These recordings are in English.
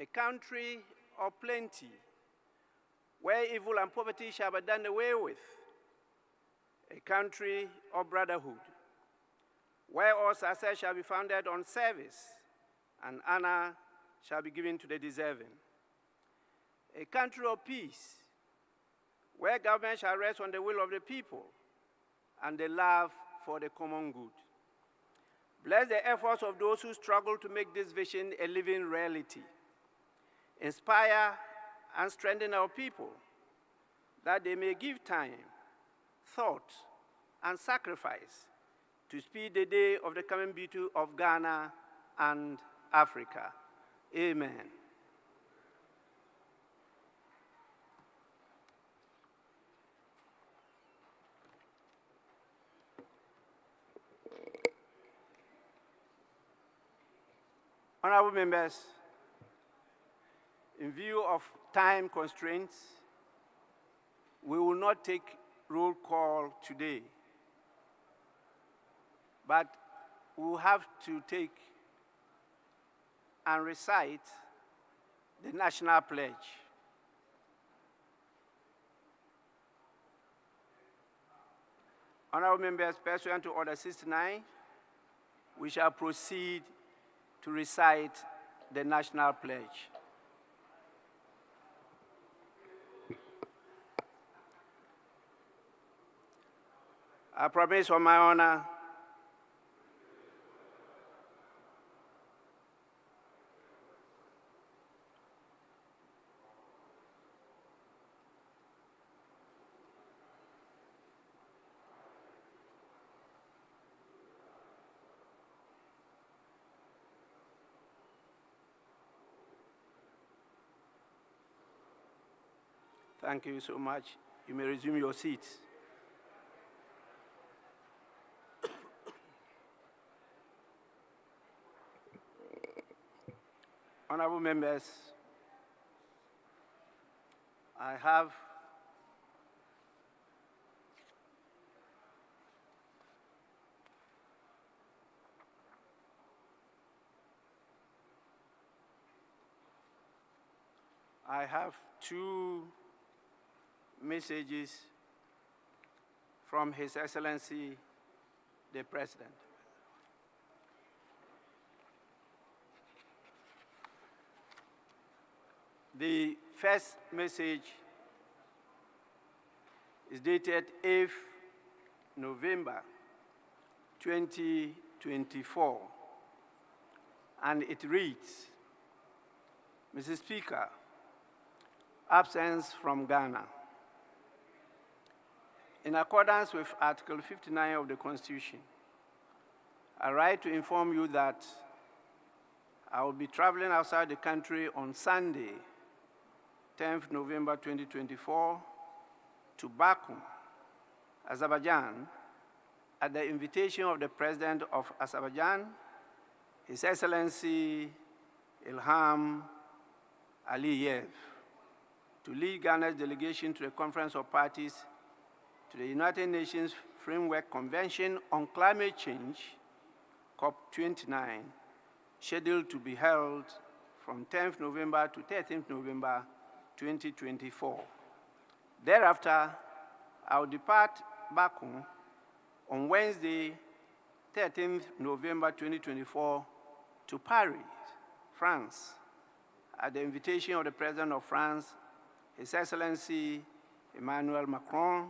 a country of plenty, where evil and poverty shall be done away with, a country of brotherhood, where all success shall be founded on service and honor shall be given to the deserving, a country of peace, where government shall rest on the will of the people and the love for the common good. Bless the efforts of those who struggle to make this vision a living reality. Inspire and strengthen our people, that they may give time, thought, and sacrifice to speed the day of the coming beauty of Ghana and Africa. Amen. Honorable members, in view of time constraints, we will not take roll call today, but we will have to take and recite the national pledge. Honorable members, pursuant to Order 69, we shall proceed to recite the national pledge. I promise on my honor Thank you so much. You may resume your seats. Honorable members, I have two messages from His Excellency, the President. The first message is dated 8th November 2024, and it reads, Mr. Speaker, absence from Ghana. In accordance with Article 59 of the Constitution, I write to inform you that I will be traveling outside the country on Sunday, 10th November 2024, to Baku, Azerbaijan, at the invitation of the President of Azerbaijan, His Excellency Ilham Aliyev, to lead Ghana's delegation to the Conference of Parties to the United Nations Framework Convention on Climate Change, COP29, scheduled to be held from 10th November to 13th November 2024. Thereafter, I will depart Baku on Wednesday, 13th November 2024, to Paris, France, at the invitation of the President of France, His Excellency Emmanuel Macron,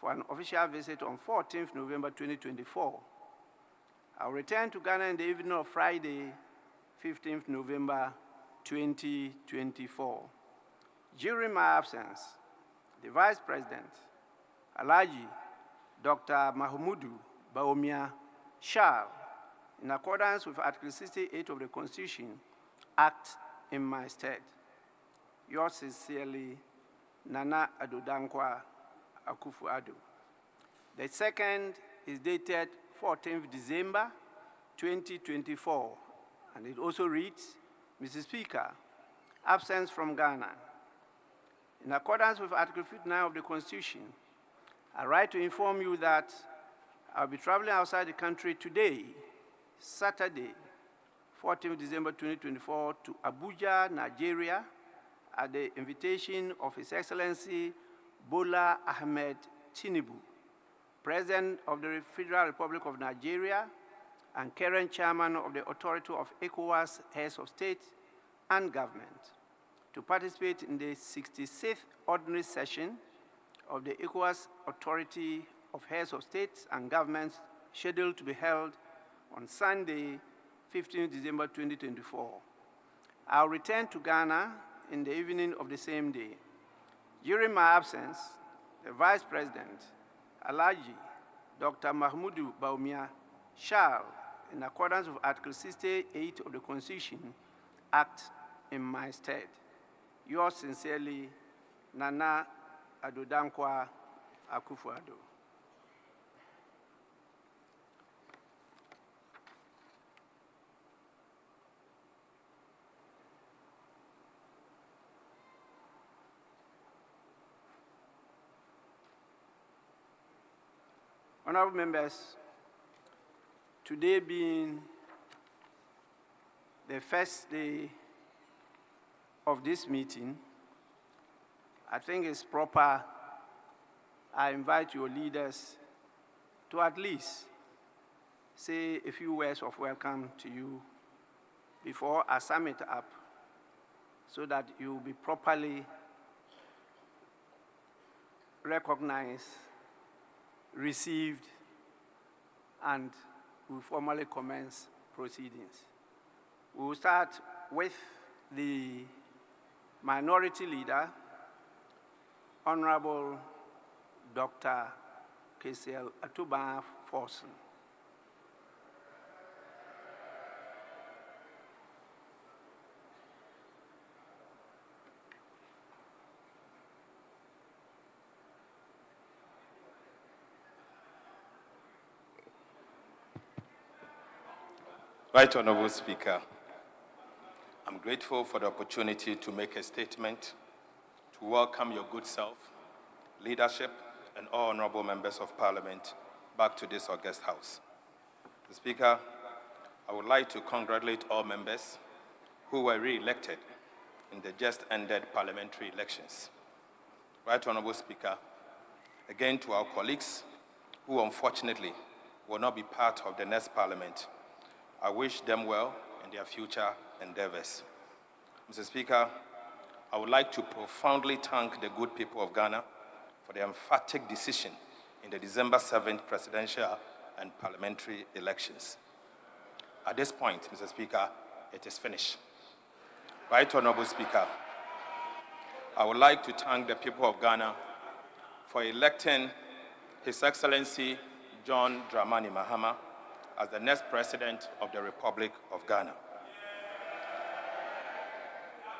for an official visit on 14th November 2024. I will return to Ghana in the evening of Friday, 15th November 2024. During my absence, the Vice President, Alhaji Dr. Mahamudu Bawumia, shall, in accordance with Article 68 of the Constitution, act in my stead. Yours sincerely, Nana Addo Dankwa Akufo-Addo. The second is dated 14th December 2024, and it also reads, Mr. Speaker, absence from Ghana. In accordance with Article 59 of the Constitution, I write to inform you that I'll be traveling outside the country today, Saturday, 14th December 2024, to Abuja, Nigeria, at the invitation of His Excellency Bola Ahmed Tinubu, President of the Federal Republic of Nigeria and current Chairman of the Authority of ECOWAS Heads of State and Government, to participate in the 66th Ordinary Session of the ECOWAS Authority of Heads of States and Governments, scheduled to be held on Sunday, 15 December 2024. I'll return to Ghana in the evening of the same day. During my absence, the Vice President, Alhaji Dr. Mahmoud Bawumia, shall, in accordance with Article 68 of the Constitution, act in my stead. Yours sincerely, Nana Addo Dankwa Akufo-Addo. Honorable members, today being the first day of this meeting, I think it's proper I invite your leaders to at least say a few words of welcome to you before I sum it up, so that you will be properly recognized, received, and we formally commence proceedings. We will start with the minority leader, Honorable Dr. KCL Atuba Forson. Right Honorable Speaker, I'm grateful for the opportunity to make a statement to welcome your good self, leadership, and all honorable members of Parliament back to this august house. Mr. Speaker, I would like to congratulate all members who were re-elected in the just ended parliamentary elections. Right Honorable Speaker, again to our colleagues who unfortunately will not be part of the next Parliament, I wish them well in their future endeavors. Mr. Speaker, I would like to profoundly thank the good people of Ghana for their emphatic decision in the December 7th presidential and parliamentary elections. At this point, Mr. Speaker, it is finished. Right Honorable Speaker, I would like to thank the people of Ghana for electing His Excellency John Dramani Mahama as the next President of the Republic of Ghana.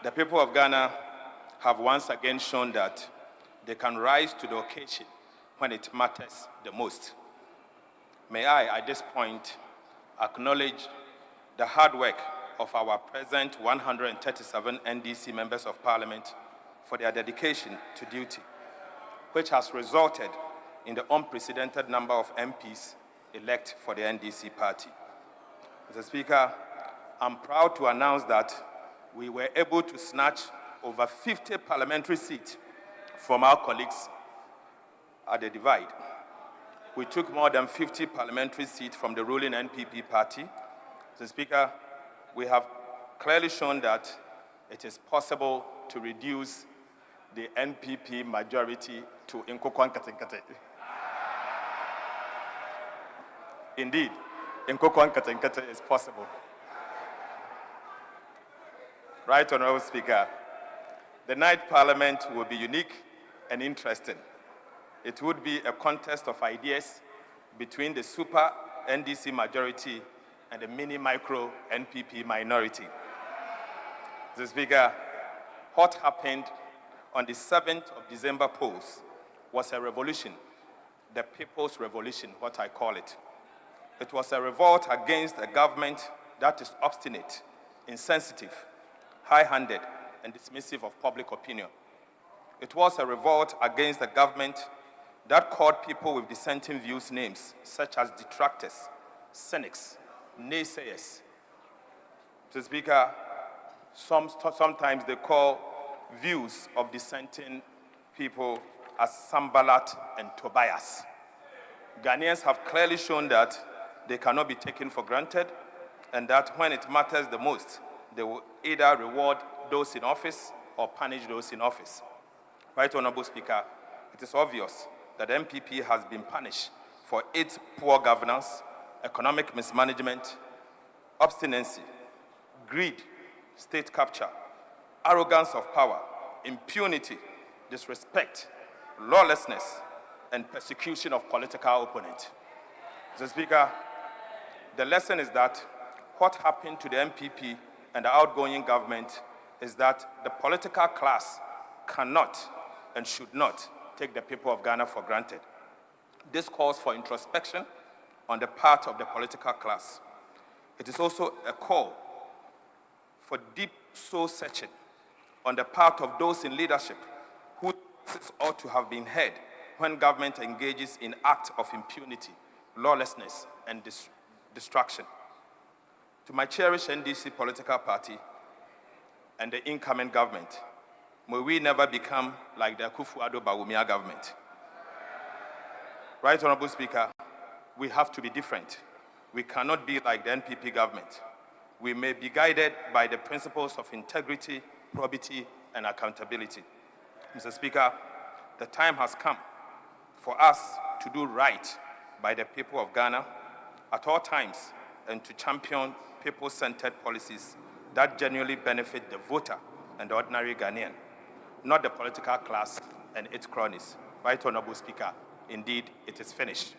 The people of Ghana have once again shown that they can rise to the occasion when it matters the most. May I, at this point, acknowledge the hard work of our present 137 NDC members of Parliament for their dedication to duty, which has resulted in the unprecedented number of MPs elect for the NDC party. Mr. Speaker, I'm proud to announce that we were able to snatch over 50 parliamentary seats from our colleagues at the divide. We took more than 50 parliamentary seats from the ruling NPP party. Mr. Speaker, we have clearly shown that it is possible to reduce the NPP majority to Nkokwan Katenkate. Indeed, Nkokwan Katenkate is possible. Right Honorable Speaker, the night Parliament will be unique and interesting. It would be a contest of ideas between the super NDC majority and the mini-micro NPP minority. Mr. Speaker, what happened on the 7th of December polls was a revolution, the people's revolution, what I call it. It was a revolt against a government that is obstinate, insensitive, high-handed, and dismissive of public opinion. It was a revolt against a government that called people with dissenting views names, such as detractors, cynics, naysayers, Mr. Speaker, sometimes they call views of dissenting people as Sambalat and Tobias. Ghanaians have clearly shown that they cannot be taken for granted, and that when it matters the most, they will either reward those in office or punish those in office. Right Honorable Speaker, it is obvious that MPP has been punished for its poor governance, economic mismanagement, obstinacy, greed, state capture, arrogance of power, impunity, disrespect, lawlessness, and persecution of political opponents. Mr. Speaker, the lesson is that what happened to the MPP and the outgoing government is that the political class cannot and should not take the people of Ghana for granted. This calls for introspection on the part of the political class. It is also a call for deep soul searching on the part of those in leadership who ought to have been heard when government engages in acts of impunity, lawlessness, and destruction. To my cherished NDC political party and the incoming government, may we never become like the Akufo-Addo Bawumia government. Right Honorable Speaker, we have to be different. We cannot be like the NPP government. We may be guided by the principles of integrity, probity, and accountability. Mr. Speaker, the time has come for us to do right by the people of Ghana at all times and to champion people-centered policies that genuinely benefit the voter and the ordinary Ghanaian, not the political class and its cronies. Right Honorable Speaker, indeed, it is finished.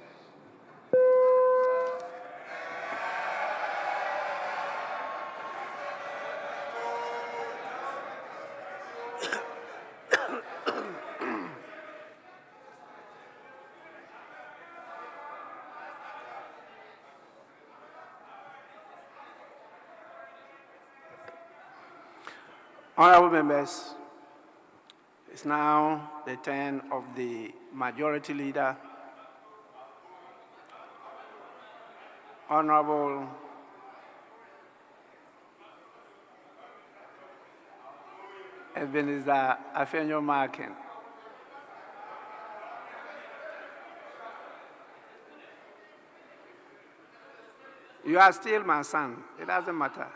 Honorable members, it's now the turn of the Majority Leader, Honorable Ebenezer Afenyo-Markin. You are still my son. It doesn't matter.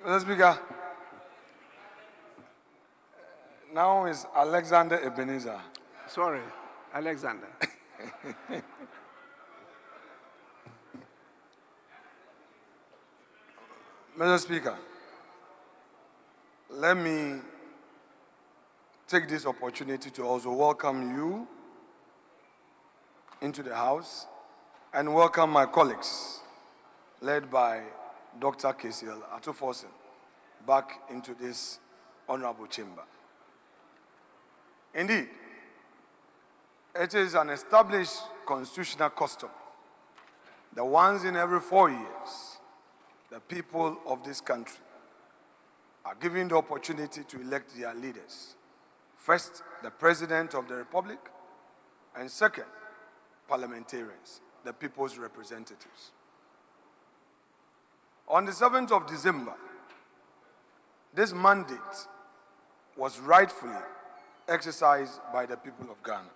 Mr. Speaker, now is Alexander Ebenezer. Sorry, Alexander. Mr. Speaker, let me take this opportunity to also welcome you into the House and welcome my colleagues, led by Dr. KCL Atufosin, back into this honorable chamber. Indeed, it is an established constitutional custom that once in every 4 years, the people of this country are given the opportunity to elect their leaders. First, the President of the Republic, and second, parliamentarians, the people's representatives. On the 7th of December, this mandate was rightfully exercised by the people of Ghana.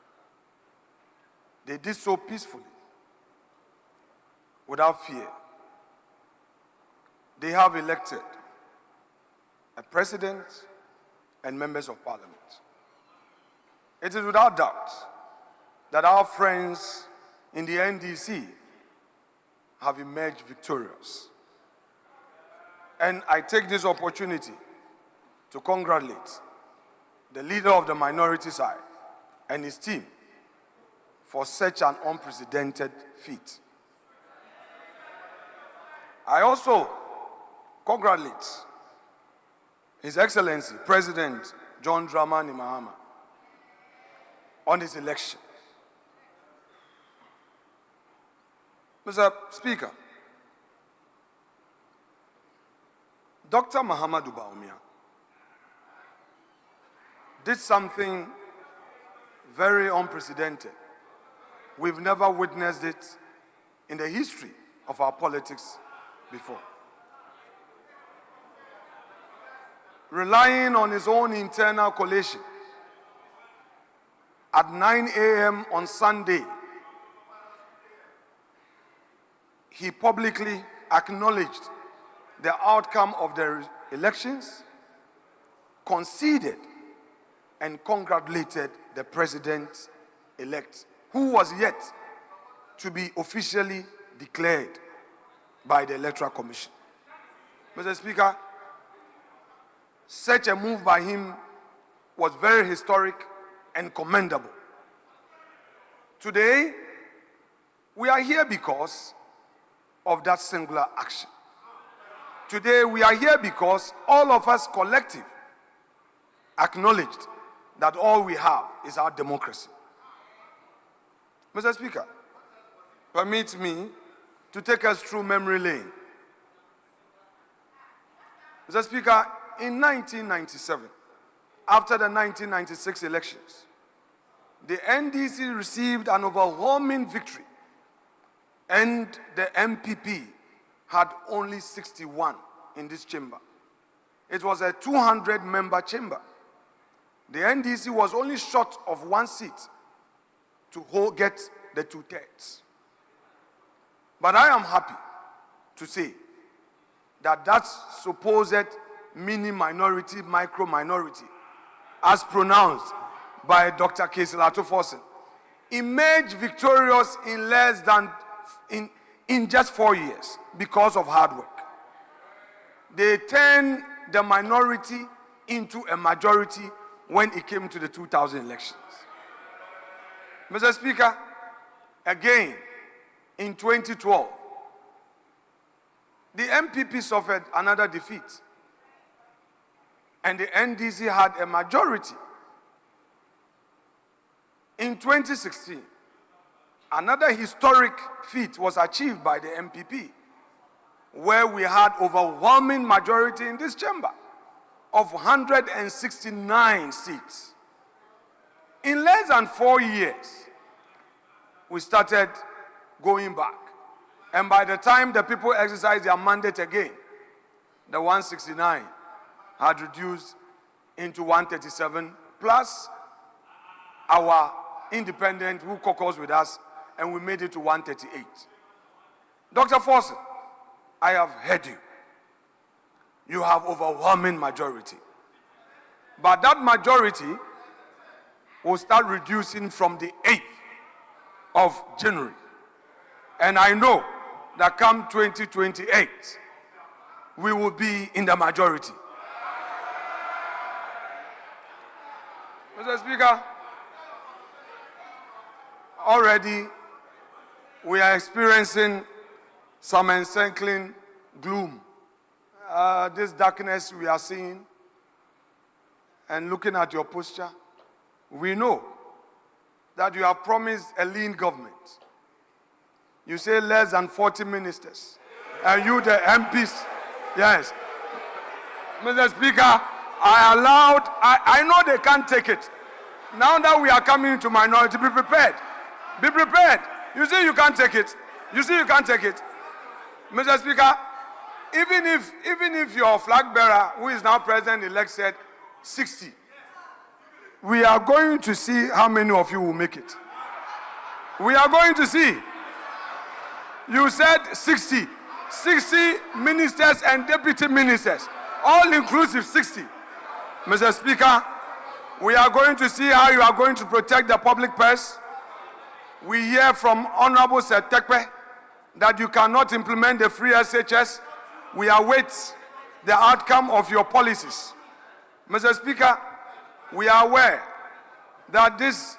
They did so peacefully, without fear. They have elected a president and members of parliament. It is without doubt that our friends in the NDC have emerged victorious. And I take this opportunity to congratulate the leader of the minority side and his team for such an unprecedented feat. I also congratulate His Excellency President John Dramani Mahama on his election. Mr. Speaker, Dr. Mahamudu Bawumia did something very unprecedented. We've never witnessed it in the history of our politics before. Relying on his own internal collation, at 9 a.m. on Sunday, he publicly acknowledged the outcome of the elections, conceded and congratulated the president-elect, who was yet to be officially declared by the Electoral Commission. Mr. Speaker, such a move by him was very historic and commendable. Today, we are here because of that singular action. Today, we are here because all of us collective acknowledged that all we have is our democracy. Mr. Speaker, permit me to take us through memory lane. Mr. Speaker, in 1997, after the 1996 elections, the NDC received an overwhelming victory, and the MPP had only 61 in this chamber. It was a 200-member chamber. The NDC was only short of one seat to get the 2/3. But I am happy to say that that supposed mini minority, micro minority, as pronounced by Dr. Keselato Forsen, emerged victorious in less than in just 4 years because of hard work. They turned the minority into a majority when it came to the 2000 elections. Mr. Speaker, again, in 2012, the MPP suffered another defeat, and the NDC had a majority. In 2016, another historic feat was achieved by the MPP, where we had overwhelming majority in this chamber of 169 seats. In less than 4 years, we started going back. And by the time the people exercised their mandate again, the 169 had reduced into 137, plus our independent who caucused with us, and we made it to 138. Dr. Forsen, I have heard you. You have overwhelming majority. But that majority will start reducing from the 8th of January. And I know that come 2028, we will be in the majority. Mr. Speaker, already we are experiencing some encircling gloom. This darkness we are seeing, and looking at your posture, we know that you have promised a lean government. You say less than 40 ministers. And you, the MPs, yes. Mr. Speaker, I know they can't take it. Now that we are coming to minority, be prepared. Be prepared. You see you can't take it. You see you can't take it. Mr. Speaker, even if your flag bearer, who is now president-elect, said 60, we are going to see how many of you will make it. We are going to see. You said 60 ministers and deputy ministers, all inclusive 60. Mr. Speaker, we are going to see how you are going to protect the public purse. We hear from Honorable Setekpe that you cannot implement the free SHS. We await the outcome of your policies. Mr. Speaker, we are aware that this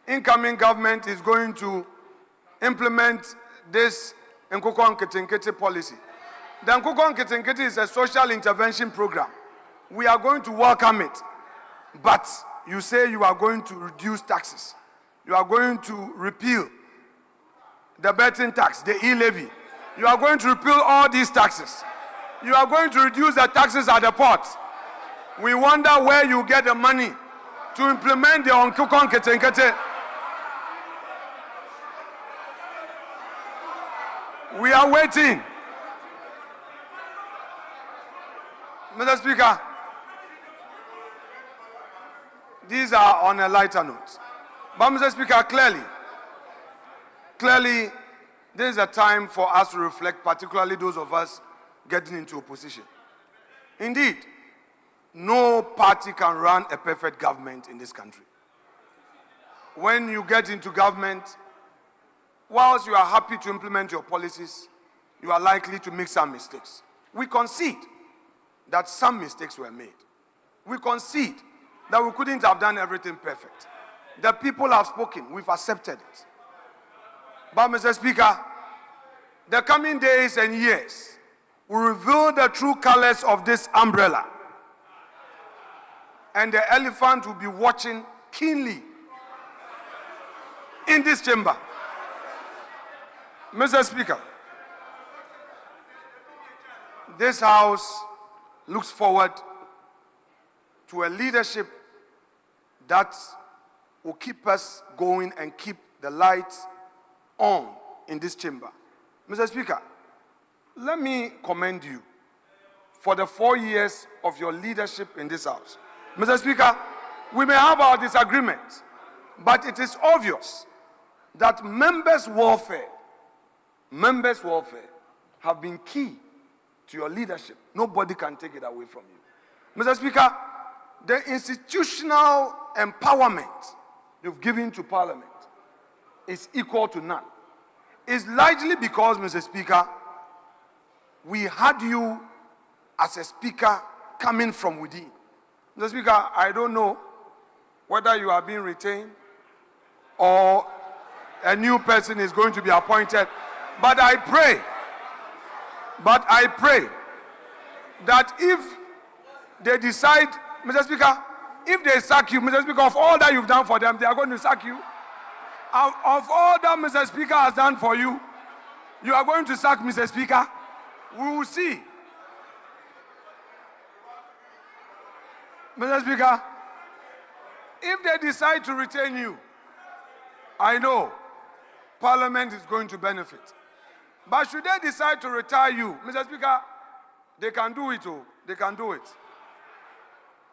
incoming government is going to implement this Nkukon Kitinkiti policy. The Nkukon Kitinkiti is a social intervention program. We are going to welcome it. But you say you are going to reduce taxes. You are going to repeal the betting tax, the e-levy. You are going to repeal all these taxes. You are going to reduce the taxes at the port. We wonder where you get the money to implement the Nkukon Kitinkiti. We are waiting. Mr. Speaker, these are on a lighter note. But Mr. Speaker, clearly, this is a time for us to reflect, particularly those of us getting into opposition. Indeed, no party can run a perfect government in this country. When you get into government, whilst you are happy to implement your policies, you are likely to make some mistakes. We concede that some mistakes were made. We concede that we couldn't have done everything perfect. The people have spoken, we've accepted it. But Mr. Speaker, the coming days and years will reveal the true colors of this umbrella. And the elephant will be watching keenly in this chamber. Mr. Speaker, this House looks forward to a leadership that will keep us going and keep the lights on in this chamber. Mr. Speaker, let me commend you for the 4 years of your leadership in this House. Mr. Speaker, we may have our disagreements, but it is obvious that members' warfare have been key to your leadership. Nobody can take it away from you. Mr. Speaker, the institutional empowerment you've given to Parliament is equal to none. It's largely because, Mr. Speaker, we had you as a speaker coming from within. Mr. Speaker, I don't know whether you are being retained or a new person is going to be appointed, but I pray that if they decide, Mr. Speaker, if they sack you, Mr. Speaker, of all that you've done for them, they are going to sack you. Of all that Mr. Speaker has done for you, you are going to sack Mr. Speaker. We will see. Mr. Speaker, if they decide to retain you, I know Parliament is going to benefit. But should they decide to retire you, Mr. Speaker, they can do it. Oh, they can do it.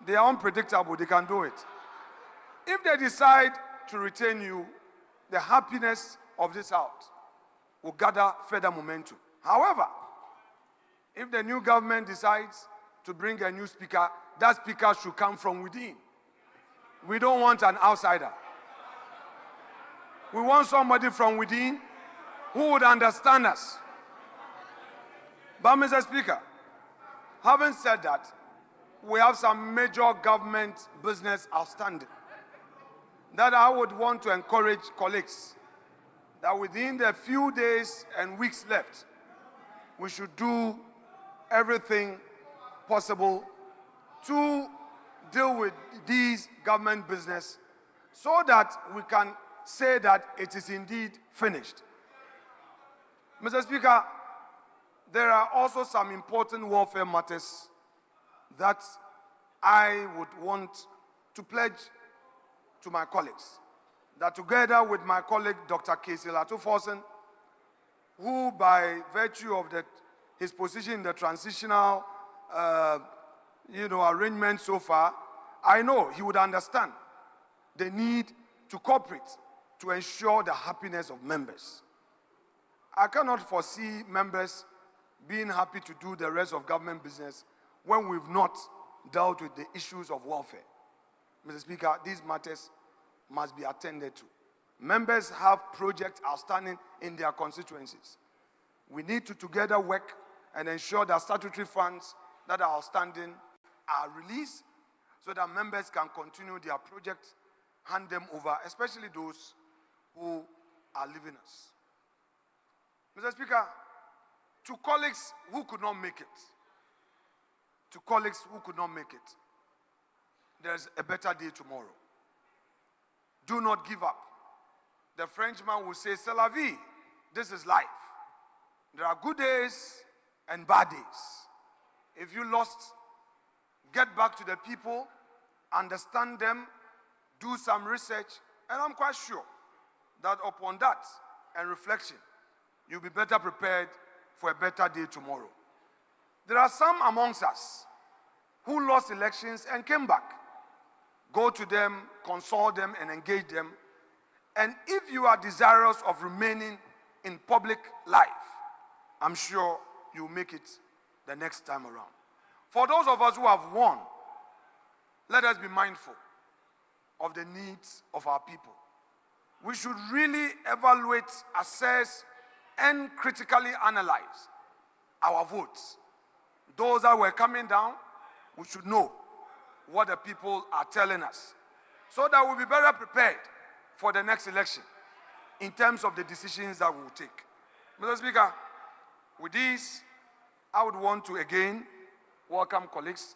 They are unpredictable. They can do it. If they decide to retain you, the happiness of this House will gather further momentum. However, if the new government decides to bring a new speaker, that speaker should come from within. We don't want an outsider. We want somebody from within who would understand us. But Mr. Speaker, having said that, we have some major government business outstanding that I would want to encourage colleagues that within the few days and weeks left, we should do everything possible to deal with these government business so that we can say that it is indeed finished. Mr. Speaker, there are also some important welfare matters that I would want to pledge to my colleagues, that together with my colleague Dr. Casey Latofosen, who by virtue of his position in the transitional arrangement so far, I know he would understand the need to cooperate to ensure the happiness of members. I cannot foresee members being happy to do the rest of government business when we've not dealt with the issues of welfare. Mr. Speaker, these matters must be attended to. Members have projects outstanding in their constituencies. We need to together work and ensure that statutory funds that are outstanding are released so that members can continue their projects, hand them over, especially those who are leaving us. Mr. Speaker, to colleagues who could not make it, there's a better day tomorrow. Do not give up. The Frenchman will say, c'est la vie. This is life. There are good days and bad days. If you lost, get back to the people, understand them, do some research, and I'm quite sure that upon that and reflection, you'll be better prepared for a better day tomorrow. There are some amongst us who lost elections and came back. Go to them, consult them, and engage them. And if you are desirous of remaining in public life, I'm sure you'll make it the next time around. For those of us who have won, let us be mindful of the needs of our people. We should really evaluate, assess, and critically analyze our votes. Those that were coming down, we should know what the people are telling us, so that we'll be better prepared for the next election in terms of the decisions that we'll take. Mr. Speaker, with this, I would want to again welcome colleagues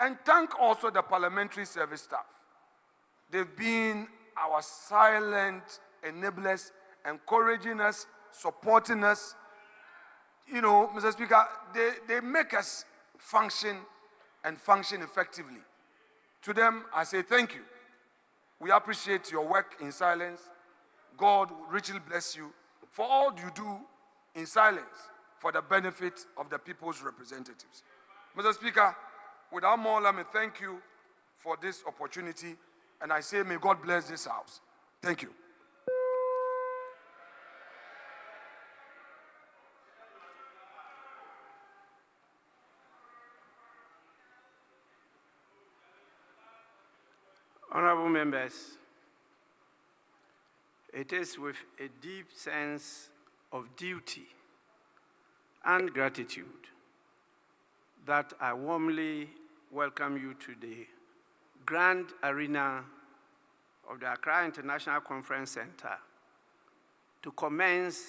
and thank also the parliamentary service staff. They've been our silent enablers, encouraging us, supporting us. You know, Mr. Speaker, they make us function and function effectively. To them, I say thank you. We appreciate your work in silence. God will richly bless you for all you do in silence for the benefit of the people's representatives. Mr. Speaker, without more, let me thank you for this opportunity, and I say may God bless this house. Thank you. Honorable members, it is with a deep sense of duty and gratitude that I warmly welcome you to the grand arena of the Accra International Conference Center to commence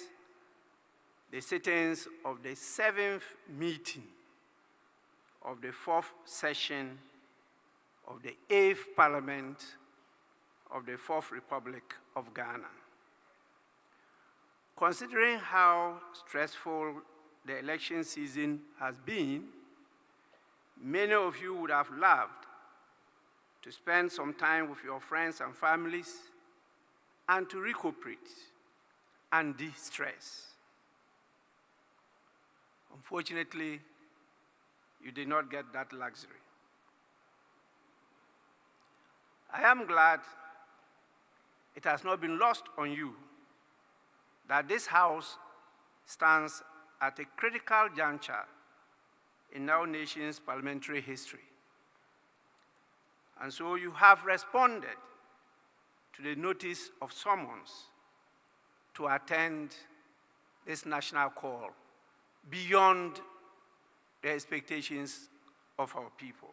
the sittings of the 7th meeting of the 4th session of the 8th Parliament of the 4th Republic of Ghana. Considering how stressful the election season has been, many of you would have loved to spend some time with your friends and families and to recuperate and de-stress. Unfortunately, you did not get that luxury. I am glad it has not been lost on you that this House stands at a critical juncture in our nation's parliamentary history. And so you have responded to the notice of summons to attend this national call beyond the expectations of our people.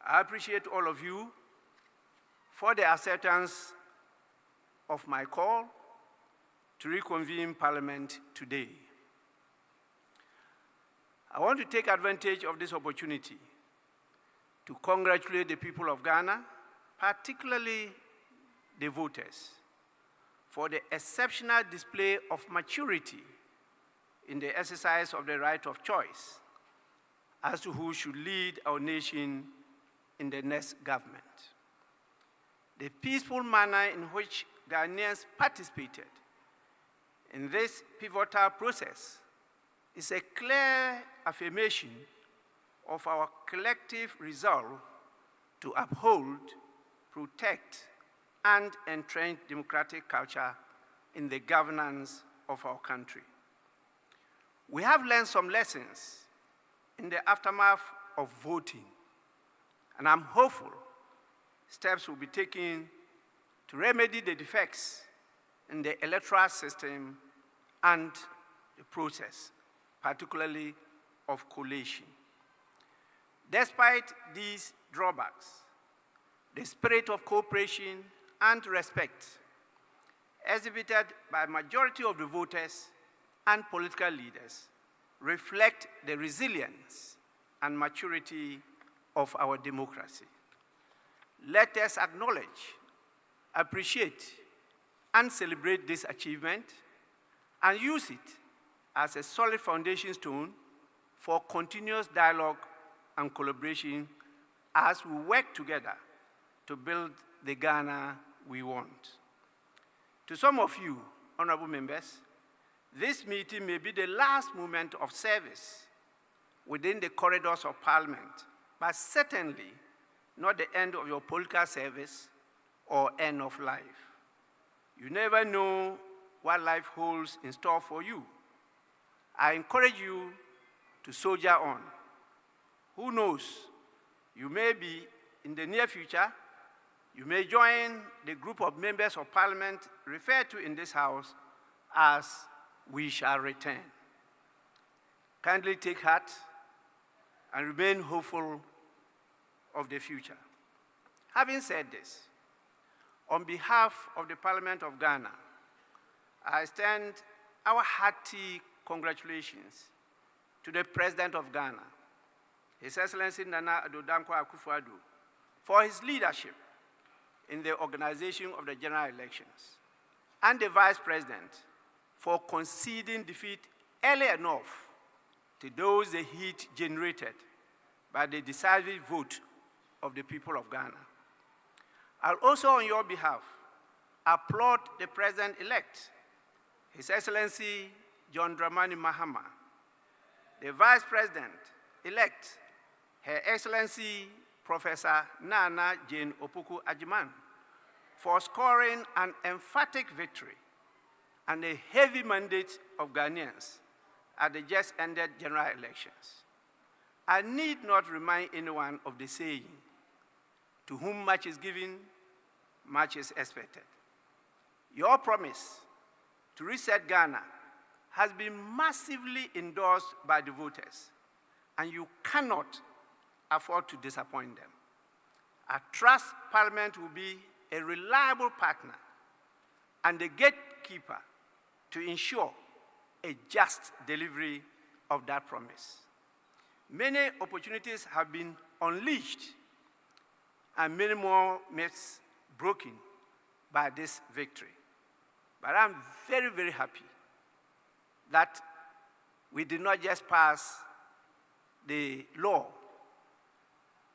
I appreciate all of you for the acceptance of my call to reconvene Parliament today. I want to take advantage of this opportunity to congratulate the people of Ghana, particularly the voters, for the exceptional display of maturity in the exercise of the right of choice as to who should lead our nation in the next government. The peaceful manner in which Ghanaians participated in this pivotal process is a clear affirmation of our collective resolve to uphold, protect, and entrench democratic culture in the governance of our country. We have learned some lessons in the aftermath of voting, and I'm hopeful steps will be taken to remedy the defects in the electoral system and the process, particularly of collation. Despite these drawbacks, the spirit of cooperation and respect exhibited by a majority of the voters and political leaders reflect the resilience and maturity of our democracy. Let us acknowledge, appreciate, and celebrate this achievement and use it as a solid foundation stone for continuous dialogue and collaboration as we work together to build the Ghana we want. To some of you, honorable members, this meeting may be the last moment of service within the corridors of Parliament, but certainly not the end of your political service or end of life. You never know what life holds in store for you. I encourage you to soldier on. Who knows, you may be, in the near future, you may join the group of members of Parliament referred to in this House as "we shall return." Kindly take heart and remain hopeful of the future. Having said this, on behalf of the Parliament of Ghana, I extend our hearty congratulations to the President of Ghana, His Excellency Nana Addo Dankwa Akufo-Addo, for his leadership in the organization of the general elections, and the Vice President for conceding defeat early enough to those the heat generated by the decisive vote of the people of Ghana. I'll also, on your behalf, applaud the President-elect, His Excellency John Dramani Mahama, the Vice President-elect, Her Excellency Professor Nana Jane Opoku Ajiman, for scoring an emphatic victory and a heavy mandate of Ghanaians at the just ended general elections. I need not remind anyone of the saying, "To whom much is given, much is expected." Your promise to reset Ghana has been massively endorsed by the voters, and you cannot afford to disappoint them. I trust Parliament will be a reliable partner and the gatekeeper to ensure a just delivery of that promise. Many opportunities have been unleashed and many more myths broken by this victory. But I'm very, very happy that we did not just pass the law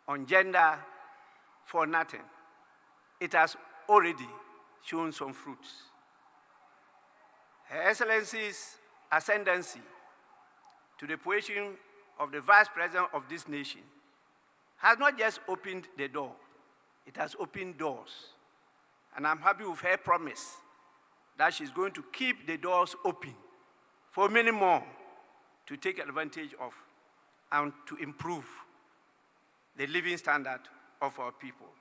on gender for nothing. It has already shown some fruits. Her Excellency's ascendancy to the position of the Vice President of this nation has not just opened the door, it has opened doors. And I'm happy with her promise that she's going to keep the doors open for many more to take advantage of and to improve the living standard of our people.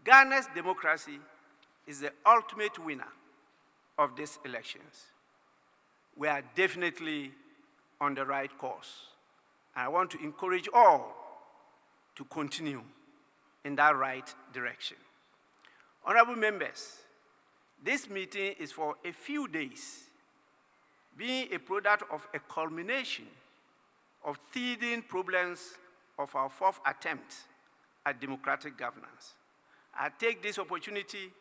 Ghana's democracy is the ultimate winner of these elections. We are definitely on the right course. And I want to encourage all to continue in that right direction. Honorable members, this meeting is for a few days, being a product of a culmination of teething problems of our fourth attempt at democratic governance. I take this opportunity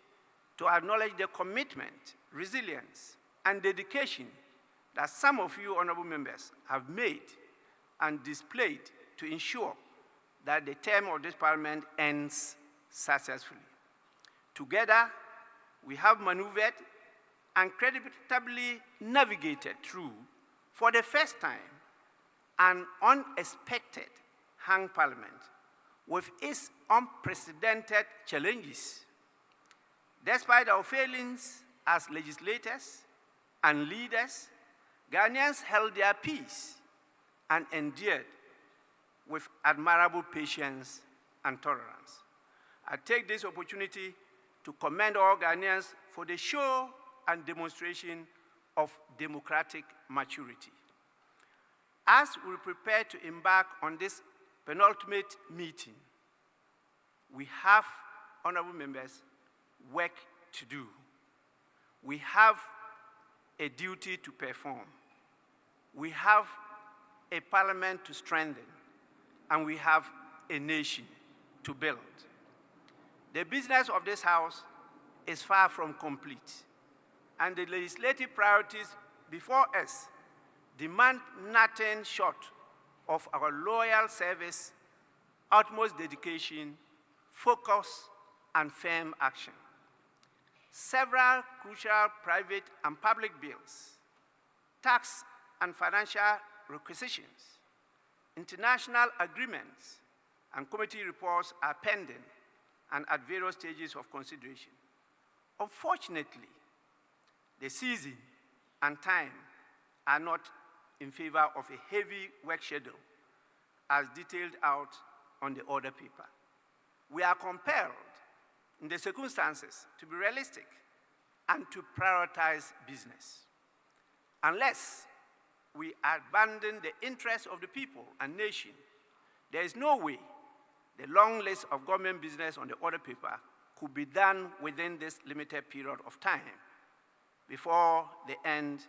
to acknowledge the commitment, resilience, and dedication that some of you, honorable members, have made and displayed to ensure that the term of this Parliament ends successfully. Together, we have maneuvered and creditably navigated through, for the first time, an unexpected hung Parliament with its unprecedented challenges. Despite our failings as legislators and leaders, Ghanaians held their peace and endured with admirable patience and tolerance. I take this opportunity to commend all Ghanaians for the show and demonstration of democratic maturity. As we prepare to embark on this penultimate meeting, we have, honorable members, work to do. We have a duty to perform. We have a parliament to strengthen, and we have a nation to build. The business of this House is far from complete, and the legislative priorities before us demand nothing short of our loyal service, utmost dedication, focus, and firm action. Several crucial private and public bills, tax and financial requisitions, International agreements and committee reports are pending and at various stages of consideration. Unfortunately, the season and time are not in favor of a heavy work schedule as detailed out on the order paper. We are compelled, in the circumstances, to be realistic and to prioritize business. Unless we abandon the interests of the people and nation, there is no way the long list of government business on the order paper could be done within this limited period of time before the end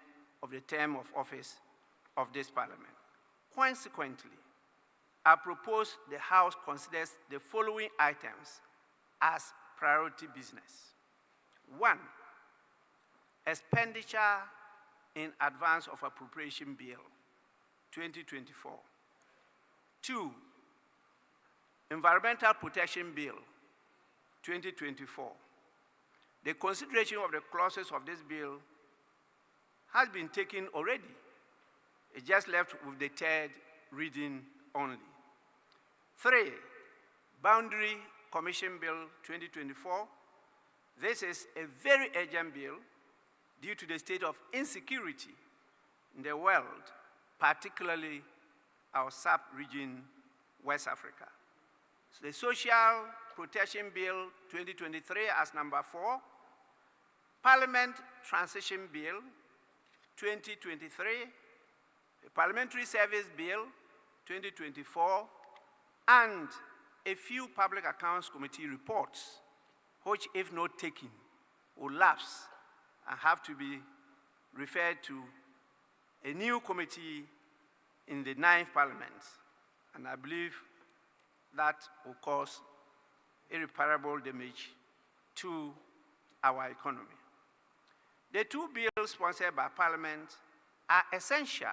of the term of office of this Parliament. Consequently, I propose the House considers the following items as priority business. 1, expenditure in advance of appropriation bill, 2024. 2, environmental protection bill, 2024. The consideration of the clauses of this bill has been taken already. It's just left with the third reading only. 3, Boundary Commission Bill 2024. This is a very urgent bill due to the state of insecurity in the world, particularly our sub-region, West Africa. So the Social Protection Bill 2023 as number 4, Parliament Transition Bill 2023, the Parliamentary Service Bill 2024, and a few Public Accounts Committee reports, which, if not taken, will lapse and have to be referred to a new committee in the 9th Parliament. And I believe that will cause irreparable damage to our economy. The 2 bills sponsored by Parliament are essential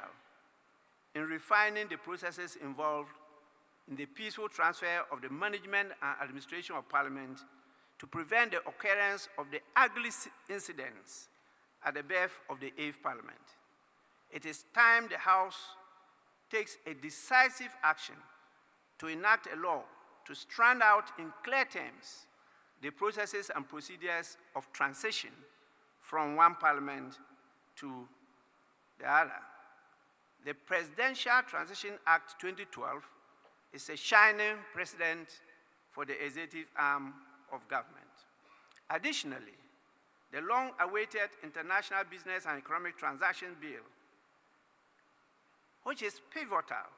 in refining the processes involved in the peaceful transfer of the management and administration of Parliament to prevent the occurrence of the ugly incidents at the birth of the 8th Parliament. It is time the House takes a decisive action to enact a law to strand out in clear terms the processes and procedures of transition from one Parliament to the other. The Presidential Transition Act 2012 is a shining precedent for the executive arm of government. Additionally, the long-awaited International Business and Economic Transactions Bill, which is pivotal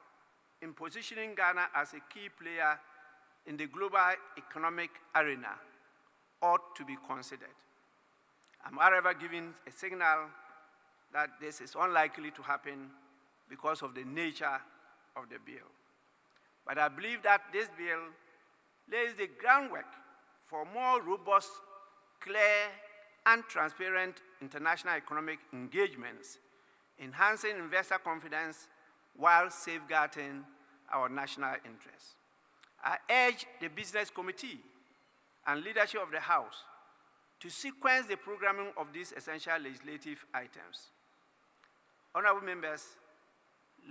in positioning Ghana as a key player in the global economic arena, ought to be considered. I'm however giving a signal that this is unlikely to happen because of the nature of the bill. But I believe that this bill lays the groundwork for more robust, clear, and transparent international economic engagements, enhancing investor confidence while safeguarding our national interests. I urge the Business Committee and leadership of the House to sequence the programming of these essential legislative items. Honorable members,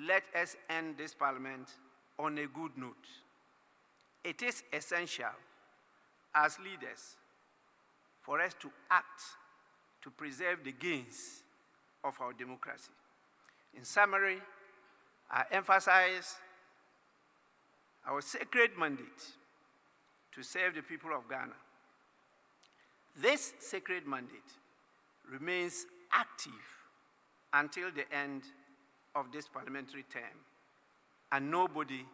let us end this Parliament on a good note. It is essential as leaders for us to act to preserve the gains of our democracy. In summary, I emphasize our sacred mandate to serve the people of Ghana. This sacred mandate remains active until the end of this parliamentary term, and nobody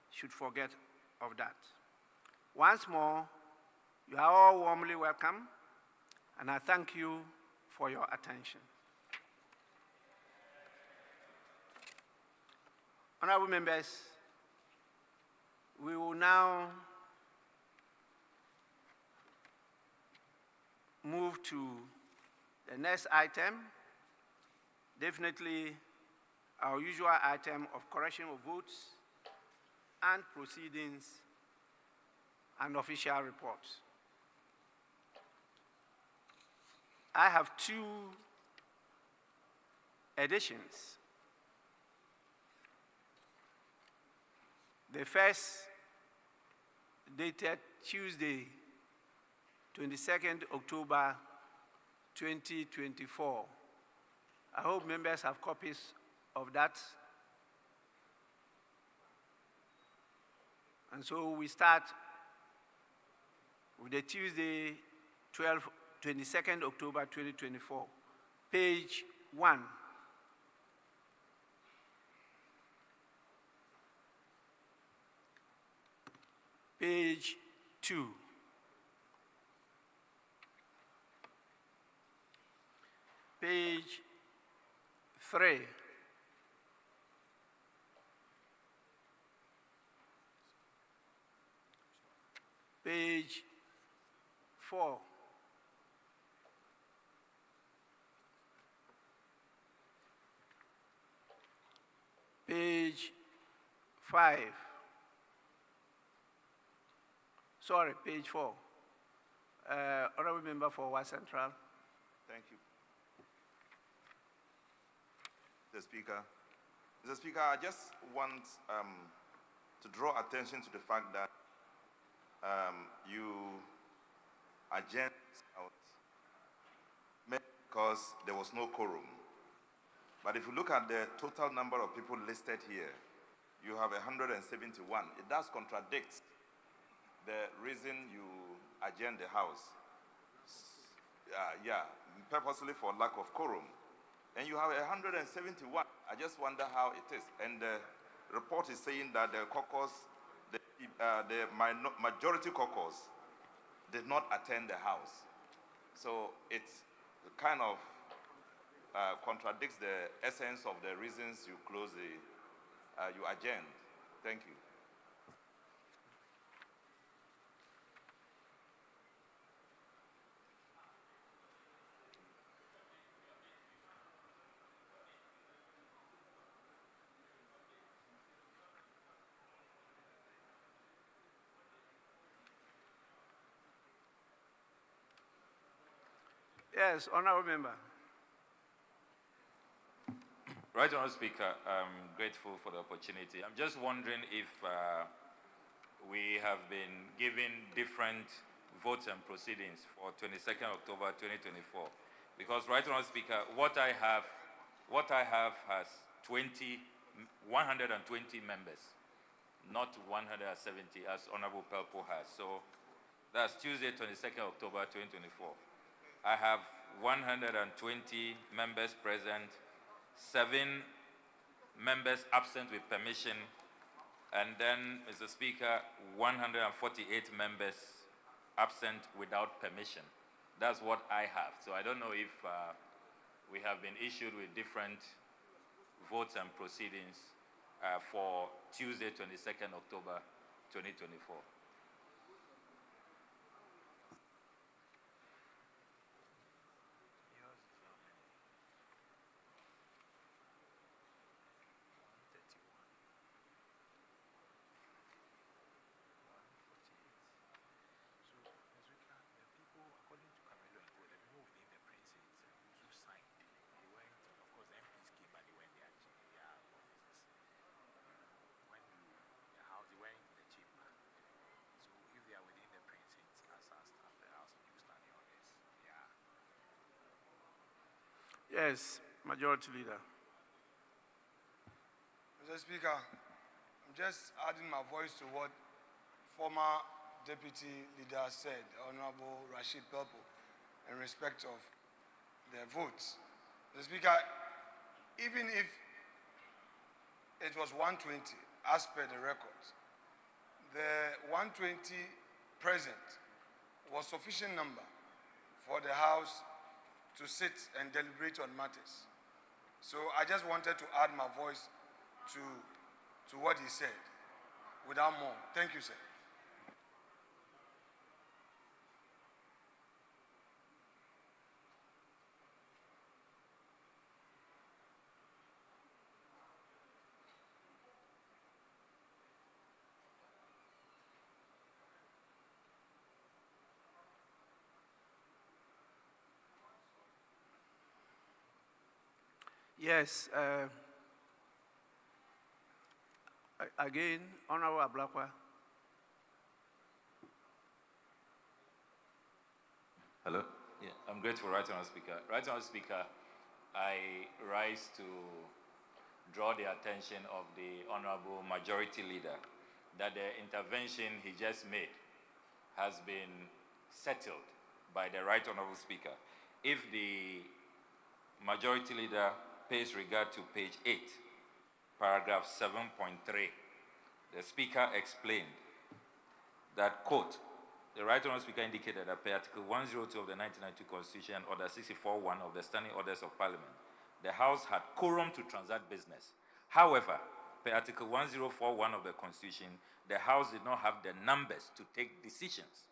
should forget of that. Once more, you are all warmly welcome, and I thank you for your attention. Honorable members, we will now move to the next item, definitely our usual item of correction of votes and proceedings and official reports. I have 2 additions. The first, dated Tuesday, 22nd October 2024. I hope members have copies of that. And so we start with the Tuesday, 22nd October 2024, page 1. Page 2. Page 3. Page 4. Page 5. Sorry, page 4. Honorable Member for West Central. Thank you. Mr. Speaker. Mr. Speaker, I just want to draw attention to the fact that you adjourned out because there was no quorum. But if you look at the total number of people listed here, you have 171. It does contradict the reason you adjourned the House. Purposely for lack of quorum. And you have 171. I just wonder how it is. And the report is saying that the caucus, the majority caucus did not attend the House. So it kind of contradicts the essence of the reasons you close the, you adjourned. Thank you. Yes, Honorable Member. Right, Honourable Speaker, I'm grateful for the opportunity. I'm just wondering if we have been given different votes and proceedings for 22nd October 2024. Because, right, Honourable Speaker, what I have has 120 members, not 170 as Honourable Pelpo has. So that's Tuesday, 22nd October 2024. I have 120 members present, 7 members absent with permission, and then, Mr. Speaker, 148 members absent without permission. That's what I have. So I don't know if we have been issued with different votes and proceedings for Tuesday, 22nd October 2024. Yes, Majority Leader. Mr. Speaker, I'm just adding my voice to what former Deputy Leader said, Honorable Rashid Pelpo, in respect of their votes. Mr. Speaker, even if it was 120, as per the records, the 120 present was sufficient number for the House to sit and deliberate on matters. So I just wanted to add my voice to what he said, without more. Thank you, sir. Yes. Again, Honorable Ablakwa. Hello? Yeah, I'm grateful, Right Honourable Speaker. Right Honourable Speaker, I rise to draw the attention of the Honourable Majority Leader that the intervention he just made has been settled by the Right Honourable Speaker. If the Majority Leader pays regard to page 8, paragraph 7.3, the Speaker explained that, quote, the Right Honourable Speaker indicated that per Article 102 of the 1992 Constitution and Order 64.1 of the Standing Orders of Parliament, the House had quorum to transact business. However, per Article 1041 of the Constitution, the House did not have the numbers to take decisions.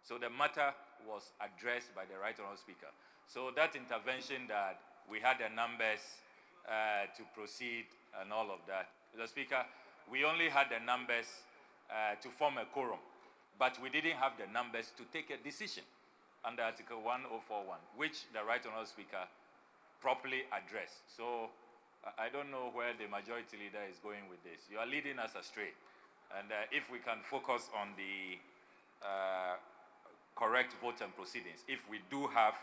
So the matter was addressed by the Right Honourable Speaker. So that intervention that we had the numbers to proceed and all of that, Mr. Speaker, we only had the numbers to form a quorum, but we didn't have the numbers to take a decision under Article 1041, which the Right Honourable Speaker properly addressed. So I don't know where the Majority Leader is going with this. You are leading us astray. And if we can focus on the correct vote and proceedings, if we do have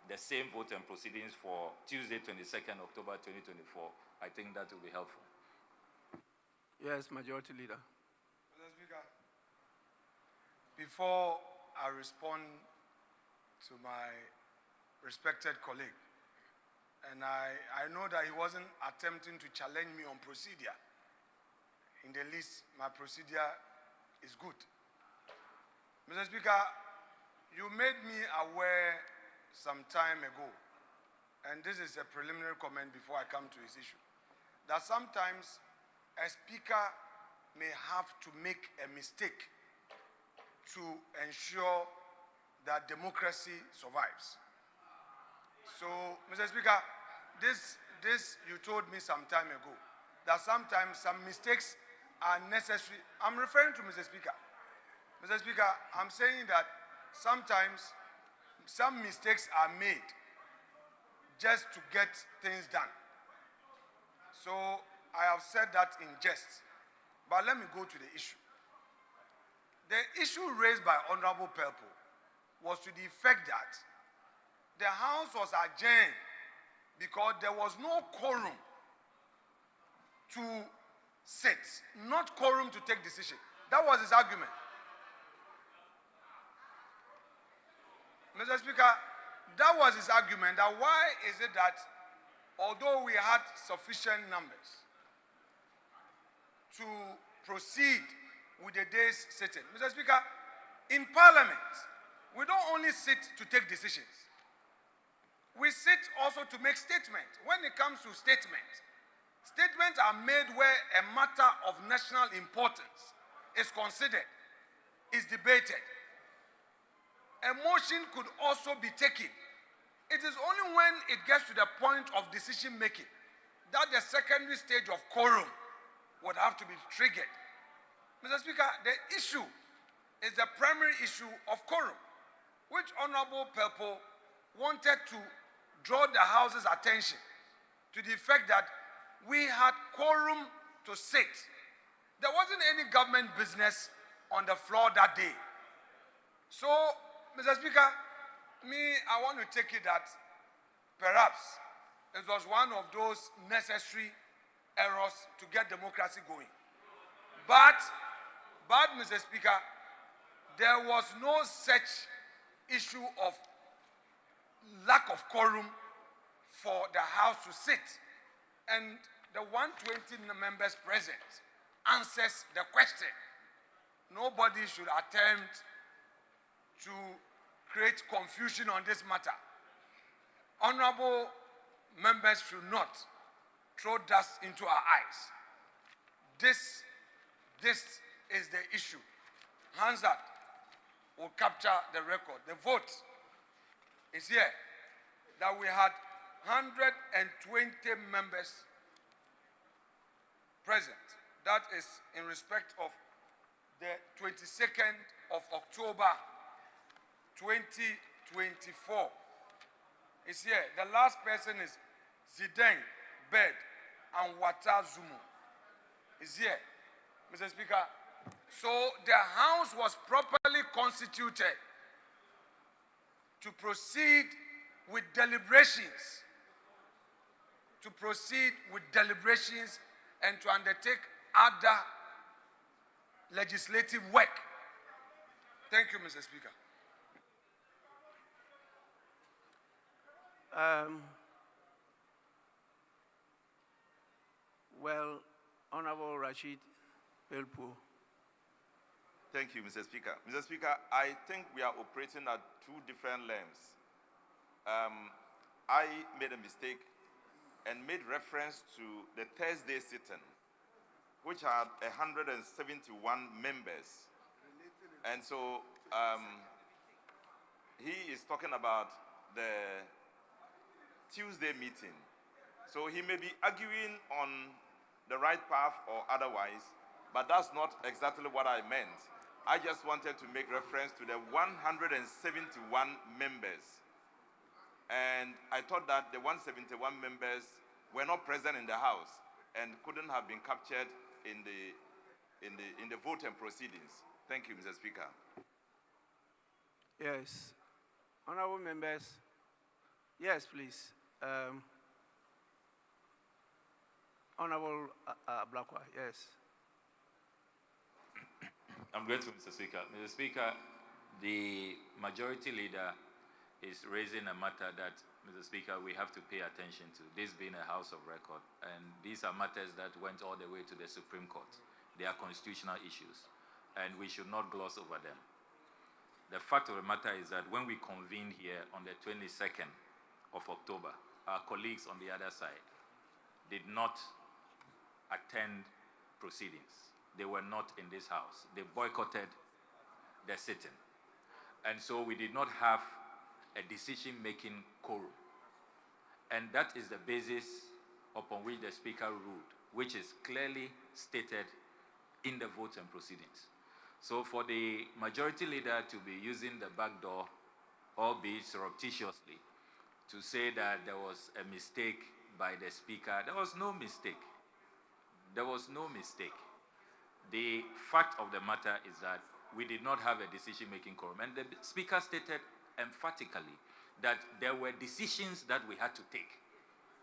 the same vote and proceedings for Tuesday, 22nd October 2024, I think that will be helpful. Yes, Majority Leader. Mr. Speaker, before I respond to my respected colleague, and I know that he wasn't attempting to challenge me on procedure. In the least, my procedure is good. Mr. Speaker, you made me aware some time ago, and this is a preliminary comment before I come to his issue, that sometimes a speaker may have to make a mistake to ensure that democracy survives. So, Mr. Speaker, this you told me some time ago, that sometimes some mistakes are necessary. I'm referring to Mr. Speaker. Mr. Speaker, I'm saying that sometimes some mistakes are made just to get things done. So I have said that in jest, but let me go to the issue. The issue raised by Honorable Pelpo was to the effect that the House was adjourned because there was no quorum to sit, not quorum to take decision. That was his argument. Mr. Speaker, that was his argument, that why is it that although we had sufficient numbers to proceed with the day's sitting. Mr. Speaker, in Parliament, we don't only sit to take decisions. We sit also to make statements. When it comes to statements, statements are made where a matter of national importance is considered, is debated. A motion could also be taken. It is only when it gets to the point of decision making that the secondary stage of quorum would have to be triggered. Mr. Speaker, the issue is the primary issue of quorum, which Honorable Pelpo wanted to draw the House's attention to the fact that we had quorum to sit. There wasn't any government business on the floor that day. So, Mr. Speaker, I want to take it that perhaps it was one of those necessary errors to get democracy going. But Mr. Speaker, there was no such issue of lack of quorum for the House to sit. And the 120 members present answers the question. Nobody should attempt to create confusion on this matter. Honorable members should not throw dust into our eyes. This is the issue. Hansard will capture the record. The vote is here that we had 120 members present. That is in respect of the 22nd of October 2024. It's here. The last person is Zidane Bed and Watazumu. Is here. Mr. Speaker, so the House was properly constituted to proceed with deliberations, and to undertake other legislative work. Thank you, Mr. Speaker. Well, Honorable Rashid Belpo. Thank you, Mr. Speaker. Mr. Speaker, I think we are operating at two different levels. I made a mistake and made reference to the Thursday sitting, which had 171 members. And so he is talking about the Tuesday meeting. So he may be arguing on the right path or otherwise, but that's not exactly what I meant. I just wanted to make reference to the 171 members. And I thought that the 171 members were not present in the House and couldn't have been captured in the vote and proceedings. Thank you, Mr. Speaker. Yes. Honorable members. Yes, please. Honorable Blackwell, yes. I'm grateful, Mr. Speaker. Mr. Speaker, the majority leader is raising a matter that, Mr. Speaker, we have to pay attention to. This being a House of Record, and these are matters that went all the way to the Supreme Court. They are constitutional issues, and we should not gloss over them. The fact of the matter is that when we convened here on the 22nd of October, our colleagues on the other side did not attend proceedings. They were not in this House. They boycotted the sitting. And so we did not have a decision-making quorum. And that is the basis upon which the Speaker ruled, which is clearly stated in the votes and proceedings. So for the majority leader to be using the back door, albeit surreptitiously, to say that there was a mistake by the Speaker, there was no mistake. There was no mistake. The fact of the matter is that we did not have a decision-making quorum. And the Speaker stated emphatically that there were decisions that we had to take.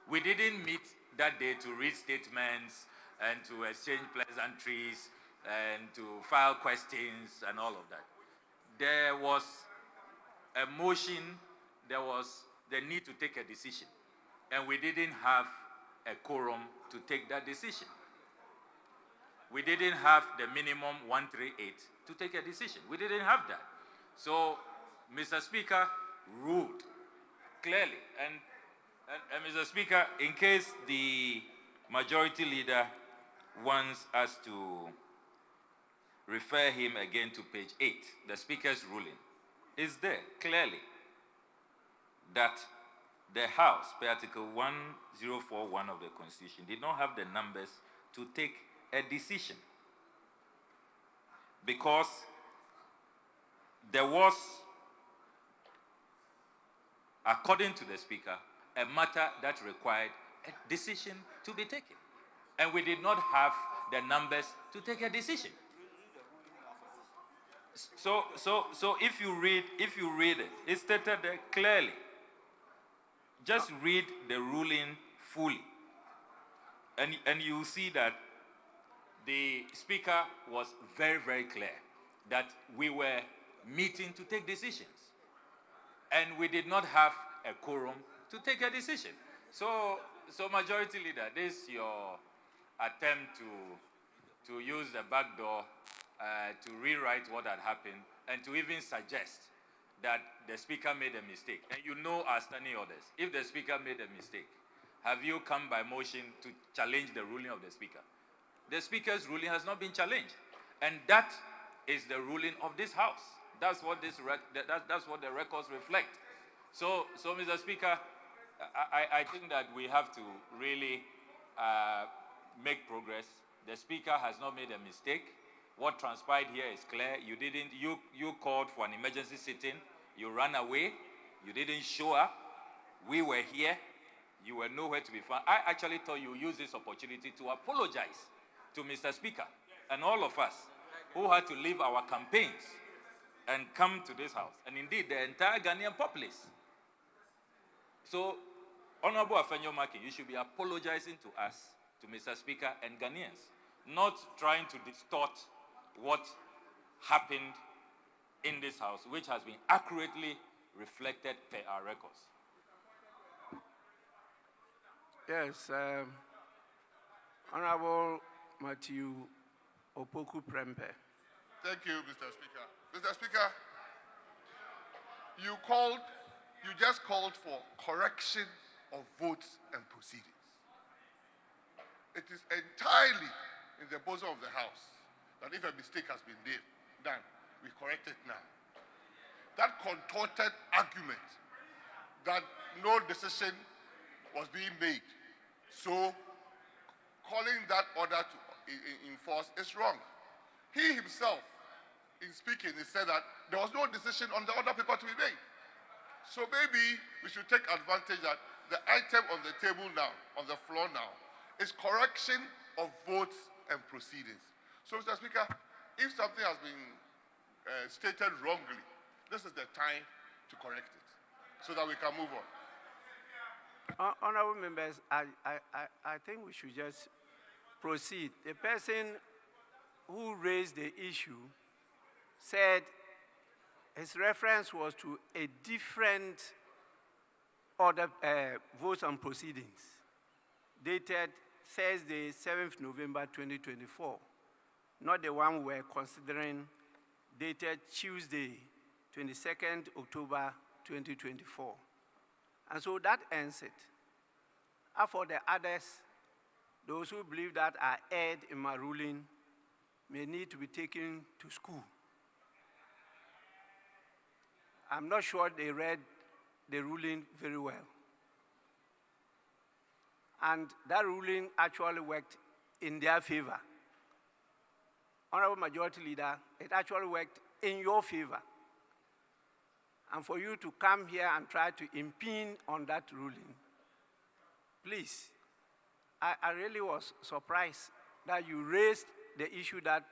We didn't meet that day to read statements and to exchange pleasantries and to file questions and all of that. There was a motion, there was the need to take a decision, and we didn't have a quorum to take that decision. We didn't have the minimum 138 to take a decision. We didn't have that. So Mr. Speaker ruled clearly. And Mr. Speaker, in case the majority leader wants us to refer him again to page 8, the Speaker's ruling is there clearly that the House, per Article 1041 of the Constitution, did not have the numbers to take a decision because there was, according to the Speaker, a matter that required a decision to be taken. And we did not have the numbers to take a decision. So if you read it, it's stated there clearly. Just read the ruling fully. And you will see that the Speaker was very, very clear that we were meeting to take decisions. And we did not have a quorum to take a decision. So Majority Leader, this is your attempt to use the back door to rewrite what had happened and to even suggest that the Speaker made a mistake. And you know our standing orders. If the Speaker made a mistake, have you come by motion to challenge the ruling of the Speaker? The Speaker's ruling has not been challenged. And that is the ruling of this House. That's what that's what the records reflect. So Mr. Speaker, I think that we have to really make progress. The Speaker has not made a mistake. What transpired here is clear. You called for an emergency sitting. You ran away. You didn't show up. We were here. You were nowhere to be found. I actually thought you use this opportunity to apologize to Mr. Speaker and all of us who had to leave our campaigns and come to this house, and indeed the entire Ghanaian populace. So, Honorable Afenyo Maki, you should be apologizing to us, to Mr. Speaker and Ghanaians, not trying to distort what happened in this house, which has been accurately reflected per our records. Yes, Honorable Matthew Opoku Prempe. Thank you, Mr. Speaker. Mr. Speaker, you just called for correction of votes and proceedings. It is entirely in the bosom of the House that if a mistake has been done, we correct it now. That contorted argument that no decision was being made, so calling that order to enforce is wrong. He himself, in speaking, he said that there was no decision on the order paper to be made. So maybe we should take advantage that the item on the table now, on the floor now, is correction of votes and proceedings. So, Mr. Speaker, if something has been stated wrongly, this is the time to correct it so that we can move on. Honorable members, I think we should just proceed. The person who raised the issue said his reference was to a different order, votes and proceedings, dated Thursday, 7th November 2024, not the one we're considering, dated Tuesday, 22nd October 2024. And so that ends it. As for the others, those who believe that are erred in my ruling may need to be taken to school. I'm not sure they read the ruling very well. And that ruling actually worked in their favor. Honorable Majority Leader, it actually worked in your favor. And for you to come here and try to impede on that ruling, please, I really was surprised that you raised the issue that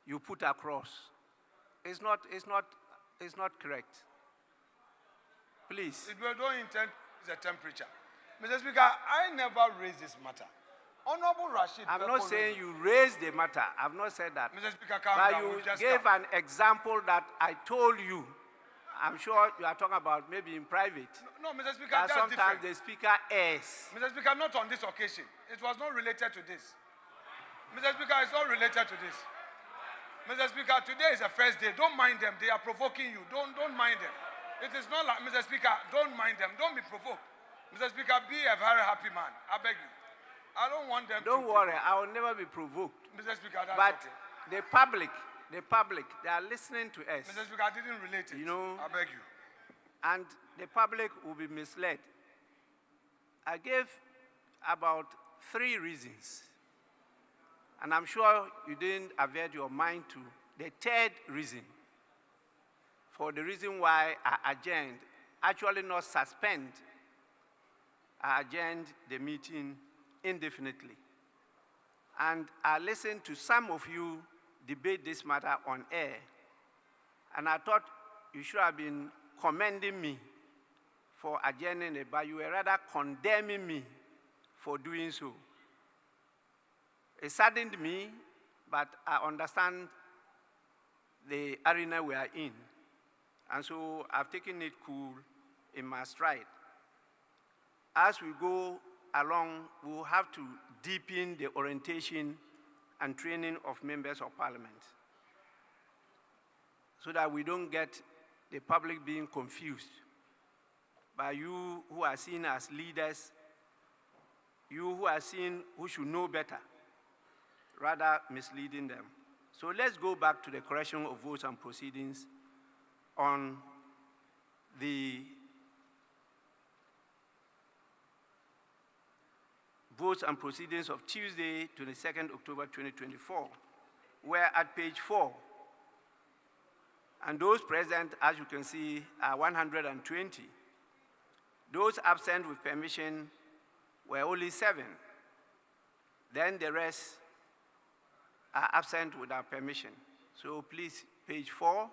you put across. It's not correct. Please. It will don't intend the temperature. Mr. Speaker, I never raised this matter. Honorable Rashid. I'm not saying you raised the matter. I've not said that. Mr. Speaker, calm but down. you We'll just gave come. an example that I told you. I'm sure you are talking about maybe in private. No, Mr. Speaker, That that's sometimes different. the speaker errs. Mr. Speaker, not on this occasion. It was not related to this. Mr. Speaker, it's not related to this. Mr. Speaker, today is the first day. Don't mind them. They are provoking you. Don't mind them. It is not like, Mr. Speaker, don't mind them. Don't be provoked. Mr. Speaker, be a very happy man. I beg you. I don't want them Don't worry, I will never be provoked. Mr. Speaker, that's But okay. the public, they are listening to us. Mr. Speaker, I didn't relate it. You know, I beg you. And the public will be misled. I gave about 3 reasons. And I'm sure you didn't avert your mind to the 3rd reason. For the reason why I adjourned, actually not suspend, I adjourned the meeting indefinitely. And I listened to some of you debate this matter on air. And I thought you should have been commending me for adjourning it, but you were rather condemning me for doing so. It saddened me, but I understand the arena we are in. And so I've taken it cool in my stride. As we go along, we'll have to deepen the orientation and training of members of parliament so that we don't get the public being confused by you who are seen as leaders, you who are seen who should know better, rather misleading them. So let's go back to the correction of votes and proceedings on the votes and proceedings of Tuesday, 22nd October 2024. We're at page 4. And those present, as you can see, are 120. Those absent with permission were only 7. Then the rest are absent without permission. So please, page 4.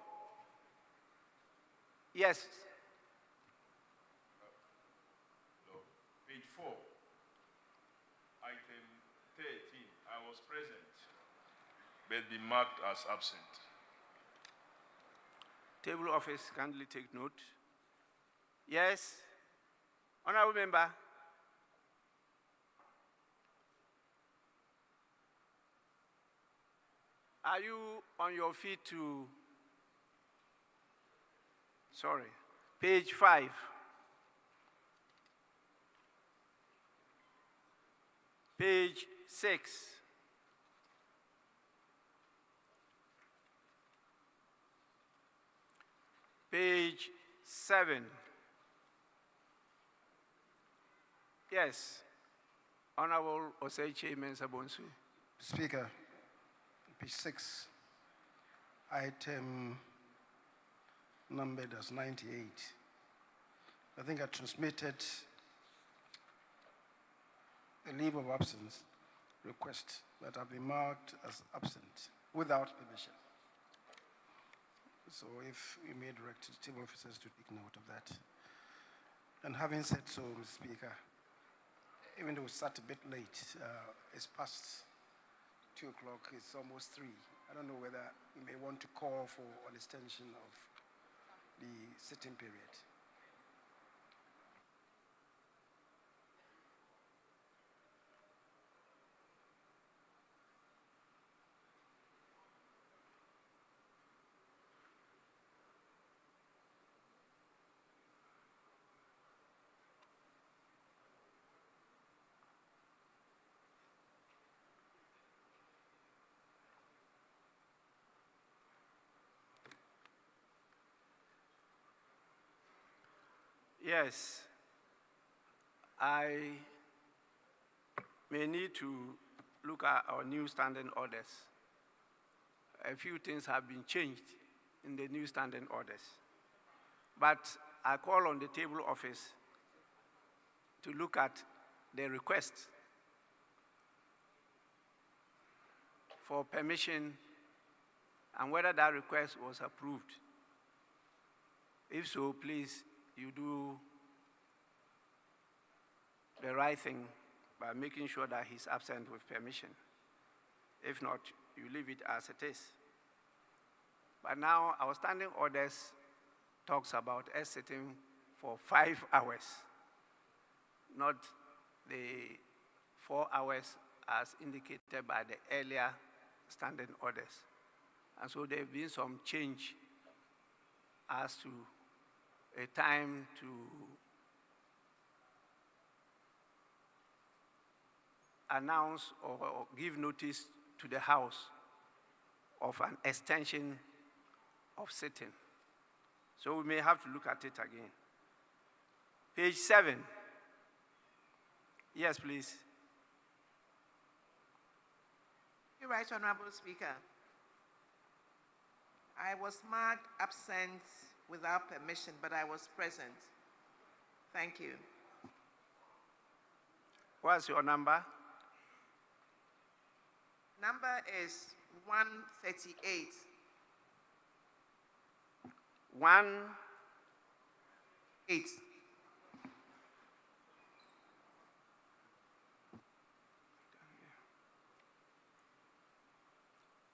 Yes. No. Page 4, item 13, I was present, but be marked as absent. Table office, kindly take note. Yes. Honorable member. Are you on your feet to, sorry, page 5. Page 6. Page 7. Yes. Honorable Oseche Mensah-Bonsu. Speaker, page 6, item numbered as 98. I think I transmitted the leave of absence request that have been marked as absent without permission. So if you may direct the table officers to take note of that. And having said so, Mr. Speaker, even though we start a bit late, it's past 2 o'clock, it's almost 3. I don't know whether you may want to call for an extension of the sitting period. Yes, I may need to look at our new standing orders. A few things have been changed in the new standing orders. But I call on the table office to look at the request for permission and whether that request was approved. If so, please, you do the right thing by making sure that he's absent with permission. If not, you leave it as it is. But now our standing orders talks about us sitting for 5 hours, not the 4 hours as indicated by the earlier standing orders. And so there have been some change as to a time to announce or give notice to the House of an extension of sitting. So we may have to look at it again. Page 7. Yes, please. You're right, Honorable Speaker. I was marked absent without permission, but I was present. Thank you. What's your number? Number is 138. 8.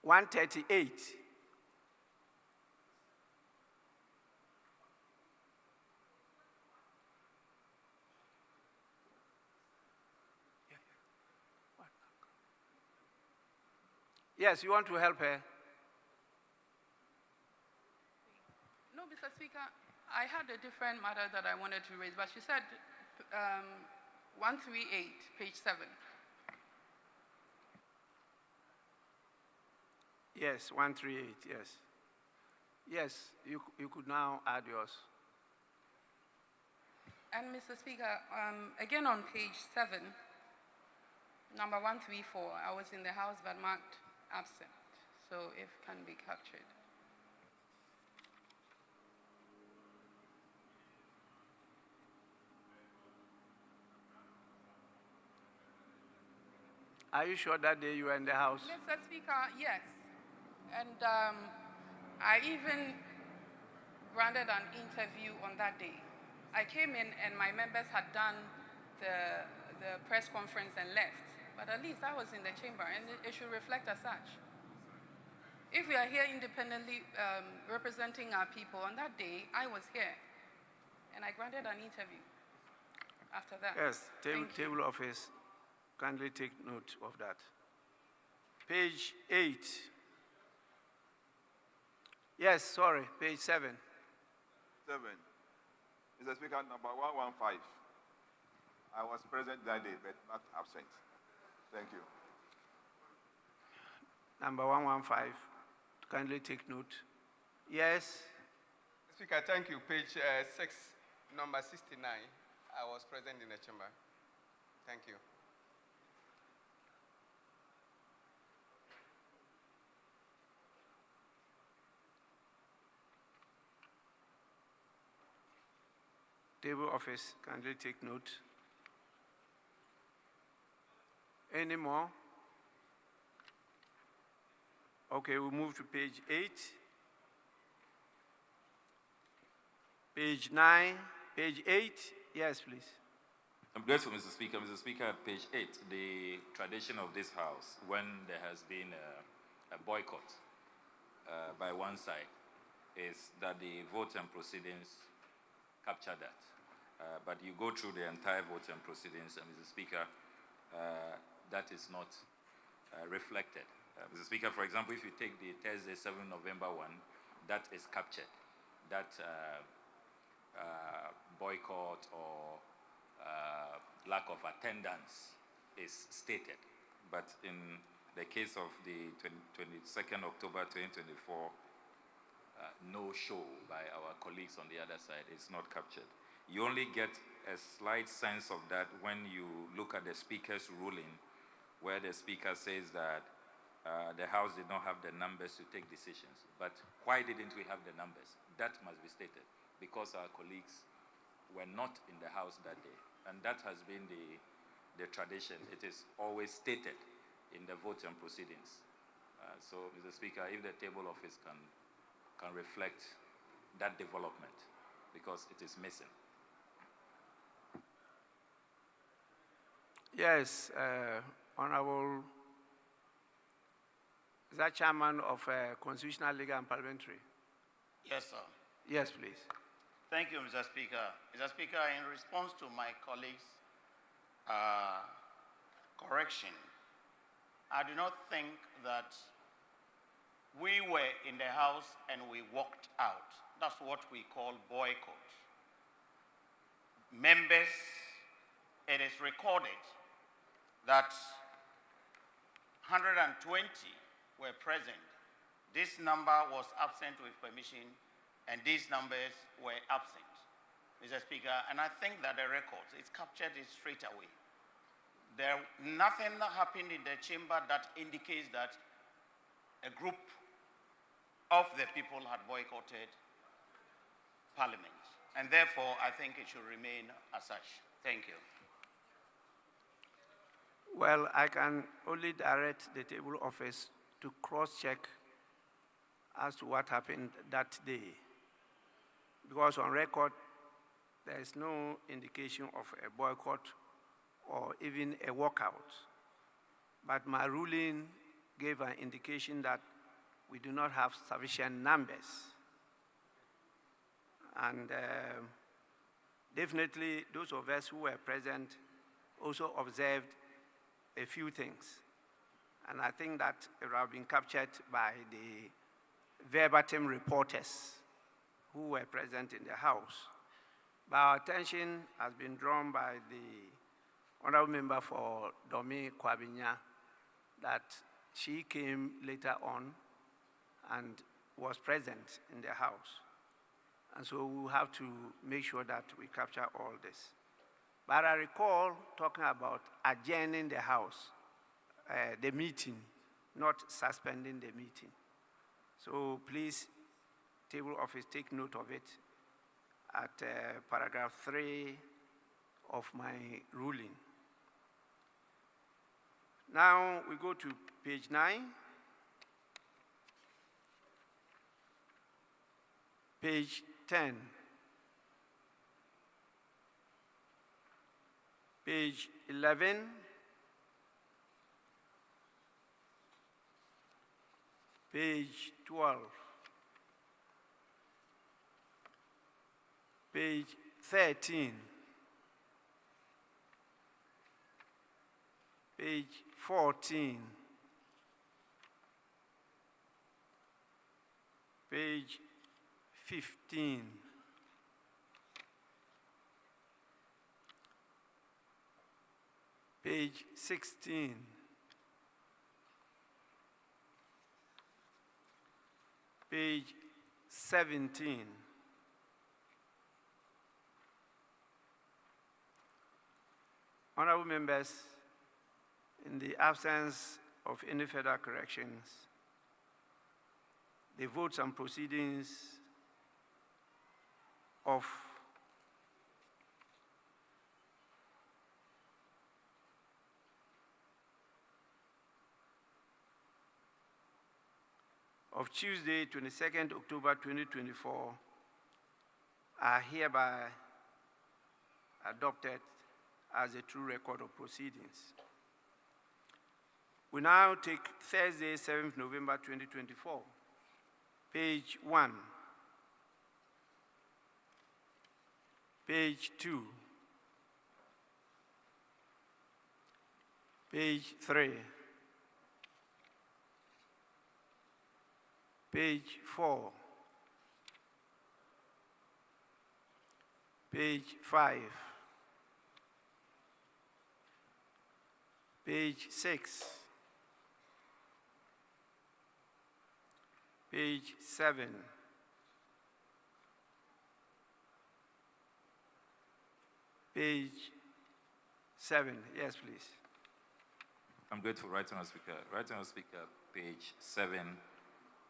$138. Yes, you want to help her? No, Mr. Speaker, I had a different matter that I wanted to raise, but she said 138, page 7. Yes, 138, yes. Yes, you could now add yours. And Mr. Speaker, again on page 7, number 134, I was in the House but marked absent, so if can be captured. Are you sure that day you were in the house? Mr. Speaker, yes. And I even granted an interview on that day. I came in and my members had done the press conference and left. But at least I was in the chamber, and it should reflect as such. If we are here independently representing our people, on that day, I was here, and I granted an interview after that. Yes, table office, kindly take note of that. Page 8. Yes, sorry, page 7. 7. Mr. Speaker, number 115. I was present that day, but not absent. Thank you. Number 115, kindly take note. Yes. Speaker, thank you. Page 6, number 69. I was present in the chamber. Thank you. Table office, kindly take note. Any more? Okay, we'll move to page 8. Page 9, page 8. Yes, please. I'm grateful, Mr. Speaker. Mr. Speaker, at page 8, the tradition of this House, when there has been a boycott by one side, is that the vote and proceedings capture that. But you go through the entire vote and proceedings, and Mr. Speaker, that is not reflected. Mr. Speaker, for example, if you take the Thursday, 7 November one, that is captured. That boycott or lack of attendance is stated. But in the case of the 22nd October 2024, no show by our colleagues on the other side is not captured. You only get a slight sense of that when you look at the Speaker's ruling, where the Speaker says that the House did not have the numbers to take decisions. But why didn't we have the numbers? That must be stated, because our colleagues were not in the House that day. And that has been the tradition. It is always stated in the vote and proceedings. So, Mr. Speaker, if the table office can reflect that development, because it is missing. Yes, Honorable, is that Chairman of Constitutional, Legal and Parliamentary? Yes, sir. Yes, please. Thank you, Mr. Speaker. Mr. Speaker, in response to my colleague's correction, I do not think that we were in the House and we walked out. That's what we call boycott. Members, it is recorded that 120 were present. This number was absent with permission, and these numbers were absent, Mr. Speaker. And I think that the records, it's captured it straight away. Nothing happened in the chamber that indicates that a group of the people had boycotted Parliament. And therefore, I think it should remain as such. Thank you. Well, I can only direct the table office to cross-check as to what happened that day. Because on record, there is no indication of a boycott or even a walkout. But my ruling gave an indication that we do not have sufficient numbers. And definitely those of us who were present also observed a few things. And I think that it would have been captured by the verbatim reporters who were present in the House. But our attention has been drawn by the Honorable Member for Domi Kwabinya that she came later on and was present in the House. And so we have to make sure that we capture all this. But I recall talking about adjourning the House, the meeting, not suspending the meeting. So please, table office, take note of it at paragraph 3 of my ruling. Now we go to page 9. Page 10. Page 11. Page 12. Page 13. Page 14. Page 15. Page 16. Page 17. Honorable members, in the absence of any further corrections, the votes and proceedings of Tuesday, 22nd October 2024 are hereby adopted as a true record of proceedings. We now take Thursday, 7th November 2024, page 1, page 2, page 3, page 4, page 5, page 6, page 7, page 7. Yes, please. I'm grateful, Right Honourable Speaker. Right Honourable Speaker, page 7,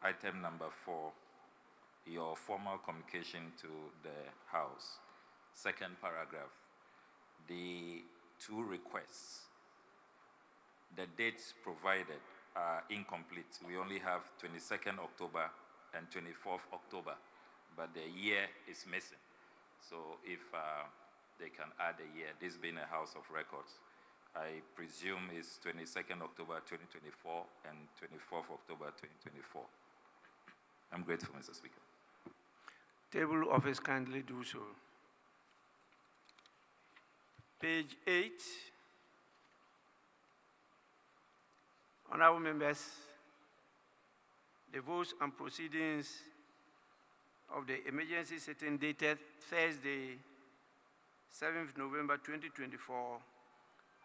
item number 4, your formal communication to the House, second paragraph. The two requests, the dates provided are incomplete. We only have 22nd October and 24th October, but the year is missing. So if they can add a year, this being a House of Records, I presume it's 22nd October 2024 and 24th October 2024. I'm grateful, Mr. Speaker. Table office kindly do so. Page 8. Honorable members, the votes and proceedings of the emergency sitting dated Thursday, 7th November 2024,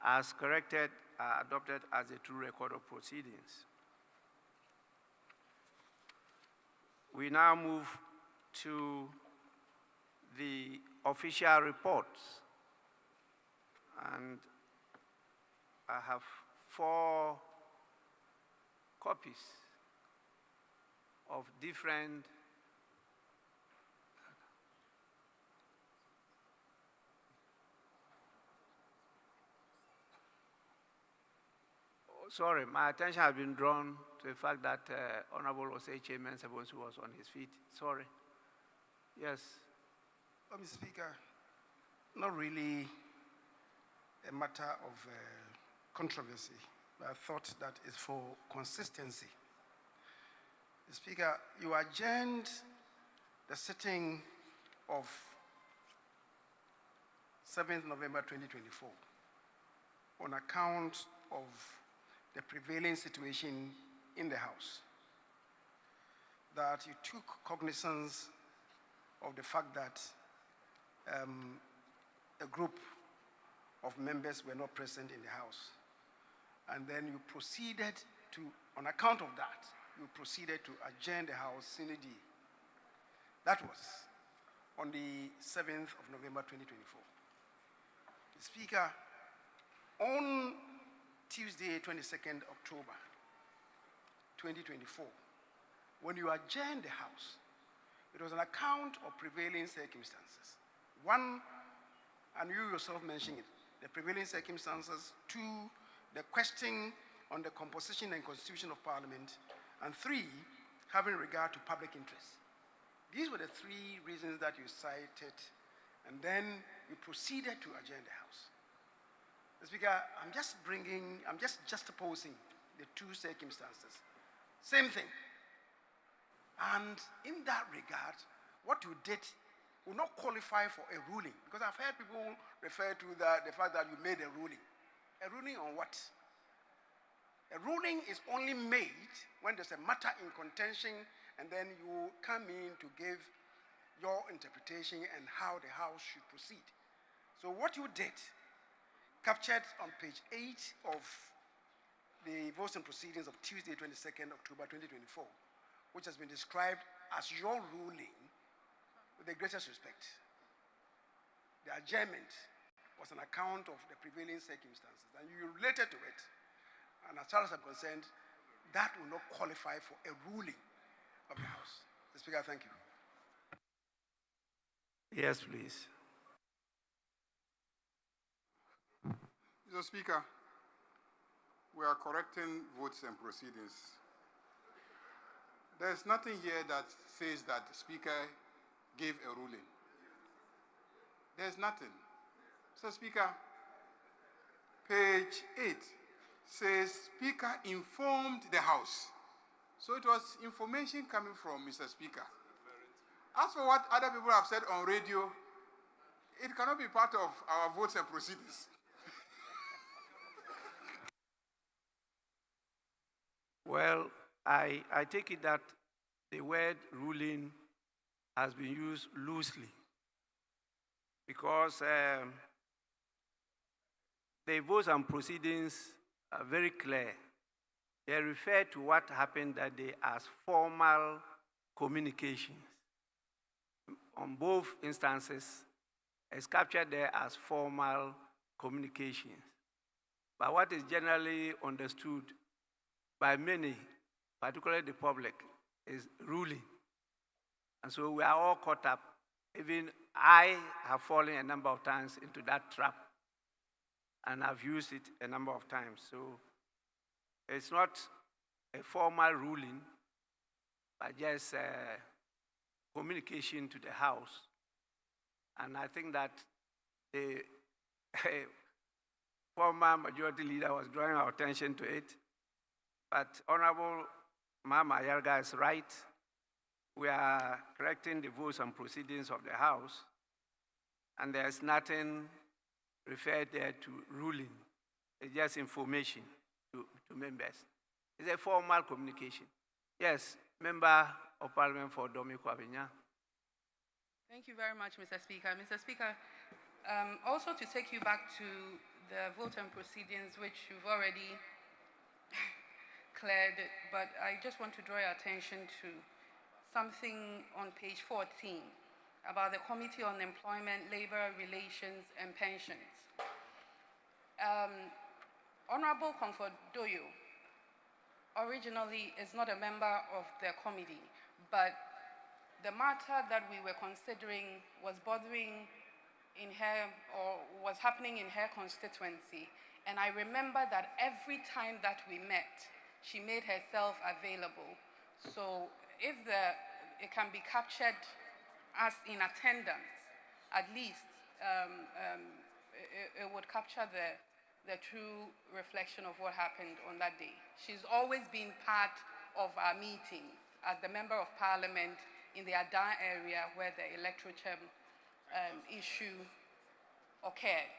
as corrected, are adopted as a true record of proceedings. We now move to the official reports, and I have 4 copies of different sorry, my attention has been drawn to the fact that Honorable Osei Chairman Sabonsu was on his feet. Sorry. Yes. Mr. Speaker, not really a matter of controversy, but I thought that is for consistency. Mr. Speaker, you adjourned the sitting of 7th November 2024 on account of the prevailing situation in the House, that you took cognizance of the fact that a group of members were not present in the House. And then you proceeded to, on account of that, you proceeded to adjourn the House sine die. That was on the 7th of November 2024. The Speaker, on Tuesday, 22nd October 2024, when you adjourned the House, it was on account of prevailing circumstances. One, and you yourself mentioned it, the prevailing circumstances. 2, the question on the composition and constitution of Parliament, and 3, having regard to public interest. These were the 3 reasons that you cited, and then you proceeded to adjourn the House. Mr. Speaker, I'm just juxtaposing the 2 circumstances. Same thing. And in that regard, what you did will not qualify for a ruling, because I've heard people refer to the fact that you made a ruling. A ruling on what? A ruling is only made when there's a matter in contention, and then you come in to give your interpretation and how the House should proceed. So what you did, captured on page 8 of the votes and proceedings of Tuesday, 22nd October 2024, which has been described as your ruling, with the greatest respect. The adjournment was an account of the prevailing circumstances, and you related to it. And as far as I'm concerned, that will not qualify for a ruling of the House. Mr. Speaker, thank you. Yes, please. Mr. Speaker, we are correcting votes and proceedings. There's nothing here that says that the Speaker gave a ruling. There's nothing. Mr. Speaker, page 8 says Speaker informed the House. So it was information coming from Mr. Speaker. As for what other people have said on radio, it cannot be part of our votes and proceedings. Well, I take it that the word ruling has been used loosely, because the votes and proceedings are very clear. They refer to what happened that day as formal communications. On both instances, it's captured there as formal communications. But what is generally understood by many, particularly the public, is ruling. And so we are all caught up. Even I have fallen a number of times into that trap, and I've used it a number of times. So it's not a formal ruling, but just communication to the House. And I think that the former majority leader was drawing our attention to it. But Honorable Mama Yarga is right. We are correcting the votes and proceedings of the House, and there's nothing referred there to ruling. It's just information to members. It's a formal communication. Yes, Member of Parliament for Domi Kwabinya. Thank you very much, Mr. Speaker. Mr. Speaker, also to take you back to the vote and proceedings, which you've already cleared, but I just want to draw your attention to something on page 14 about the Committee on Employment, Labor Relations and Pensions. Honorable Comfort Doyo originally is not a member of the committee, but the matter that we were considering was bothering in her, or was happening in her constituency. And I remember that every time that we met, she made herself available. So if it can be captured as in attendance, at least it would capture the true reflection of what happened on that day. She's always been part of our meetings as the Member of Parliament in the Adan area where the electoral term issue occurred.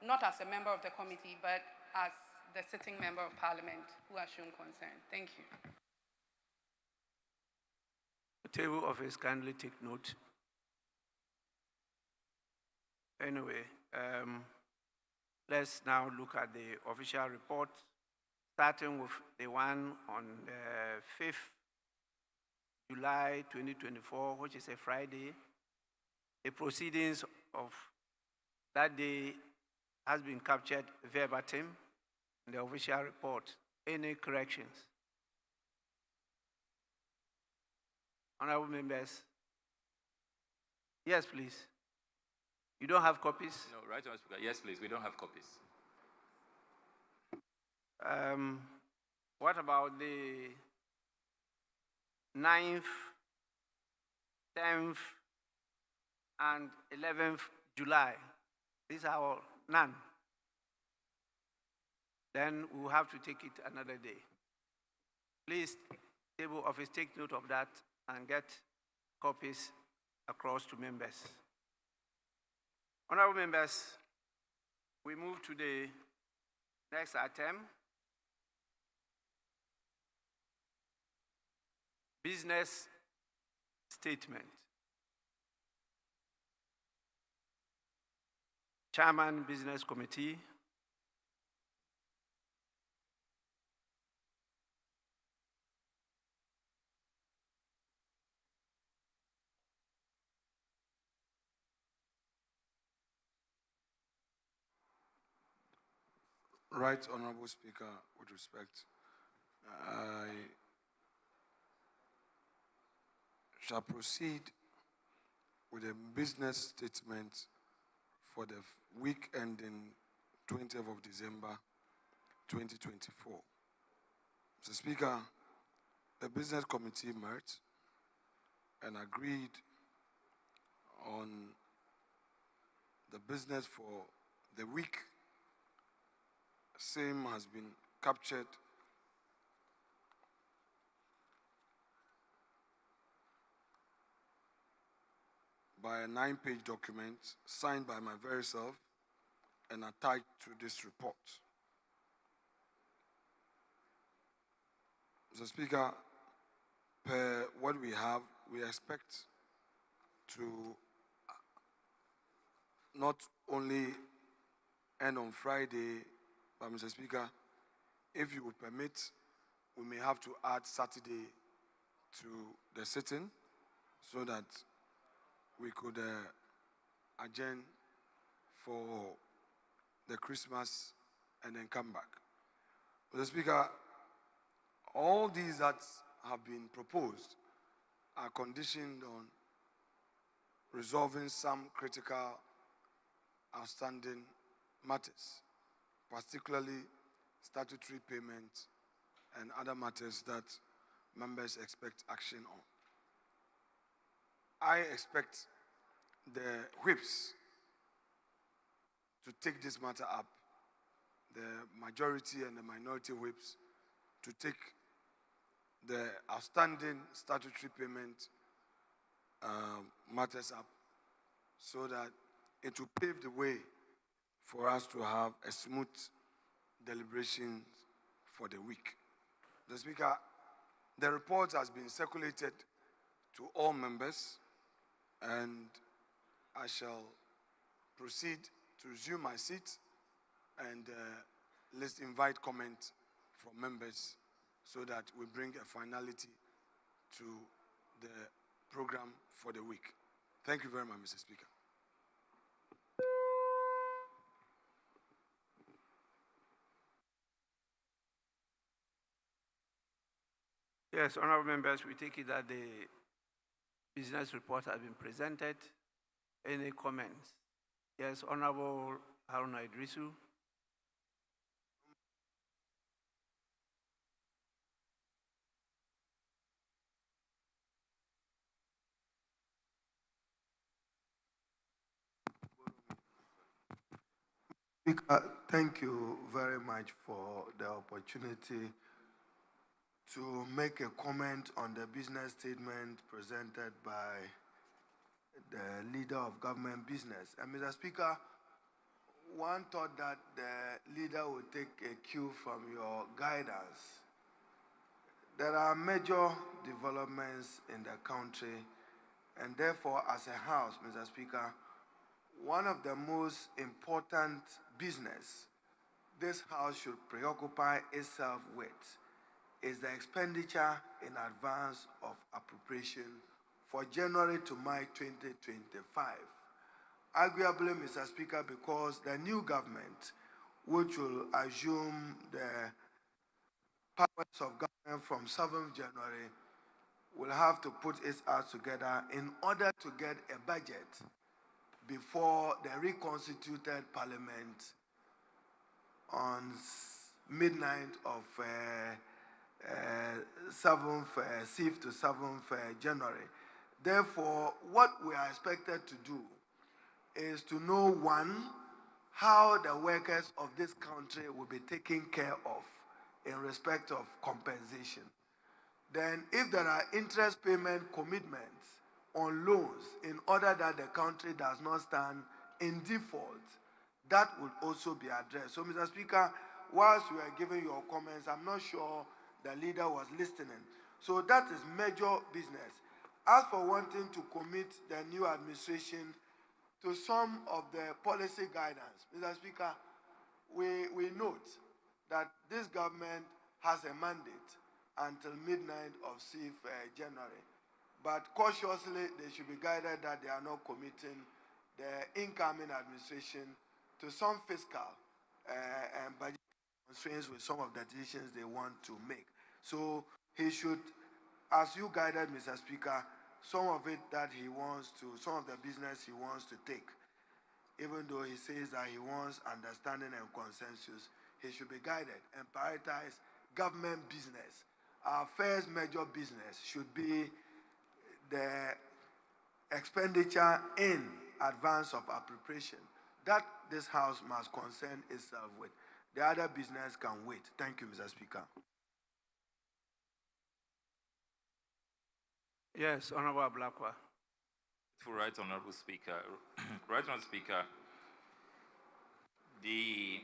Not as a member of the committee, but as the sitting Member of Parliament who has shown concern. Thank you. The table office kindly take note. Anyway, let's now look at the official report, starting with the one on the 5th July 2024, which is a Friday. The proceedings of that day has been captured verbatim in the official report. Any corrections? Honorable members. Yes, please. You don't have copies? No, right, Honorable Speaker. Yes, please. We don't have copies. What about the 9th, 10th, and 11th July? These are all none. Then we'll have to take it another day. Please, table office, take note of that and get copies across to members. Honorable members, we move to the next item. Business statement. Chairman, Business Committee. Right, Honorable Speaker, with respect, I shall proceed with a business statement for the week ending 20th of December 2024. Mr. Speaker, the Business Committee met and agreed on the business for the week. Same has been captured by a 9-page document signed by my very self and attached to this report. Mr. Speaker, per what we have, we expect to not only end on Friday, but Mr. Speaker, if you would permit, we may have to add Saturday to the sitting so that we could adjourn for the Christmas and then come back. Mr. Speaker, all these that have been proposed are conditioned on resolving some critical outstanding matters, particularly statutory payments and other matters that members expect action on. I expect the whips to take this matter up, the majority and the minority whips to take the outstanding statutory payment matters up so that it will pave the way for us to have a smooth deliberation for the week. The Speaker, the report has been circulated to all members, and I shall proceed to resume my seat and let's invite comment from members so that we bring a finality to the program for the week. Thank you very much, Mr. Speaker. Yes, honorable members, we take it that the business report has been presented. Any comments? Yes, Honorable Haruna Idrisu. Speaker, thank you very much for the opportunity to make a comment on the business statement presented by the leader of government business. And Mr. Speaker, one thought that the leader would take a cue from your guidance. There are major developments in the country, and therefore, as a house, Mr. Speaker, one of the most important business this house should preoccupy itself with is the expenditure in advance of appropriation for January to March 2025. Arguably, Mr. Speaker, because the new government, which will assume the powers of government from 7th January, will have to put its act together in order to get a budget before the reconstituted parliament on midnight of 7th, 6th to 7th January. Therefore, what we are expected to do is to know, one, how the workers of this country will be taken care of in respect of compensation. Then, if there are interest payment commitments on loans in order that the country does not stand in default, that will also be addressed. So, Mr. Speaker, whilst you are giving your comments, I'm not sure the leader was listening. So that is major business. As for wanting to commit the new administration to some of the policy guidance, Mr. Speaker, we note that this government has a mandate until midnight of 6th January. But cautiously, they should be guided that they are not committing the incoming administration to some fiscal and budget constraints with some of the decisions they want to make. So he should, as you guided, Mr. Speaker, some of it that he wants to, some of the business he wants to take, even though he says that he wants understanding and consensus, he should be guided and prioritize government business. Our first major business should be the expenditure in advance of appropriation. That this House must concern itself with. The other business can wait. Thank you, Mr. Speaker. Yes, Honorable Blakwa. Right, Honorable Speaker. Right, Honorable Speaker, the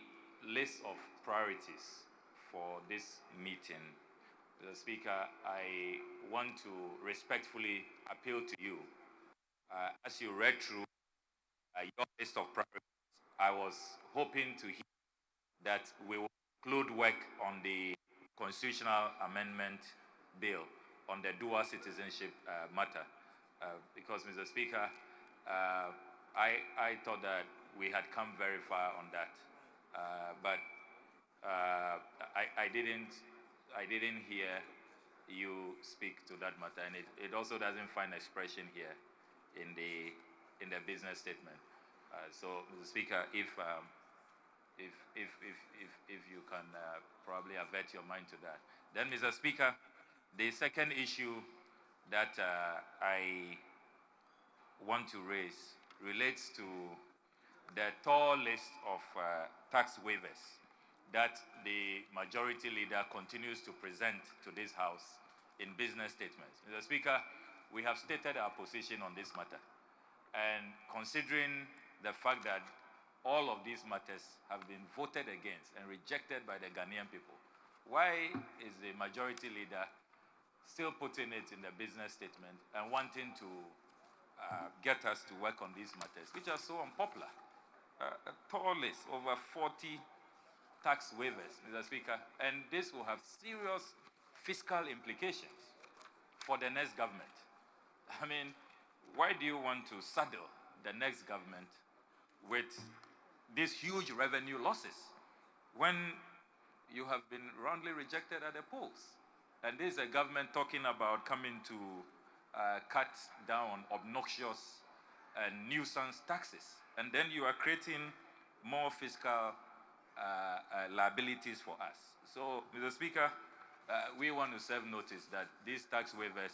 list of priorities for this meeting, Mr. Speaker, I want to respectfully appeal to you. As you read through your list of priorities, I was hoping to hear that we will include work on the constitutional amendment bill on the dual citizenship matter. Because, Mr. Speaker, I thought that we had come very far on that, but I didn't hear you speak to that matter, and it also doesn't find expression here in the business statement. So, Mr. Speaker, if you can probably avert your mind to that. Then, Mr. Speaker, the second issue that I want to raise relates to the tall list of tax waivers that the majority leader continues to present to this House in business statements. Mr. Speaker, we have stated our position on this matter. And considering the fact that all of these matters have been voted against and rejected by the Ghanaian people, why is the majority leader still putting it in the business statement and wanting to get us to work on these matters, which are so unpopular? A tall list, over 40 tax waivers, Mr. Speaker, and this will have serious fiscal implications for the next government. I mean, why do you want to saddle the next government with these huge revenue losses when you have been roundly rejected at the polls? And this is a government talking about coming to cut down obnoxious and nuisance taxes. And then you are creating more fiscal liabilities for us. So, Mr. Speaker, we want to serve notice that these tax waivers,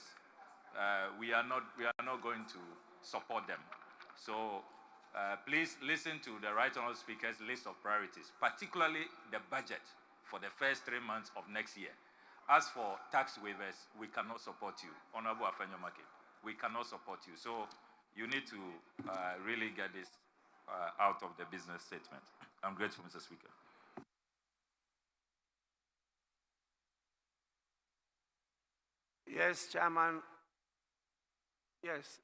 we are not going to support them. So, please listen to the Right Honourable Speaker's list of priorities, particularly the budget for the first 3 months of next year. As for tax waivers, we cannot support you. Honourable Afenyo-Markin, we cannot support you. So you need to really get this out of the business statement. I'm grateful, Mr. Speaker. Yes, Chairman. Yes,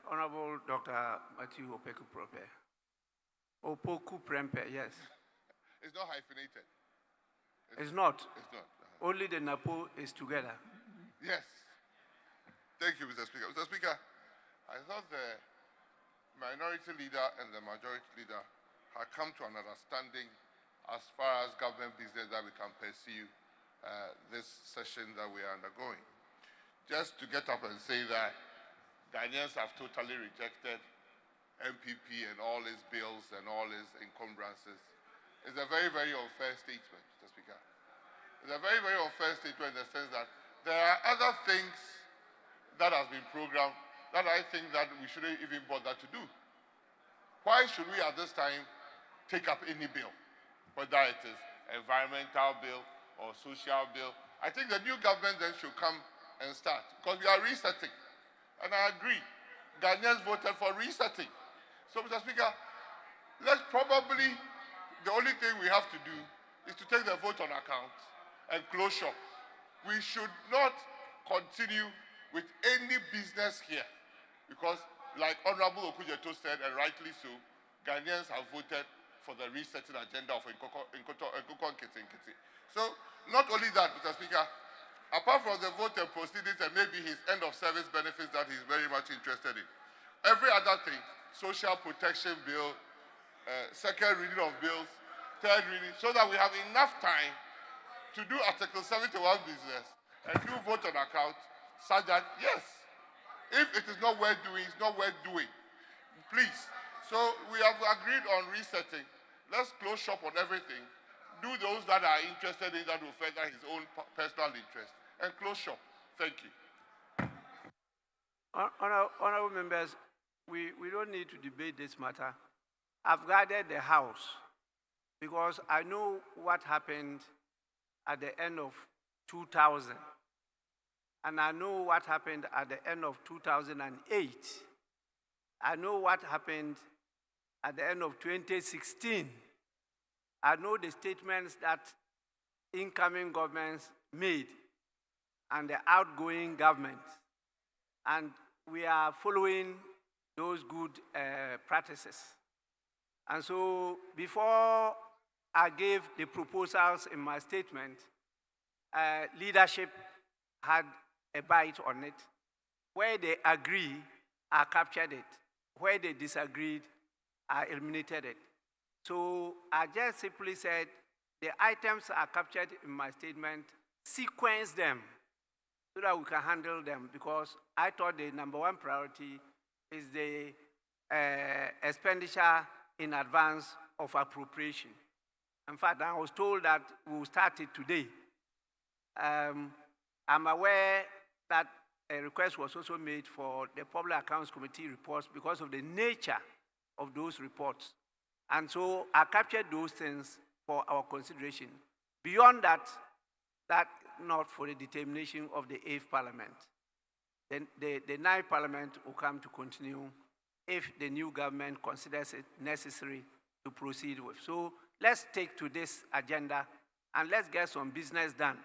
Honorable Dr. Matthew Opoku-Prempeh. Opoku-Prempeh, yes. It's not hyphenated. It's not. It's not. Only the NAPO is together. Yes. Thank you, Mr. Speaker. Mr. Speaker, I thought the minority leader and the majority leader had come to an understanding as far as government business that we can pursue this session that we are undergoing. Just to get up and say that Ghanaians have totally rejected MPP and all his bills and all his encumbrances is a very, very unfair statement, Mr. Speaker. It's a very, very unfair statement in the sense that there are other things that has been programmed that I think that we shouldn't even bother to do. Why should we at this time take up any bill, whether it is environmental bill or social bill? I think the new government then should come and start, because we are resetting. And I agree, Ghanaians voted for resetting. So, Mr. Speaker, let's probably, the only thing we have to do is to take the vote on account and close shop. We should not continue with any business here, because like Honorable Okujeto said, and rightly so, Ghanaians have voted for the resetting agenda of Nkoko Nkiti. So, not only that, Mr. Speaker, apart from the vote and proceedings and maybe his end of service benefits that he's very much interested in, every other thing, social protection bill, second reading of bills, third reading, so that we have enough time to do Article 71 business and do vote on account, such that, yes, if it is not worth doing, it's not worth doing. Please. So we have agreed on resetting. Let's close shop on everything. Do those that are interested in that will further his own personal interest, and close shop. Thank you. Honorable members, we don't need to debate this matter. I've guided the House because I know what happened at the end of 2000, and I know what happened at the end of 2008. I know what happened at the end of 2016. I know the statements that incoming governments made and the outgoing governments. And we are following those good practices. And so before I gave the proposals in my statement, leadership had a bite on it. Where they agree, I captured it. Where they disagreed, I eliminated it. So I just simply said the items are captured in my statement, sequence them so that we can handle them, because I thought the number one priority is the expenditure in advance of appropriation. In fact, I was told that we will start it today. I'm aware that a request was also made for the Public Accounts Committee reports because of the nature of those reports. And so I captured those things for our consideration. Beyond that, that not for the determination of the 8th Parliament. Then the 9th Parliament will come to continue if the new government considers it necessary to proceed with. So let's take to this agenda and let's get some business done.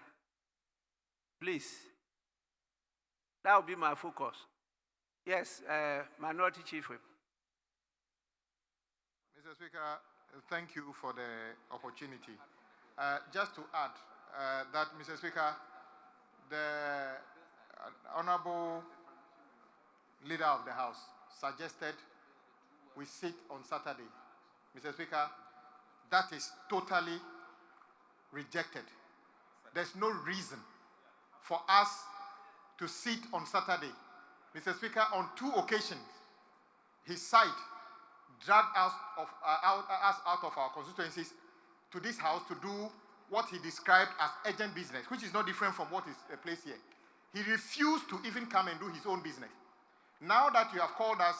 Please. That will be my focus. Yes, Minority Chief Whip. Mr. Speaker, thank you for the opportunity. Just to add that, Mr. Speaker, the Honorable Leader of the House suggested we sit on Saturday. Mr. Speaker, that is totally rejected. There's no reason for us to sit on Saturday. Mr. Speaker, on 2 occasions, his side dragged us out of our constituencies to this house to do what he described as urgent business, which is not different from what is placed here. He refused to even come and do his own business. Now that you have called us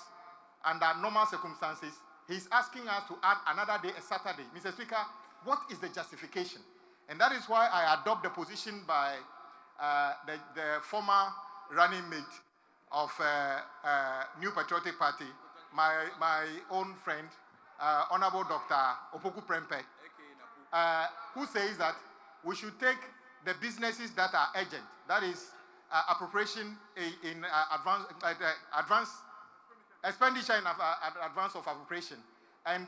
under normal circumstances, he's asking us to add another day, a Saturday. Mr. Speaker, what is the justification? And that is why I adopt the position by the former running mate of New Patriotic Party, my own friend, Honorable Dr. Opoku Prempeh, who says that we should take the businesses that are urgent, that is appropriation in advance expenditure in advance of appropriation, and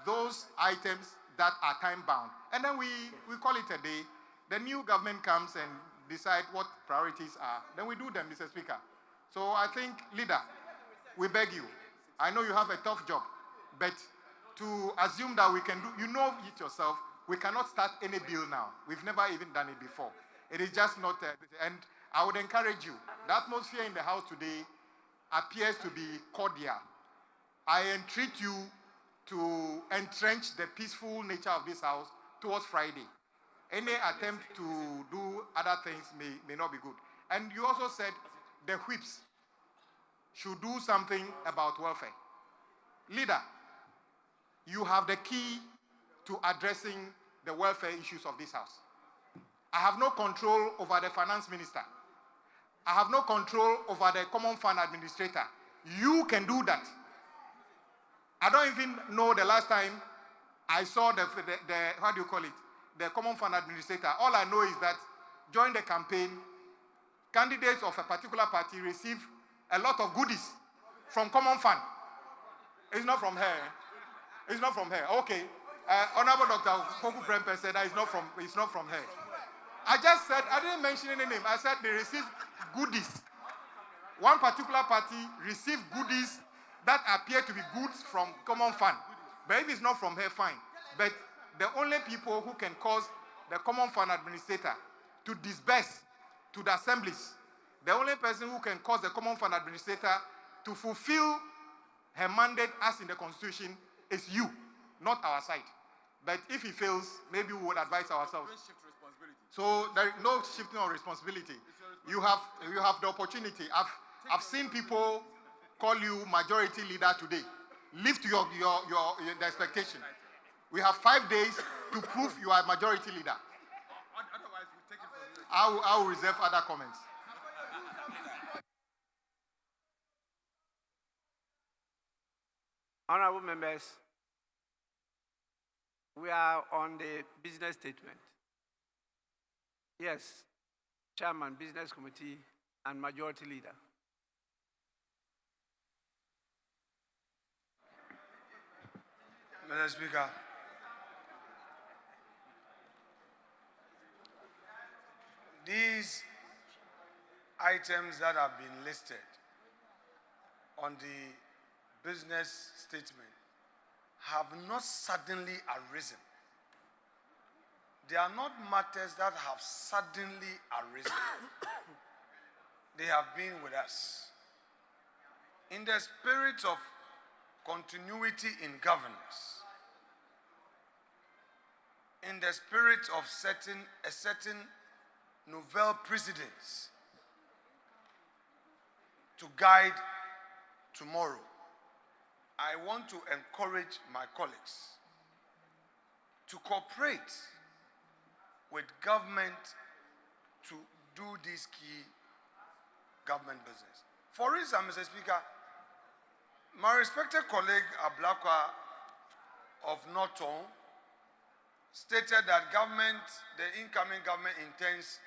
those items that are time-bound. And then we call it a day. The new government comes and decide what priorities are. Then we do them, Mr. Speaker. So I think, Leader, we beg you. I know you have a tough job, but to assume that we can do, you know it yourself, we cannot start any bill now. We've never even done it before. It is just not, and I would encourage you. The atmosphere in the House today appears to be cordial. I entreat you to entrench the peaceful nature of this house towards Friday. Any attempt to do other things may not be good. And you also said the whips should do something about welfare. Leader, you have the key to addressing the welfare issues of this house. I have no control over the finance minister. I have no control over the common fund administrator. You can do that. I don't even know the last time I saw the how do you call it, the common fund administrator. All I know is that during the campaign, candidates of a particular party receive a lot of goodies from common fund. It's not from her. It's not from her. Okay. Honorable Dr. Poku Prempe said that it's not from her. I just said, I didn't mention any name. I said they receive goodies. One particular party received goodies that appear to be goods from common fund. But if it's not from her, fine. But the only people who can cause the common fund administrator to disburse to the assemblies, the only person who can cause the common fund administrator to fulfill her mandate as in the constitution is you, not our side. But if he fails, maybe we would advise ourselves. So there is no shifting of responsibility. You have the opportunity. I've seen people call you majority leader today. Live to the expectation. We have 5 days to prove you are majority leader. Otherwise, we take it from you. I will reserve other comments. Honorable members, we are on the business statement. Yes, Chairman, Business Committee, and Majority Leader. Mr. Speaker, these items that have been listed on the business statement have not suddenly arisen. They are not matters that have suddenly arisen. They have been with us. In the spirit of continuity in governance, in the spirit of a certain novel precedence to guide tomorrow, I want to encourage my colleagues to cooperate with government to do this key government business. For instance, Mr. Speaker, my respected colleague Ablakwa of Norton stated that the incoming government intends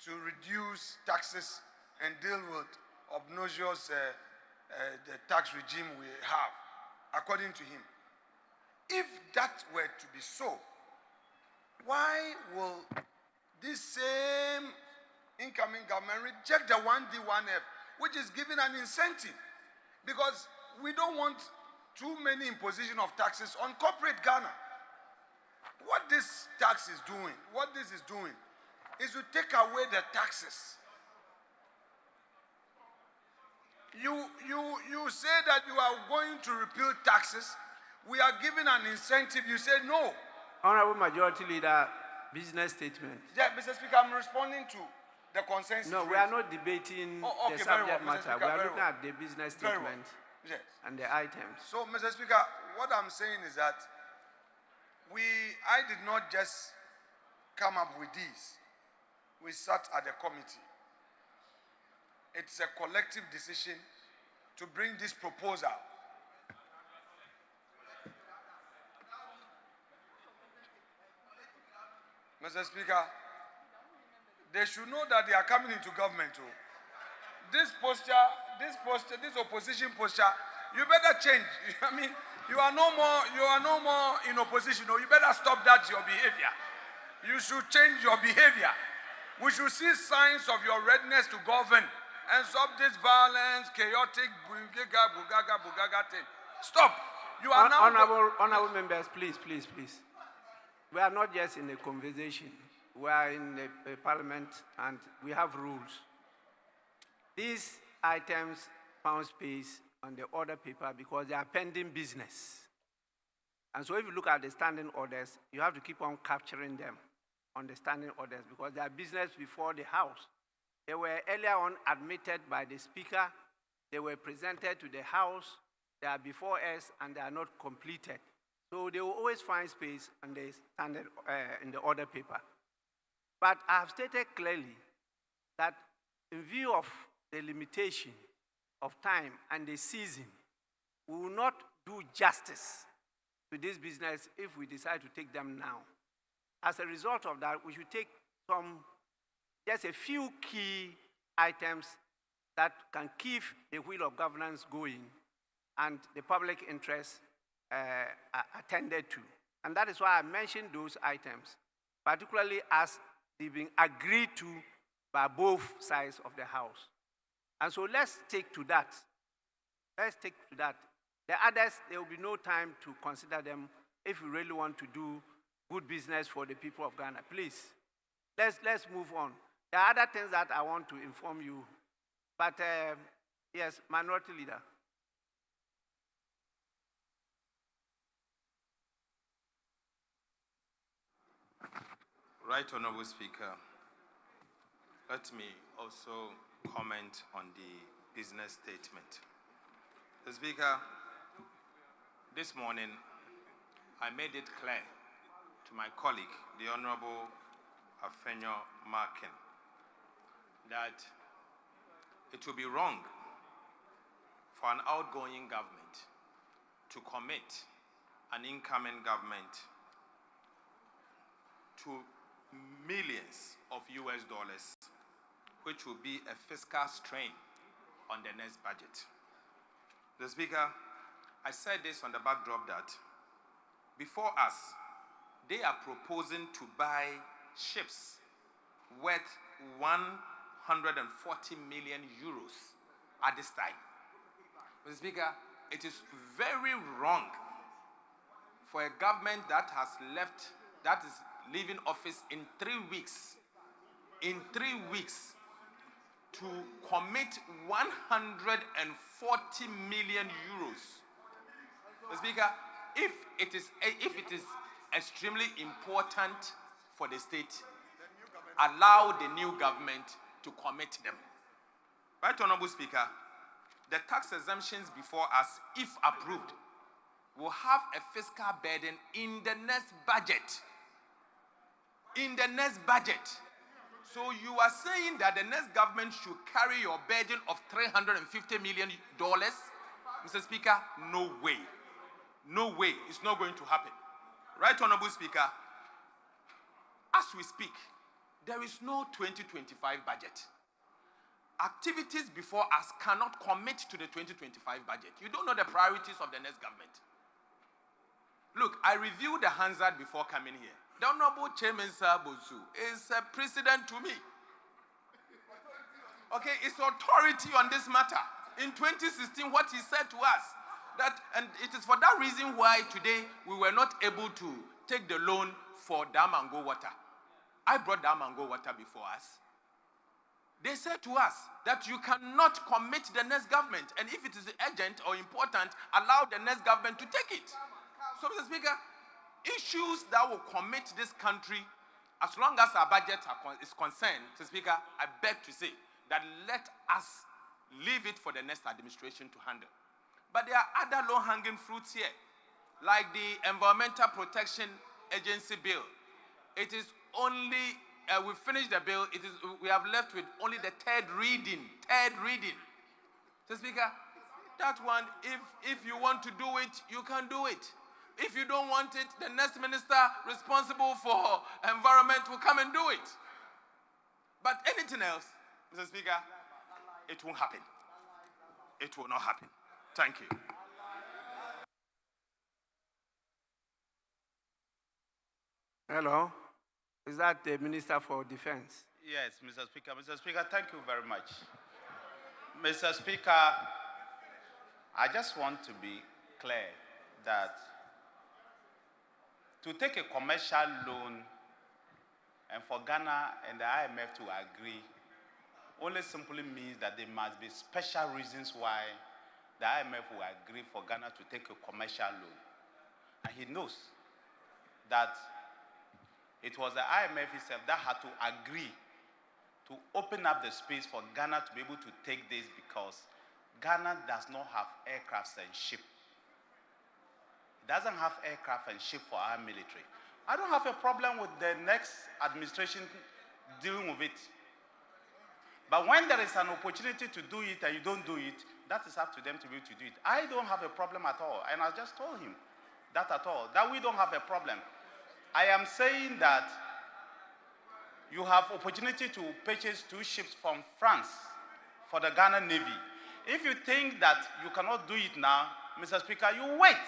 to reduce taxes and deal with obnoxious the tax regime we have, according to him. If that were to be so, why will this same incoming government reject the 1D, 1F, which is giving an incentive? Because we don't want too many imposition of taxes on corporate Ghana. What this tax is doing, what this is doing, is to take away the taxes. You say that you are going to repeal taxes. We are giving an incentive. You say no. Honorable Majority Leader, business statement. Yeah, Mr. Speaker, I'm responding to the consensus. No, we are not debating the subject matter. We are looking at the business statement and the items. So, Mr. Speaker, what I'm saying is that I did not just come up with these. We sat at the committee. It's a collective decision to bring this proposal. Mr. Speaker, they should know that they are coming into government too. This opposition posture, you better change. I mean, you are no more in opposition. You better stop that, your behavior. You should change your behavior. We should see signs of your readiness to govern and stop this violence, chaotic, bugaga thing. Stop. You are now... Honorable members, please. We are not just in a conversation. We are in a parliament and we have rules. These items found space on the order paper because they are pending business. And so if you look at the standing orders, you have to keep on capturing them on the standing orders because they are business before the House. They were earlier on admitted by the Speaker. They were presented to the House. They are before us and they are not completed. So they will always find space on the standard, in the order paper. But I have stated clearly that in view of the limitation of time and the season, we will not do justice to this business if we decide to take them now. As a result of that, we should take just a few key items that can keep the wheel of governance going and the public interest attended to. And that is why I mentioned those items, particularly as they've been agreed to by both sides of the House. And so let's take to that. Let's take to that. The others, there will be no time to consider them if we really want to do good business for the people of Ghana. Please, let's move on. There are other things that I want to inform you. But yes, Minority Leader. Right Honorable Speaker, let me also comment on the business statement. The Speaker, this morning I made it clear to my colleague, the Honorable Afenyo Markin, that it would be wrong for an outgoing government to commit an incoming government to millions of US dollars, which will be a fiscal strain on the next budget. The Speaker, I said this on the backdrop that before us, they are proposing to buy ships worth 140 million euros at this time. Mr. Speaker, it is very wrong for a government that is leaving office in 3 weeks, to commit 140 million euros. Mr. Speaker, if it is extremely important for the state, allow the new government to commit them. Right Honorable Speaker, the tax exemptions before us, if approved, will have a fiscal burden in the next budget. So you are saying that the next government should carry your burden of $350 million? Mr. Speaker, no way. No way. It's not going to happen. Right Honorable Speaker, as we speak, there is no 2025 budget. Activities before us cannot commit to the 2025 budget. You don't know the priorities of the next government. Look, I reviewed the Hansard before coming here. The Honorable Chairman Bozu is a precedent to me. Okay, it's authority on this matter. In 2016, what he said to us, and it is for that reason why today we were not able to take the loan for Dam and Go Water. I brought Dam and Go Water before us. They said to us that you cannot commit the next government, and if it is urgent or important, allow the next government to take it. So, Mr. Speaker, issues that will commit this country, as long as our budget is concerned, Mr. Speaker, I beg to say that let us leave it for the next administration to handle. But there are other low-hanging fruits here, like the Environmental Protection Agency bill. It is only, we finished the bill, we have left with only the third reading. Mr. Speaker, that one, if you want to do it, you can do it. If you don't want it, the next minister responsible for environment will come and do it. But anything else, Mr. Speaker, it won't happen. It will not happen. Thank you. Hello. Is that the Minister for Defense? Yes, Mr. Speaker. Mr. Speaker, thank you very much. Mr. Speaker, I just want to be clear that to take a commercial loan and for Ghana and the IMF to agree only simply means that there must be special reasons why the IMF will agree for Ghana to take a commercial loan. And he knows that it was the IMF itself that had to agree to open up the space for Ghana to be able to take this, because Ghana does not have aircrafts and ship. It doesn't have aircraft and ship for our military. I don't have a problem with the next administration dealing with it. But when there is an opportunity to do it and you don't do it, that is up to them to be able to do it. I don't have a problem at all. And I just told him that at all, that we don't have a problem. I am saying that you have opportunity to purchase 2 ships from France for the Ghana Navy. If you think that you cannot do it now, Mr. Speaker, you wait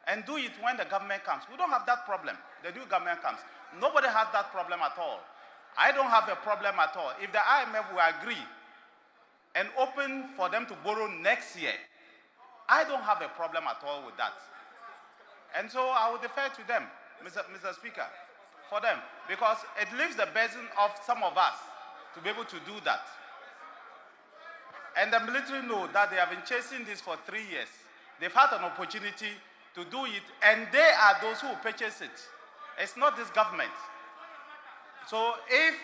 and do it when the government comes. We don't have that problem. The new government comes. Nobody has that problem at all. I don't have a problem at all. If the IMF will agree and open for them to borrow next year, I don't have a problem at all with that. And so I will defer to them, Mr. Speaker, for them, because it leaves the burden of some of us to be able to do that. And the military know that they have been chasing this for 3 years. They've had an opportunity to do it, and they are those who purchase it. It's not this government. So if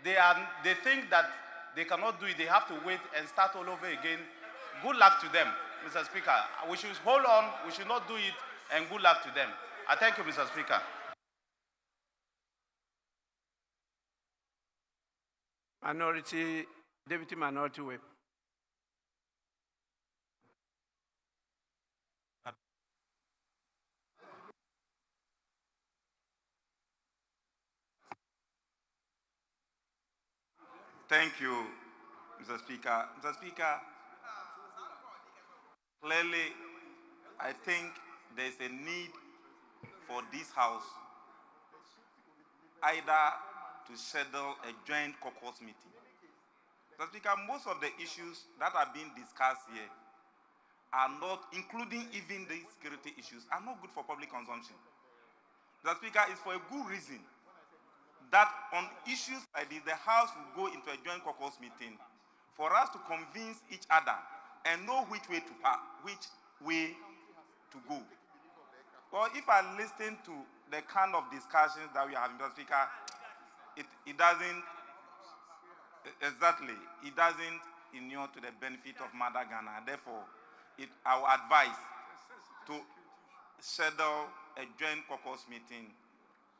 they think that they cannot do it, they have to wait and start all over again. Good luck to them, Mr. Speaker. We should hold on, we should not do it, and good luck to them. I thank you, Mr. Speaker. Deputy Minority Whip. Thank you, Mr. Speaker. Mr. Speaker, clearly, I think there's a need for this House either to schedule a joint caucus meeting. Mr. Speaker, most of the issues that are being discussed here are not, including even the security issues, are not good for public consumption. Mr. Speaker, it's for a good reason that on issues like this, the House will go into a joint caucus meeting for us to convince each other and know which way to go. Well, if I listen to the kind of discussions that we are having, Mr. Speaker, it doesn't inure to the benefit of Mother Ghana. Therefore, I will advise to schedule a joint caucus meeting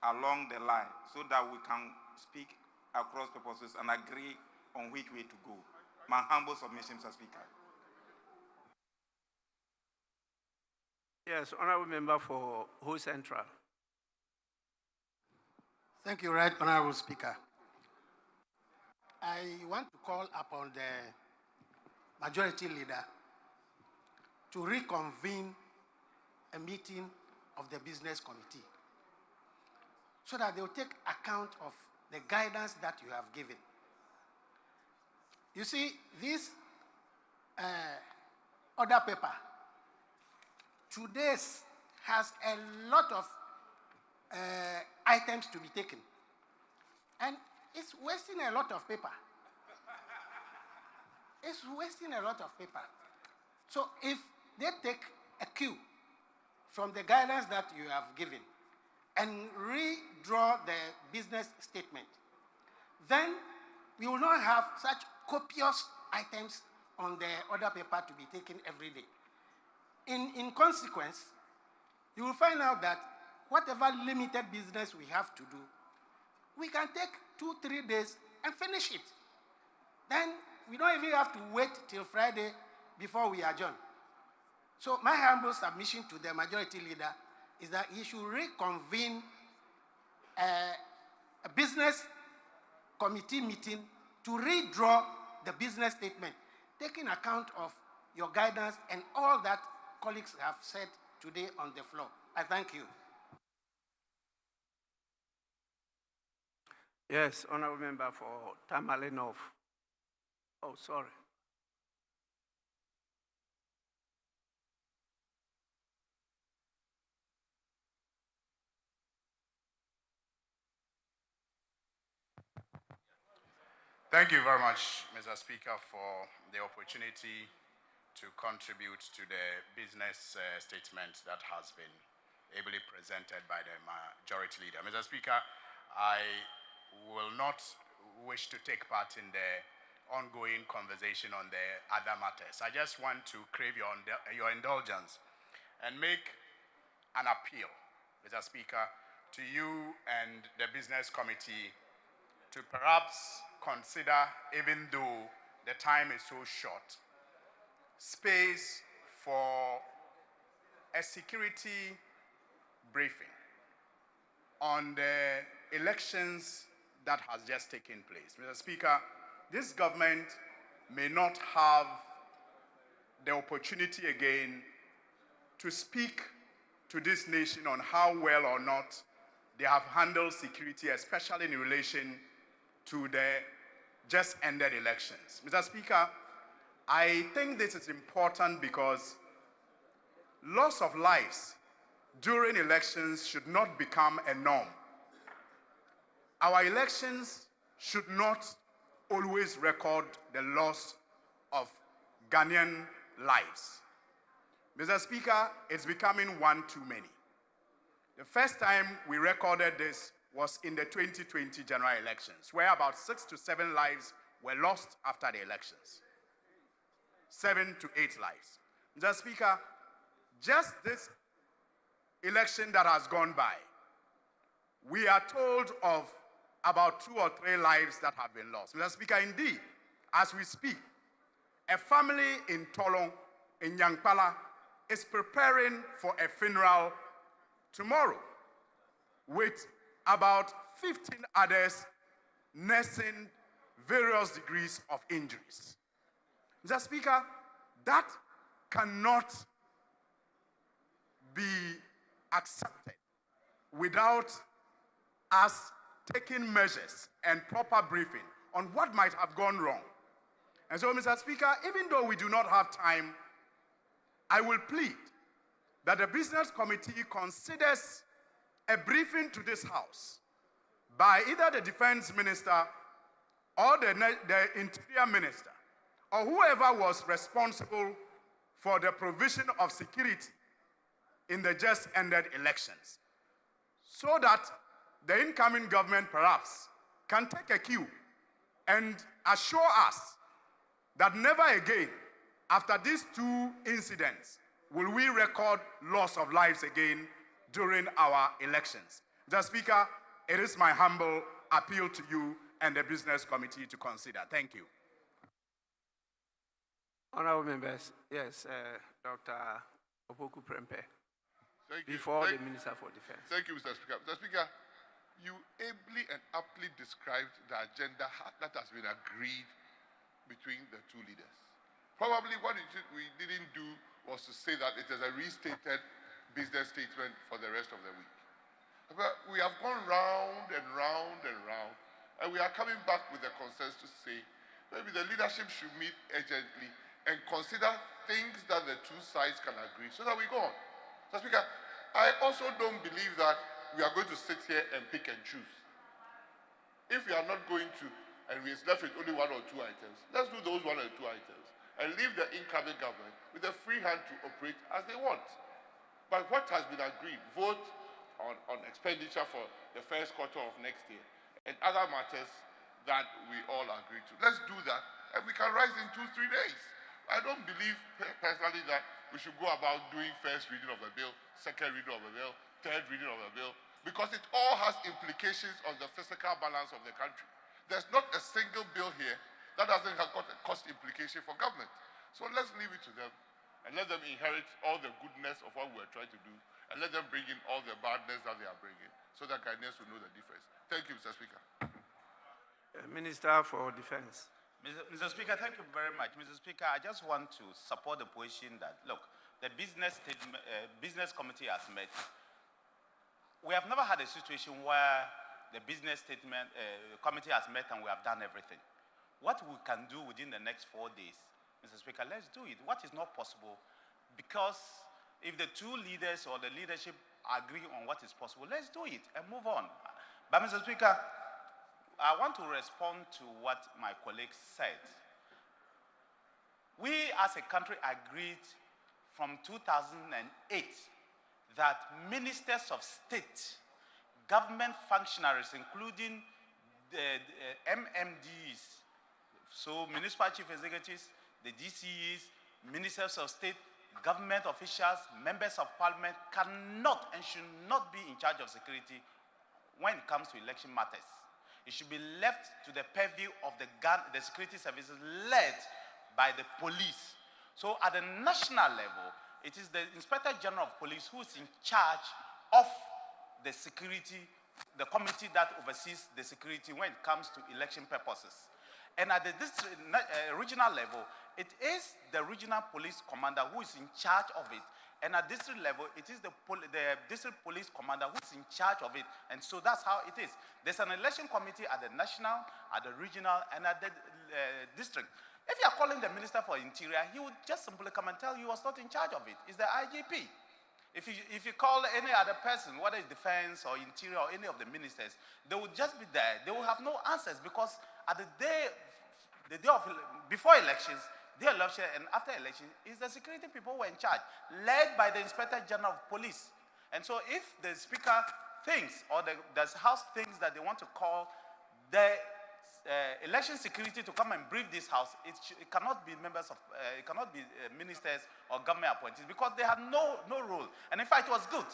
along the line so that we can speak across purposes and agree on which way to go. My humble submission, Mr. Speaker. Yes, Honorable Member for Ho Central. Thank you, Right Honorable Speaker. I want to call upon the Majority Leader to reconvene a meeting of the Business Committee so that they will take account of the guidance that you have given. You see, this order paper, today's has a lot of items to be taken. And it's wasting a lot of paper. It's wasting a lot of paper. So if they take a cue from the guidance that you have given and redraw the business statement, then we will not have such copious items on the order paper to be taken every day. In consequence, you will find out that whatever limited business we have to do, we can take 2-3 days and finish it. Then we don't even have to wait till Friday before we adjourn. So my humble submission to the Majority Leader is that he should reconvene a business committee meeting to redraw the business statement, taking account of your guidance and all that colleagues have said today on the floor. I thank you. Yes, Honorable Member for Tamale North. Oh, sorry. Thank you very much, Mr. Speaker, for the opportunity to contribute to the business statement that has been ably presented by the majority leader. Mr. Speaker, I will not wish to take part in the ongoing conversation on the other matters. I just want to crave your indulgence and make an appeal, Mr. Speaker, to you and the Business Committee to perhaps consider, even though the time is so short, space for a security briefing on the elections that has just taken place. Mr. Speaker, this government may not have the opportunity again to speak to this nation on how well or not they have handled security, especially in relation to the just ended elections. Mr. Speaker, I think this is important because loss of lives during elections should not become a norm. Our elections should not always record the loss of Ghanaian lives. Mr. Speaker, it's becoming one too many. The first time we recorded this was in the 2020 general elections, where about 6 to 7 lives were lost after the elections. 7 to 8 lives. Mr. Speaker, just this election that has gone by, we are told of about 2 or 3 lives that have been lost. Mr. Speaker, indeed, as we speak, a family in Tolong, in Yankpala, is preparing for a funeral tomorrow with about 15 others nursing various degrees of injuries. Mr. Speaker, that cannot be accepted without us taking measures and proper briefing on what might have gone wrong. And so, Mr. Speaker, even though we do not have time, I will plead that the Business Committee considers a briefing to this House by either the Defense Minister or the Interior Minister or whoever was responsible for the provision of security in the just ended elections, so that the incoming government perhaps can take a cue and assure us that never again, after these 2 incidents, will we record loss of lives again during our elections. Mr. Speaker, it is my humble appeal to you and the Business Committee to consider. Thank you. Honorable members, yes, Dr. Opoku Prempe. Thank you. Before the Minister for Defense. Thank you, Mr. Speaker. Mr. Speaker, you ably and aptly described the agenda that has been agreed between the 2 leaders. Probably what we didn't do was to say that it is a restated business statement for the rest of the week. But we have gone round and round and round, and we are coming back with a consensus to say maybe the leadership should meet urgently and consider things that the 2 sides can agree so that we go on. Mr. Speaker, I also don't believe that we are going to sit here and pick and choose. If we are not going to, and we are left with only 1 or 2 items, let's do those 1 or 2 items and leave the incoming government with a free hand to operate as they want. But what has been agreed, vote on expenditure for the first quarter of next year and other matters that we all agree to. Let's do that, and we can rise in 2-3 days. I don't believe personally that we should go about doing first reading of a bill, second reading of a bill, third reading of a bill, because it all has implications on the fiscal balance of the country. There's not a single bill here that doesn't have got a cost implication for government. So let's leave it to them and let them inherit all the goodness of what we're trying to do, and let them bring in all the badness that they are bringing, so that Ghanaians will know the difference. Thank you, Mr. Speaker. Minister for Defense. Mr. Speaker, thank you very much. Mr. Speaker, I just want to support the position that, look, the Business Committee has met. We have never had a situation where the Business Committee has met and we have done everything. What we can do within the next 4 days, Mr. Speaker, let's do it. What is not possible, because if the 2 leaders or the leadership agree on what is possible, let's do it and move on. But, Mr. Speaker, I want to respond to what my colleague said. We as a country agreed from 2008 that ministers of state, government functionaries, including the MMDs, so municipal chief executives, the DCEs, ministers of state, government officials, members of parliament cannot and should not be in charge of security when it comes to election matters. It should be left to the purview of the security services led by the police. So at the national level, it is the Inspector General of Police who is in charge of the security, the committee that oversees the security when it comes to election purposes. And at the regional level, it is the regional police commander who is in charge of it. And at district level, it is the district police commander who is in charge of it. And so that's how it is. There's an election committee at the national, at the regional, and at the district. If you are calling the Minister for Interior, he would just simply come and tell you he was not in charge of it. It's the IGP. If you call any other person, whether it's defense or interior or any of the ministers, they will just be there. They will have no answers because at the day of before elections, the election and after election, is the security people who were in charge, led by the Inspector General of Police. And so if the Speaker thinks, or the House thinks that they want to call the election security to come and brief this House, it cannot be members of, it cannot be ministers or government appointees because they had no role. And in fact, it was good.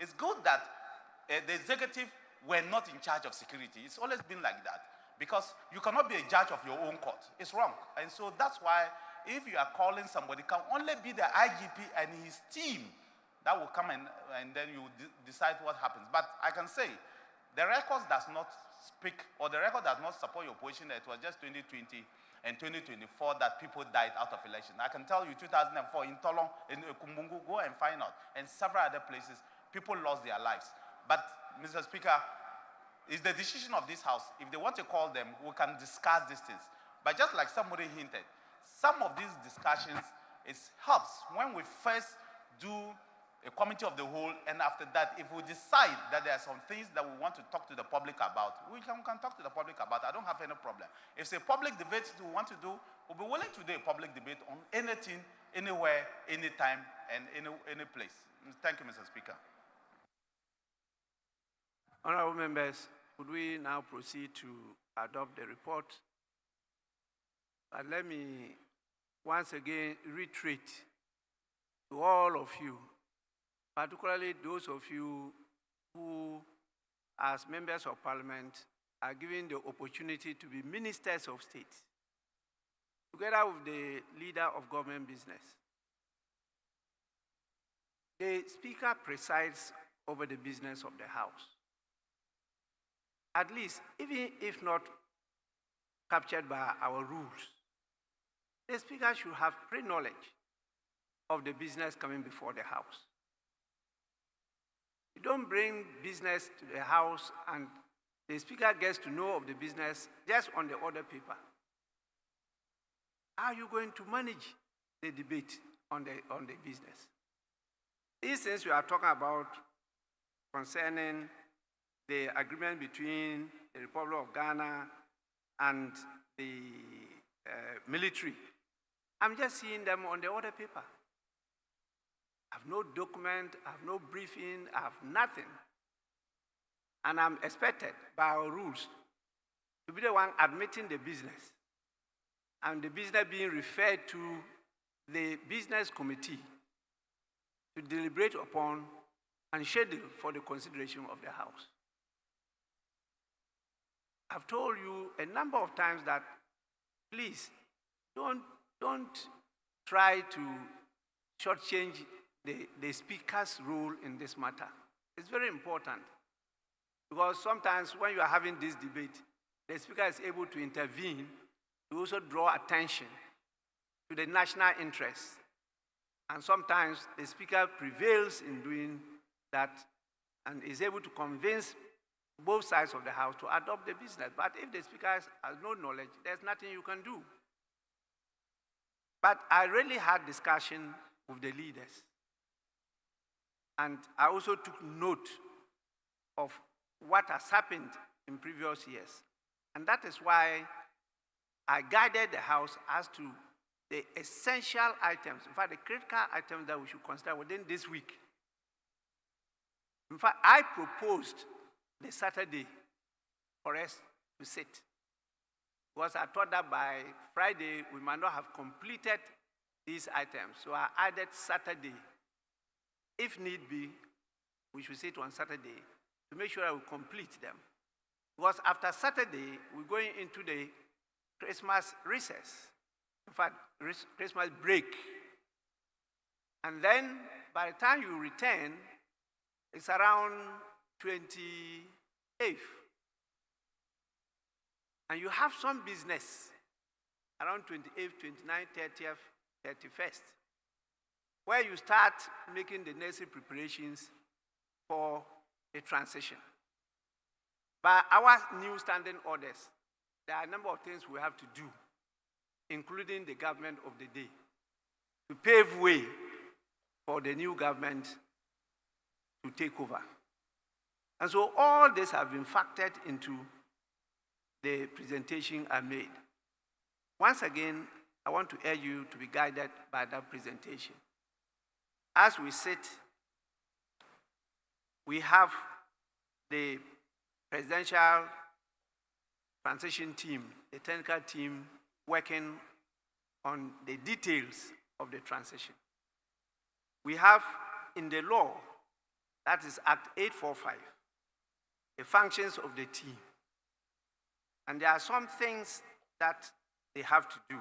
It's good that the executive were not in charge of security. It's always been like that because you cannot be a judge of your own court. It's wrong. And so that's why if you are calling somebody, it can only be the IGP and his team that will come and then you decide what happens. But I can say the records does not speak, or the record does not support your position that it was just 2020 and 2024 that people died out of election. I can tell you 2004 in Tolong, in Kumbungu, go and find out, and several other places, people lost their lives. But Mr. Speaker, it's the decision of this House. If they want to call them, we can discuss these things. But just like somebody hinted, some of these discussions, it helps when we first do a committee of the whole, and after that, if we decide that there are some things that we want to talk to the public about, we can talk to the public about. I don't have any problem. If it's a public debate we want to do, we'll be willing to do a public debate on anything, anywhere, anytime, and any place. Thank you, Mr. Speaker. Honorable members, would we now proceed to adopt the report? But let me once again reiterate to all of you, particularly those of you who, as members of parliament, are given the opportunity to be ministers of state, together with the leader of government business. The Speaker presides over the business of the House. At least, even if not captured by our rules, the Speaker should have pre-knowledge of the business coming before the House. You don't bring business to the House and the Speaker gets to know of the business just on the order paper. How are you going to manage the debate on the business? These things we are talking about concerning the agreement between the Republic of Ghana and the military, I'm just seeing them on the order paper. I have no document, I have no briefing, I have nothing. And I'm expected by our rules to be the one admitting the business and the business being referred to the business committee to deliberate upon and schedule for the consideration of the House. I've told you a number of times that please don't try to shortchange the Speaker's role in this matter. It's very important because sometimes when you are having this debate, the Speaker is able to intervene to also draw attention to the national interest. And sometimes the Speaker prevails in doing that and is able to convince both sides of the House to adopt the business. But if the Speaker has no knowledge, there's nothing you can do. But I really had discussion with the leaders. And I also took note of what has happened in previous years. And that is why I guided the House as to the essential items, in fact, the critical items that we should consider within this week In fact, I proposed the Saturday for us to sit, because I thought that by Friday we might not have completed these items. So I added Saturday. If need be, we should sit on Saturday to make sure that we complete them. Because after Saturday, we're going into the Christmas recess. In fact, Christmas break. And then by the time you return, it's around 28th. And you have some business around 28th, 29th, 30th, 31st, where you start making the necessary preparations for the transition. By our new standing orders, there are a number of things we have to do, including the government of the day, to pave way for the new government to take over. And so all this have been factored into the presentation I made. Once again, I want to urge you to be guided by that presentation. As we sit, we have the presidential transition team, the technical team, working on the details of the transition. We have in the law, that is Act 845, the functions of the team. And there are some things that they have to do.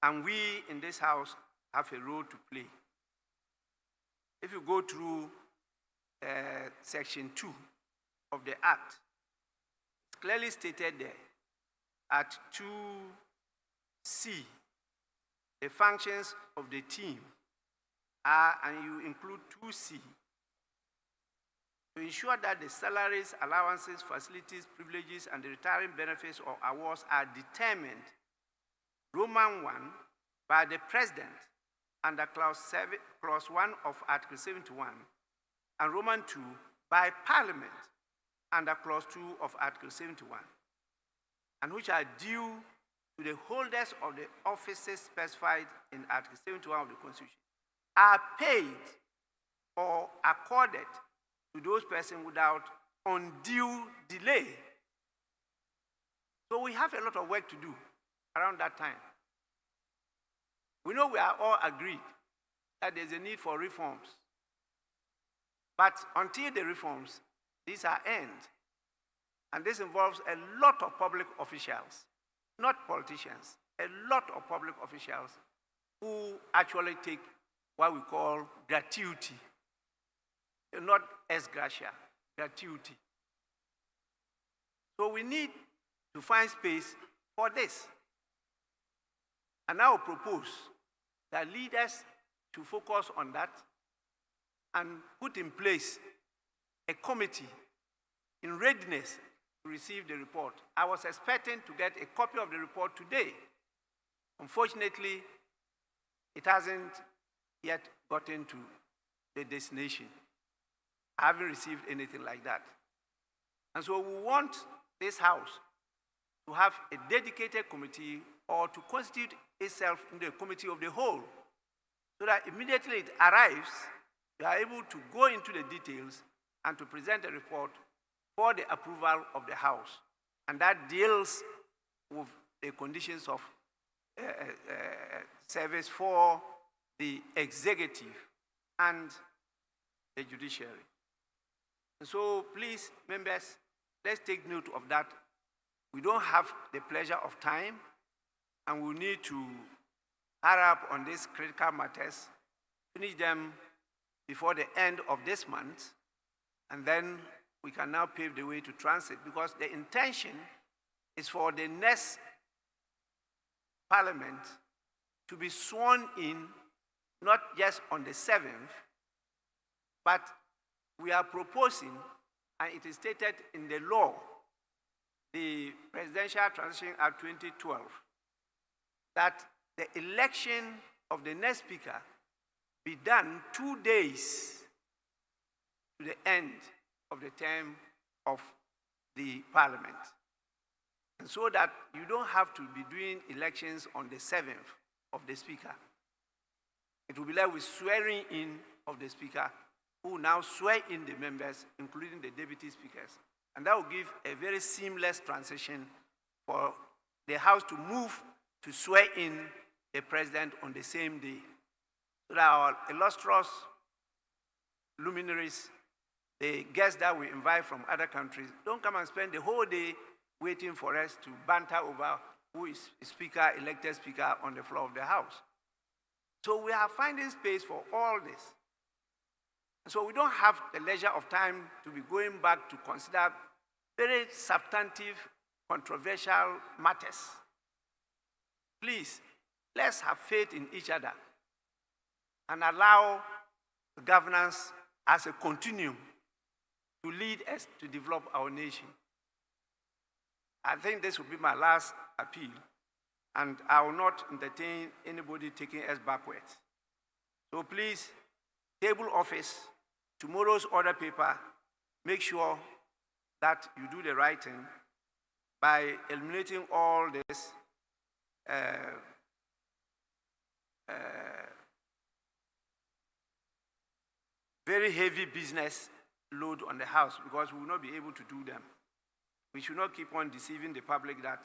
And we in this house have a role to play. If you go through Section 2 of the Act, it's clearly stated there at 2C, the functions of the team are, and you include 2C, to ensure that the salaries, allowances, facilities, privileges, and the retiring benefits or awards are determined, Roman 1, by the President under Clause 1 of Article 71, and Roman 2 by Parliament under Clause 2 of Article 71, and which are due to the holders of the offices specified in Article 71 of the Constitution, are paid or accorded to those persons without undue delay. So we have a lot of work to do around that time. We know we are all agreed that there's a need for reforms. But until the reforms, these are end. And this involves a lot of public officials, not politicians, a lot of public officials who actually take what we call gratuity, not ex gratia, gratuity. So we need to find space for this. And I will propose that leaders to focus on that and put in place a committee in readiness to receive the report. I was expecting to get a copy of the report today. Unfortunately, it hasn't yet gotten to the destination. I haven't received anything like that. And so we want this house to have a dedicated committee or to constitute itself into a committee of the whole, so that immediately it arrives, you are able to go into the details and to present a report for the approval of the House. And that deals with the conditions of service for the executive and the judiciary. And so please, members, let's take note of that. We don't have the pleasure of time, and we need to hurry up on these critical matters, finish them before the end of this month, and then we can now pave the way to transit, because the intention is for the next Parliament to be sworn in not just on the 7th, but we are proposing, and it is stated in the law, the Presidential Transition Act 2012, that the election of the next speaker be done 2 days to the end of the term of the Parliament. And so that you don't have to be doing elections on the 7th of the speaker. It will be like with swearing in of the speaker who now swear in the members, including the deputy speakers. And that will give a very seamless transition for the House to move to swear in the president on the same day. So that our illustrious luminaries, the guests that we invite from other countries, don't come and spend the whole day waiting for us to banter over who is speaker, elected speaker on the floor of the House. So we are finding space for all this. So we don't have the leisure of time to be going back to consider very substantive, controversial matters. Please, let's have faith in each other and allow the governance as a continuum to lead us to develop our nation. I think this will be my last appeal, and I will not entertain anybody taking us backwards. So please, table office, tomorrow's order paper, make sure that you do the right thing by eliminating all this very heavy business load on the House, because we will not be able to do them. We should not keep on deceiving the public that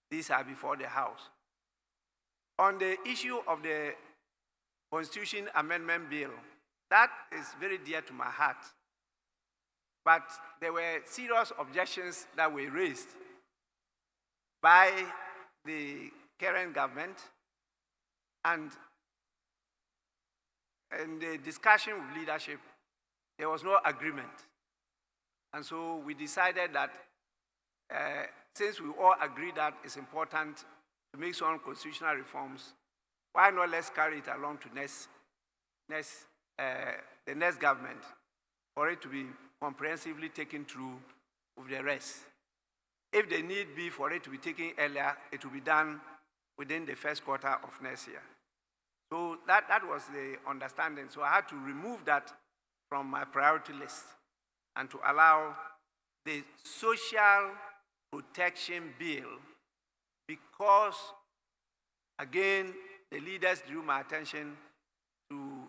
these are before the House. On the issue of the Constitution Amendment Bill, that is very dear to my heart. But there were serious objections that were raised by the current government, and in the discussion with leadership, there was no agreement. And so we decided that since we all agree that it's important to make some constitutional reforms, why not let's carry it along to the next government for it to be comprehensively taken through with the rest. If the need be for it to be taken earlier, it will be done within the first quarter of next year. So that was the understanding. So I had to remove that from my priority list and to allow the social protection bill, because, again, the leaders drew my attention to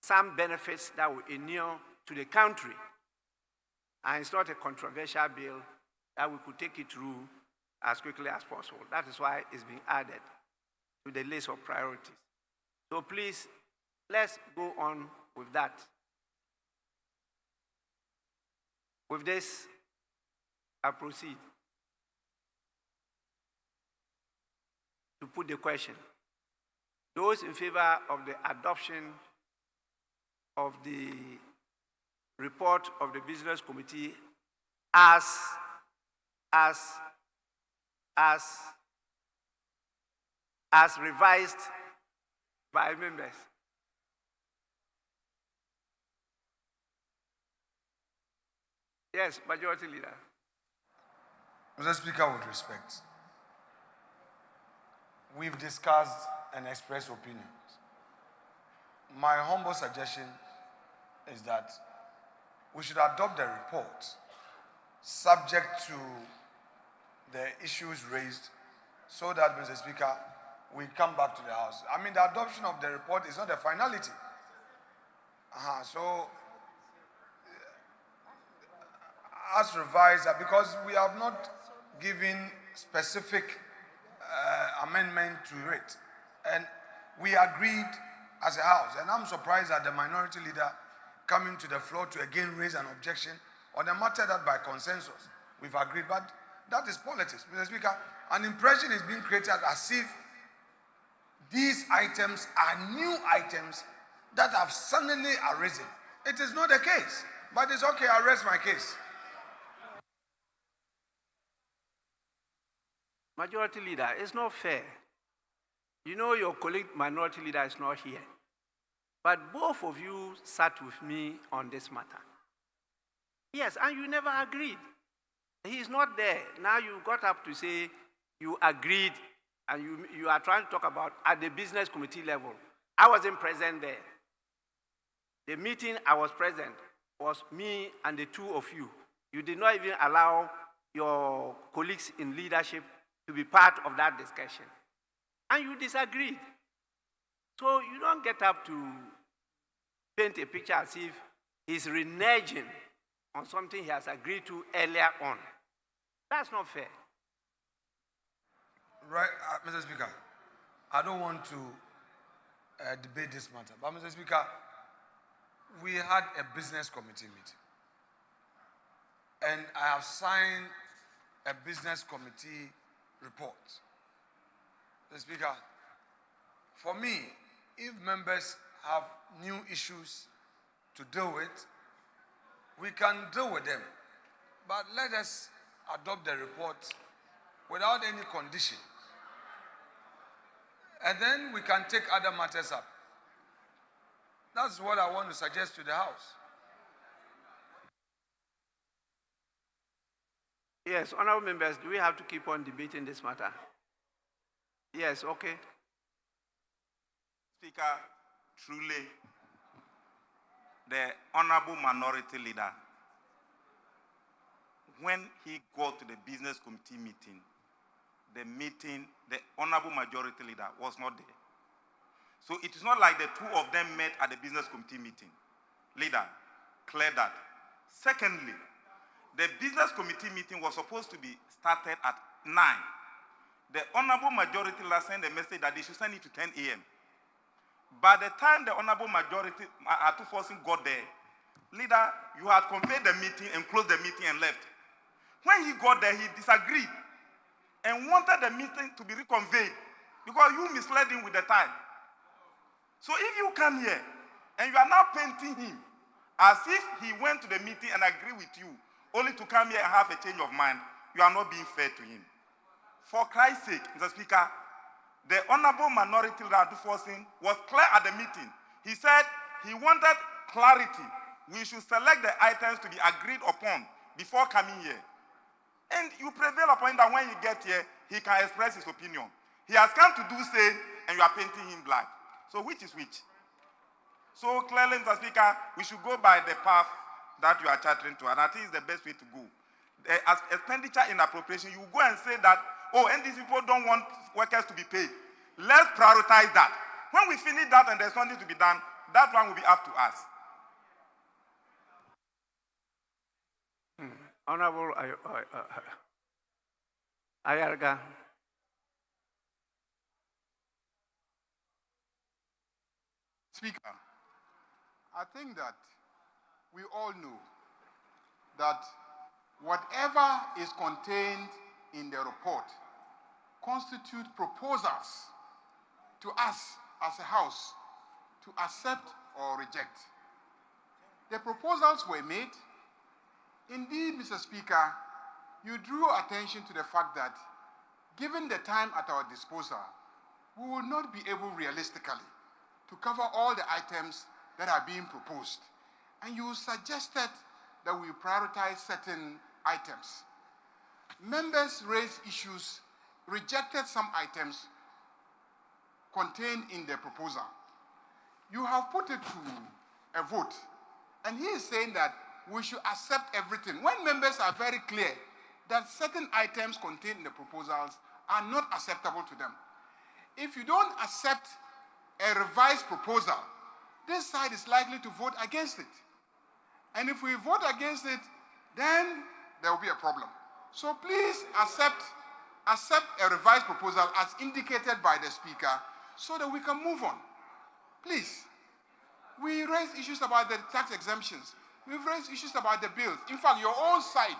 some benefits that will inure to the country. And it's not a controversial bill that we could take it through as quickly as possible. That is why it's been added to the list of priorities. So please, let's go on with that. With this, I proceed to put the question. Those in favor of the adoption of the report of the Business Committee as revised by members. Yes, Majority Leader. Mr. Speaker, with respect, we've discussed and expressed opinions. My humble suggestion is that we should adopt the report subject to the issues raised, so that, Mr. Speaker, we come back to the House. I mean, the adoption of the report is not a finality. So, as revised, because we have not given specific amendment to it. And we agreed as a House. And I'm surprised that the minority leader coming to the floor to again raise an objection on a matter that by consensus we've agreed. But that is politics, Mr. Speaker. An impression is being created as if these items are new items that have suddenly arisen. It is not the case. But it's okay, I'll rest my case. Majority Leader, it's not fair. You know your colleague minority leader is not here. But both of you sat with me on this matter. Yes, and you never agreed. He's not there. Now you got up to say you agreed, and you are trying to talk about at the business committee level. I wasn't present there. The meeting I was present was me and the two of you. You did not even allow your colleagues in leadership to be part of that discussion. And you disagreed. So you don't get up to paint a picture as if he's reneging on something he has agreed to earlier on. That's not fair. Right, Mr. Speaker, I don't want to debate this matter, but Mr. Speaker, we had a business committee meeting, and I have signed a business committee report. Mr. Speaker, for me, if members have new issues to deal with, we can deal with them. But let us adopt the report without any condition. And then we can take other matters up. That's what I want to suggest to the House. Yes, honorable members, do we have to keep on debating this matter? Yes, okay. Speaker, truly, the honorable minority leader, when he got to the business committee meeting, the honorable majority leader was not there. So it is not like the two of them met at the business committee meeting. Leader, clear that. Secondly, the business committee meeting was supposed to be started at 9. The honorable majority leader sent a message that they should send it to 10 a.m. By the time the honorable majority, Atufosin, got there, leader, you had convened the meeting and closed the meeting and left. When he got there, he disagreed and wanted the meeting to be reconvened because you misled him with the time. So if you come here and you are now painting him as if he went to the meeting and agreed with you, only to come here and have a change of mind, you are not being fair to him. For Christ's sake, Mr. Speaker, the honorable minority leader Atufosin was clear at the meeting. He said he wanted clarity. We should select the items to be agreed upon before coming here. And you prevail upon that when you get here, he can express his opinion. He has come to do same, and you are painting him black. So which is which? So clearly, Mr. Speaker, we should go by the path that you are chartering to, and I think it's the best way to go. As expenditure in appropriation, you go and say that, oh, and these people don't want workers to be paid. Let's prioritize that. When we finish that and there's something to be done, that one will be up to us. Honorable Ayarga. Speaker, I think that we all know that whatever is contained in the report constitute proposals to us as a House to accept or reject. The proposals were made. Indeed, Mr. Speaker, you drew attention to the fact that given the time at our disposal, we will not be able realistically to cover all the items that are being proposed. And you suggested that we prioritize certain items. Members raised issues, rejected some items contained in the proposal. You have put it to a vote, and he is saying that we should accept everything. When members are very clear that certain items contained in the proposals are not acceptable to them. If you don't accept a revised proposal, this side is likely to vote against it. And if we vote against it, then there will be a problem. So please accept a revised proposal as indicated by the Speaker so that we can move on. Please. We raised issues about the tax exemptions. We've raised issues about the bills. In fact, your own side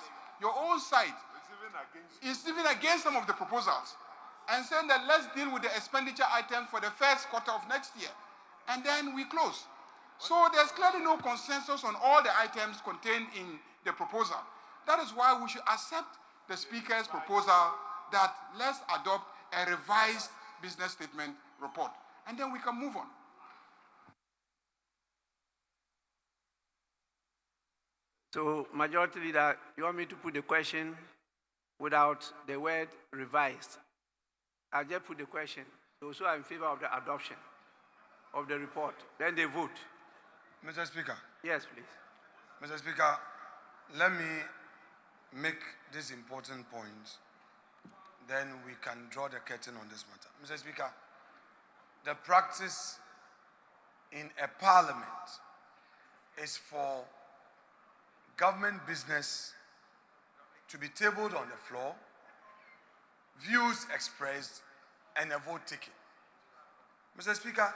is even against some of the proposals and saying that let's deal with the expenditure items for the first quarter of next year. And then we close. So there's clearly no consensus on all the items contained in the proposal. That is why we should accept the Speaker's proposal that let's adopt a revised business statement report. And then we can move on. So, Majority Leader, you want me to put the question without the word revised? I'll just put the question. Those who are in favor of the adoption of the report, then they vote. Mr. Speaker. Yes, please. Mr. Speaker, let me make this important point. Then we can draw the curtain on this matter. Mr. Speaker, the practice in a parliament is for government business to be tabled on the floor, views expressed, and a vote taken. Mr. Speaker,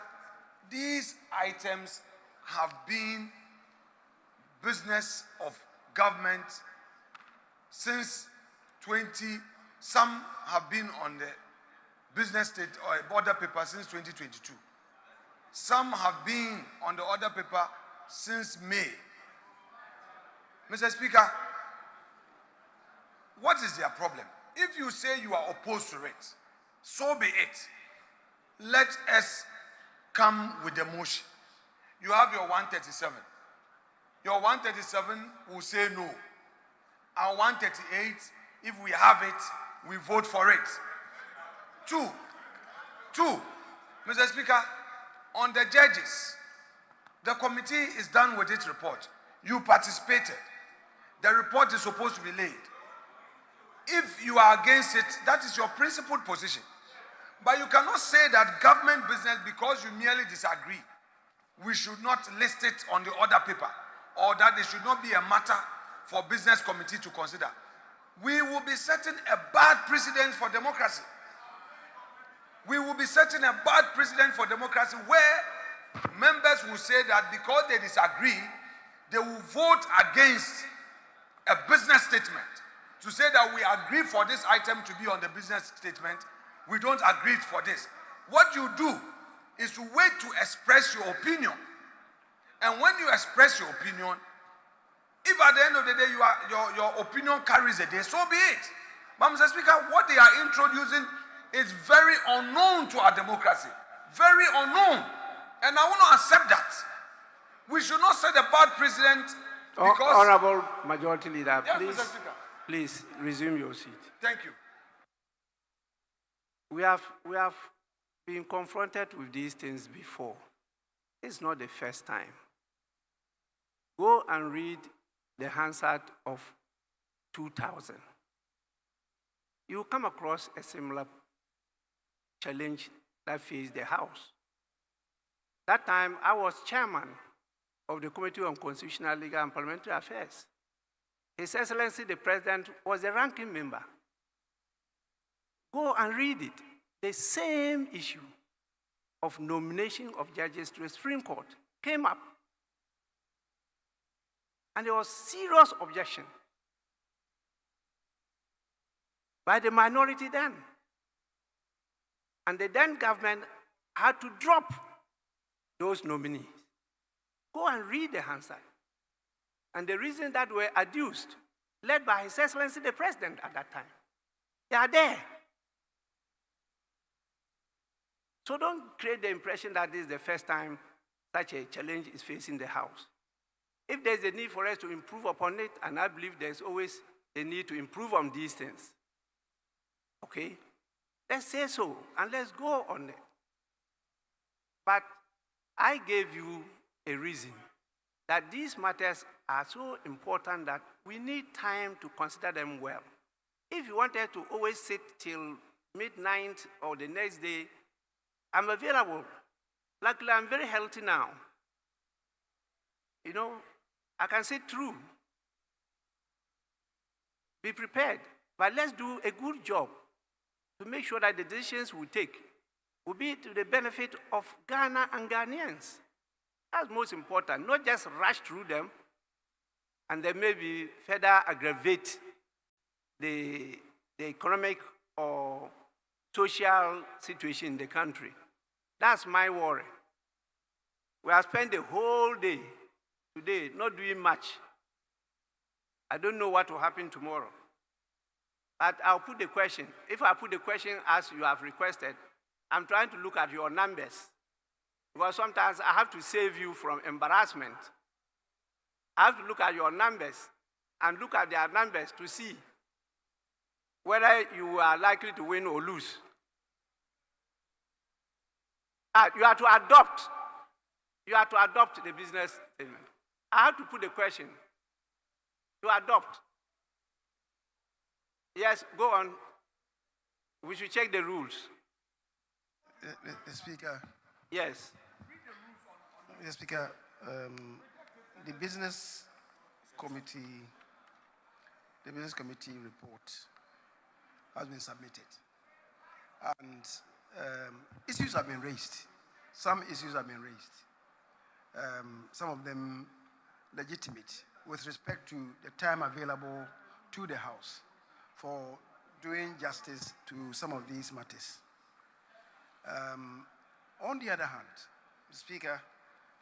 these items have been business of government since some have been on the business state or border paper since 2022. Some have been on the order paper since May. Mr. Speaker, what is their problem? If you say you are opposed to it, so be it. Let us come with the motion. You have your 137. Your 137 will say no. Our 138, if we have it, we vote for it. Two, Mr. Speaker, on the judges, the committee is done with its report. You participated. The report is supposed to be laid. If you are against it, that is your principled position. But you cannot say that government business, because you merely disagree, we should not list it on the order paper, or that it should not be a matter for business committee to consider. We will be setting a bad precedent for democracy. We will be setting a bad precedent for democracy where members will say that because they disagree, they will vote against a business statement to say that we agree for this item to be on the business statement. We don't agree for this. What you do is to wait to express your opinion. And when you express your opinion, if at the end of the day your opinion carries a day, so be it. But Mr. Speaker, what they are introducing is very unknown to our democracy. Very unknown. And I will not accept that. We should not set a bad precedent because... Honorable Majority Leader, Yes, please, Mr. Speaker. please resume your seat. Thank you. We have been confronted with these things before. It's not the first time. Go and read the Hansard of 2000. You come across a similar challenge that faced the House. That time, I was chairman of the Committee on Constitutional, Legal, and Parliamentary Affairs. His Excellency, the President, was the ranking member. Go and read it. The same issue of nomination of judges to the Supreme Court came up. And there was serious objection by the minority then. And the then government had to drop those nominees. Go and read the Hansard. And the reason that were adduced, led by His Excellency the President at that time, they are there. So don't create the impression that this is the first time such a challenge is facing the House. If there's a need for us to improve upon it, and I believe there's always a need to improve on these things, okay, let's say so, and let's go on it. But I gave you a reason that these matters are so important that we need time to consider them well. If you wanted to always sit till midnight or the next day, I'm available. Luckily, I'm very healthy now. You know, I can sit through. Be prepared, but let's do a good job to make sure that the decisions we take will be to the benefit of Ghana and Ghanaians. That's most important, not just rush through them and then maybe further aggravate the economic or social situation in the country. That's my worry. We have spent the whole day today not doing much. I don't know what will happen tomorrow. But I'll put the question. If I put the question as you have requested, I'm trying to look at your numbers. Because sometimes I have to save you from embarrassment. I have to look at your numbers and look at their numbers to see whether you are likely to win or lose. You are to adopt. You are to adopt the business statement. I have to put the question. To adopt. Yes, go on. We should check the rules. The Speaker. Yes. Mr. Speaker, the business committee, report has been submitted, and issues have been raised. Some issues have been raised. Some of them legitimate with respect to the time available to the House for doing justice to some of these matters. On the other hand, Mr. Speaker,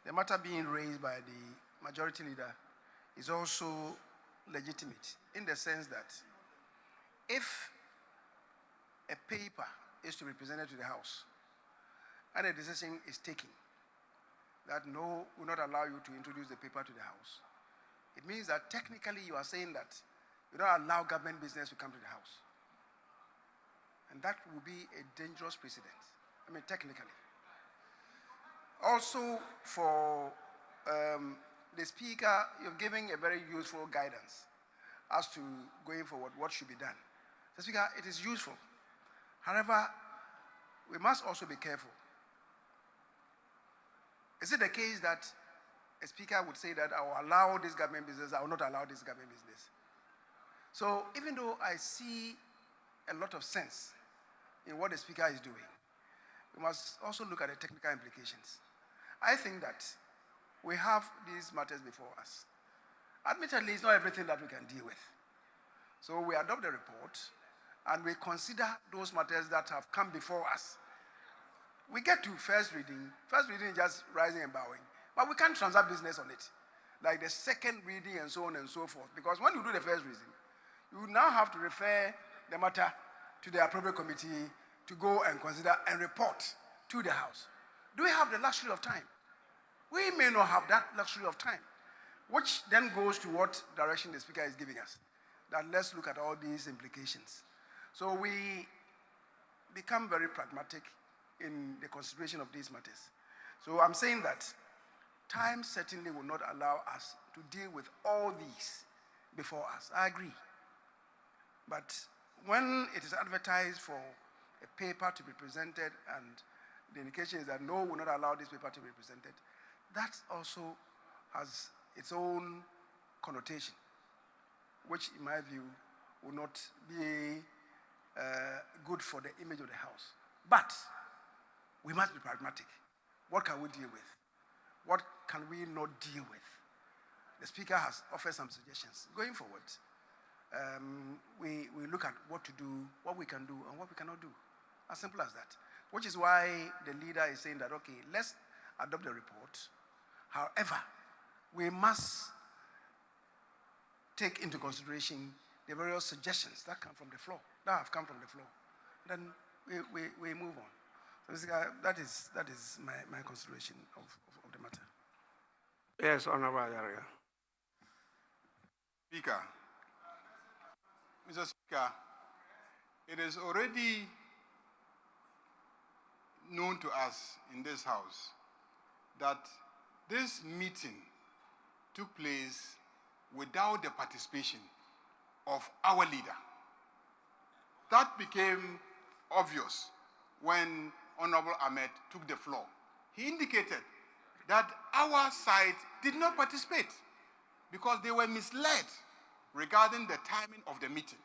the matter being raised by the majority leader is also legitimate in the sense that if a paper is to be presented to the House and a decision is taken that no, will not allow you to introduce the paper to the House, it means that technically you are saying that you don't allow government business to come to the House. And that will be a dangerous precedent, I mean, technically. Also, for the Speaker, you're giving a very useful guidance as to going forward, what should be done. The Speaker, it is useful. However, we must also be careful. Is it the case that a Speaker would say that I will allow this government business, I will not allow this government business? So even though I see a lot of sense in what the Speaker is doing, we must also look at the technical implications. I think that we have these matters before us. Admittedly, it's not everything that we can deal with. So we adopt the report and we consider those matters that have come before us. We get to first reading is just rising and bowing, but we can't transact business on it. Like the second reading and so on and so forth. Because when you do the first reading, you now have to refer the matter to the appropriate committee to go and consider and report to the House. Do we have the luxury of time? We may not have that luxury of time, which then goes to what direction the Speaker is giving us. That let's look at all these implications. So we become very pragmatic in the consideration of these matters. So I'm saying that time certainly will not allow us to deal with all these before us. I agree. But when it is advertised for a paper to be presented and the indication is that no, we will not allow this paper to be presented, that also has its own connotation, which in my view will not be good for the image of the House. But we must be pragmatic. What can we deal with? What can we not deal with? The Speaker has offered some suggestions. Going forward, we look at what to do, what we can do, and what we cannot do. As simple as that. Which is why the leader is saying that, okay, let's adopt the report. However, we must take into consideration the various suggestions that come from the floor, that have come from the floor. Then we move on. So that is my consideration of the matter. Yes, Honorable Ayaria. Speaker, Mr. Speaker, it is already known to us in this House that this meeting took place without the participation of our leader. That became obvious when Honorable Ahmed took the floor. He indicated that our side did not participate because they were misled regarding the timing of the meeting.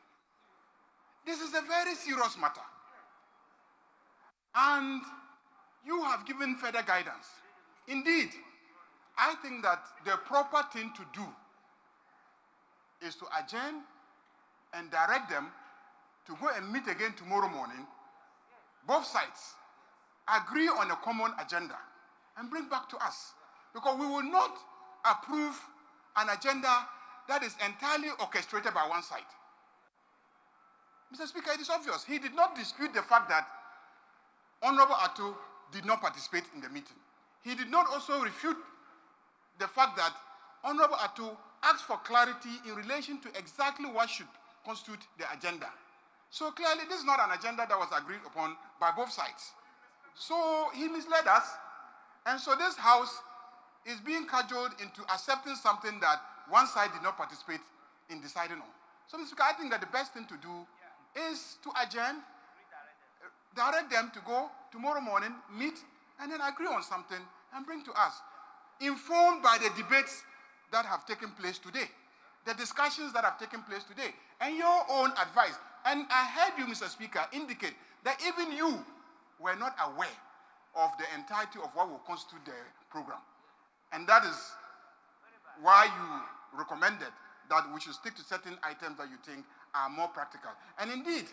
This is a very serious matter. And you have given further guidance. Indeed, I think that the proper thing to do is to adjourn and direct them to go and meet again tomorrow morning. Both sides agree on a common agenda and bring back to us. Because we will not approve an agenda that is entirely orchestrated by one side. Mr. Speaker, it is obvious. He did not dispute the fact that Honorable Atto did not participate in the meeting. He did not also refute the fact that Honorable Atto asked for clarity in relation to exactly what should constitute the agenda. So clearly, this is not an agenda that was agreed upon by both sides. So he misled us, and so this House is being cajoled into accepting something that one side did not participate in deciding on. So, Mr. Speaker, I think that the best thing to do is to adjourn, direct them to go tomorrow morning, meet, and then agree on something and bring to us, informed by the debates that have taken place today, the discussions that have taken place today, and your own advice. And I heard you, Mr. Speaker, indicate that even you were not aware of the entirety of what will constitute the program. And that is why you recommended that we should stick to certain items that you think are more practical. And indeed,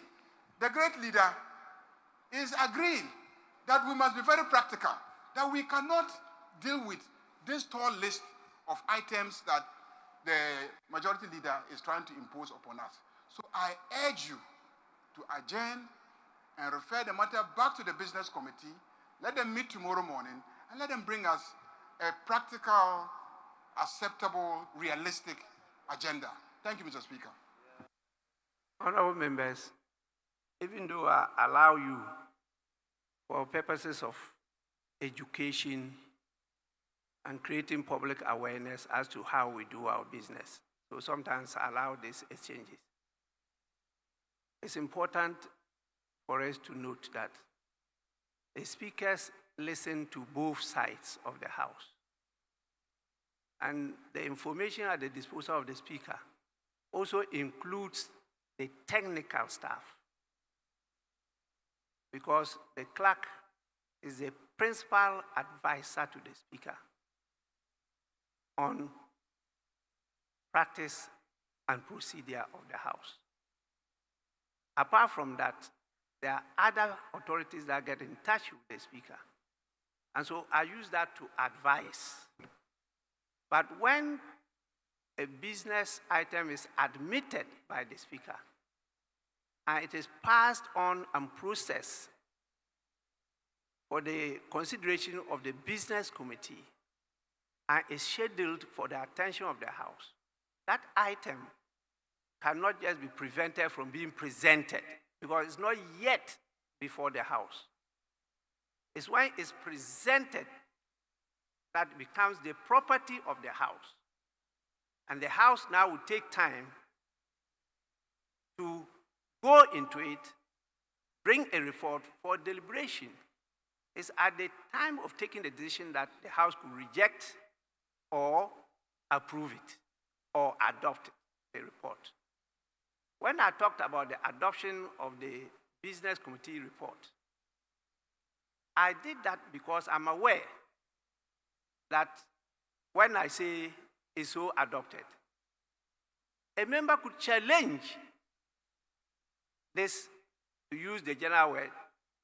the great leader is agreeing that we must be very practical, that we cannot deal with this tall list of items that the majority leader is trying to impose upon us. So I urge you to adjourn and refer the matter back to the business committee. Let them meet tomorrow morning and let them bring us a practical, acceptable, realistic agenda. Thank you, Mr. Speaker. Honorable members, even though I allow you for purposes of education and creating public awareness as to how we do our business, so sometimes I allow these exchanges. It's important for us to note that the speakers listen to both sides of the House. And the information at the disposal of the speaker also includes the technical staff, because the clerk is the principal advisor to the speaker on practice and procedure of the House. Apart from that, there are other authorities that get in touch with the speaker. And so I use that to advise. But when a business item is admitted by the speaker, and it is passed on and processed for the consideration of the business committee, and is scheduled for the attention of the House, that item cannot just be prevented from being presented because it's not yet before the House. It's when it's presented that it becomes the property of the House. And the House now will take time to go into it, bring a report for deliberation. It's at the time of taking the decision that the House could reject or approve it or adopt the report. When I talked about the adoption of the business committee report, I did that because I'm aware that when I say it's so adopted, a member could challenge this, to use the general word,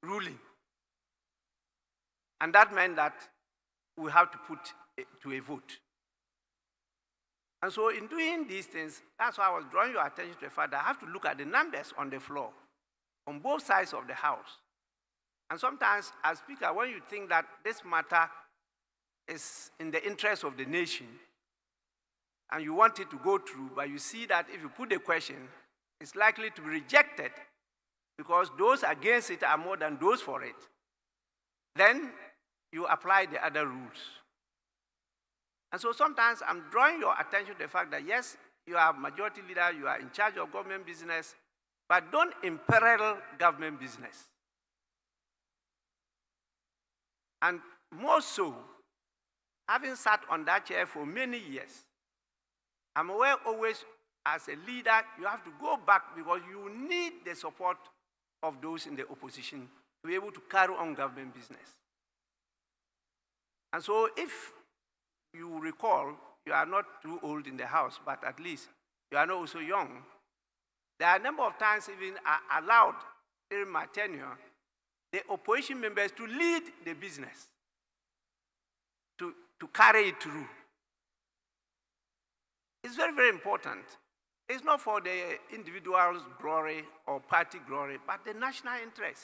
ruling. And that meant that we have to put it to a vote. And so in doing these things, that's why I was drawing your attention to the fact that I have to look at the numbers on the floor on both sides of the House. And sometimes, as Speaker, when you think that this matter is in the interest of the nation and you want it to go through, but you see that if you put the question, it's likely to be rejected because those against it are more than those for it, then you apply the other rules. And so sometimes I'm drawing your attention to the fact that, yes, you are majority leader, you are in charge of government business, but don't imperil government business. And more so, having sat on that chair for many years, I'm aware always as a leader, you have to go back because you need the support of those in the opposition to be able to carry on government business. And so if you recall, you are not too old in the House, but at least you are not also young. There are a number of times even allowed during my tenure, the opposition members to lead the business, to carry it through. It's very, very important. It's not for the individual's glory or party glory, but the national interest.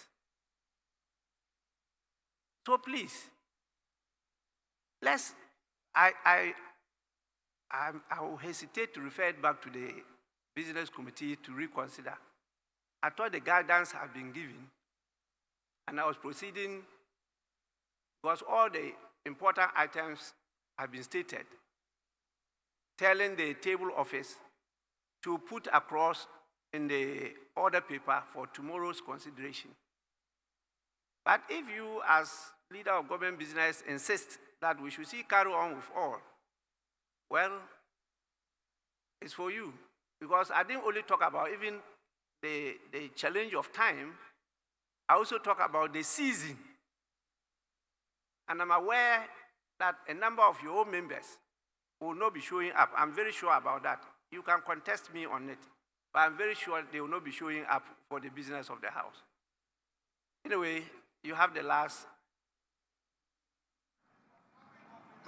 So please, I will hesitate to refer it back to the business committee to reconsider. I thought the guidance had been given, and I was proceeding because all the important items have been stated, telling the table office to put across in the order paper for tomorrow's consideration. But if you, as leader of government business, insist that we should see carry on with all, well, It's for you. Because I didn't only talk about even the challenge of time, I also talk about the season. And I'm aware that a number of your own members will not be showing up. I'm very sure about that. You can contest me on it, but I'm very sure they will not be showing up for the business of the house. Anyway, you have the last.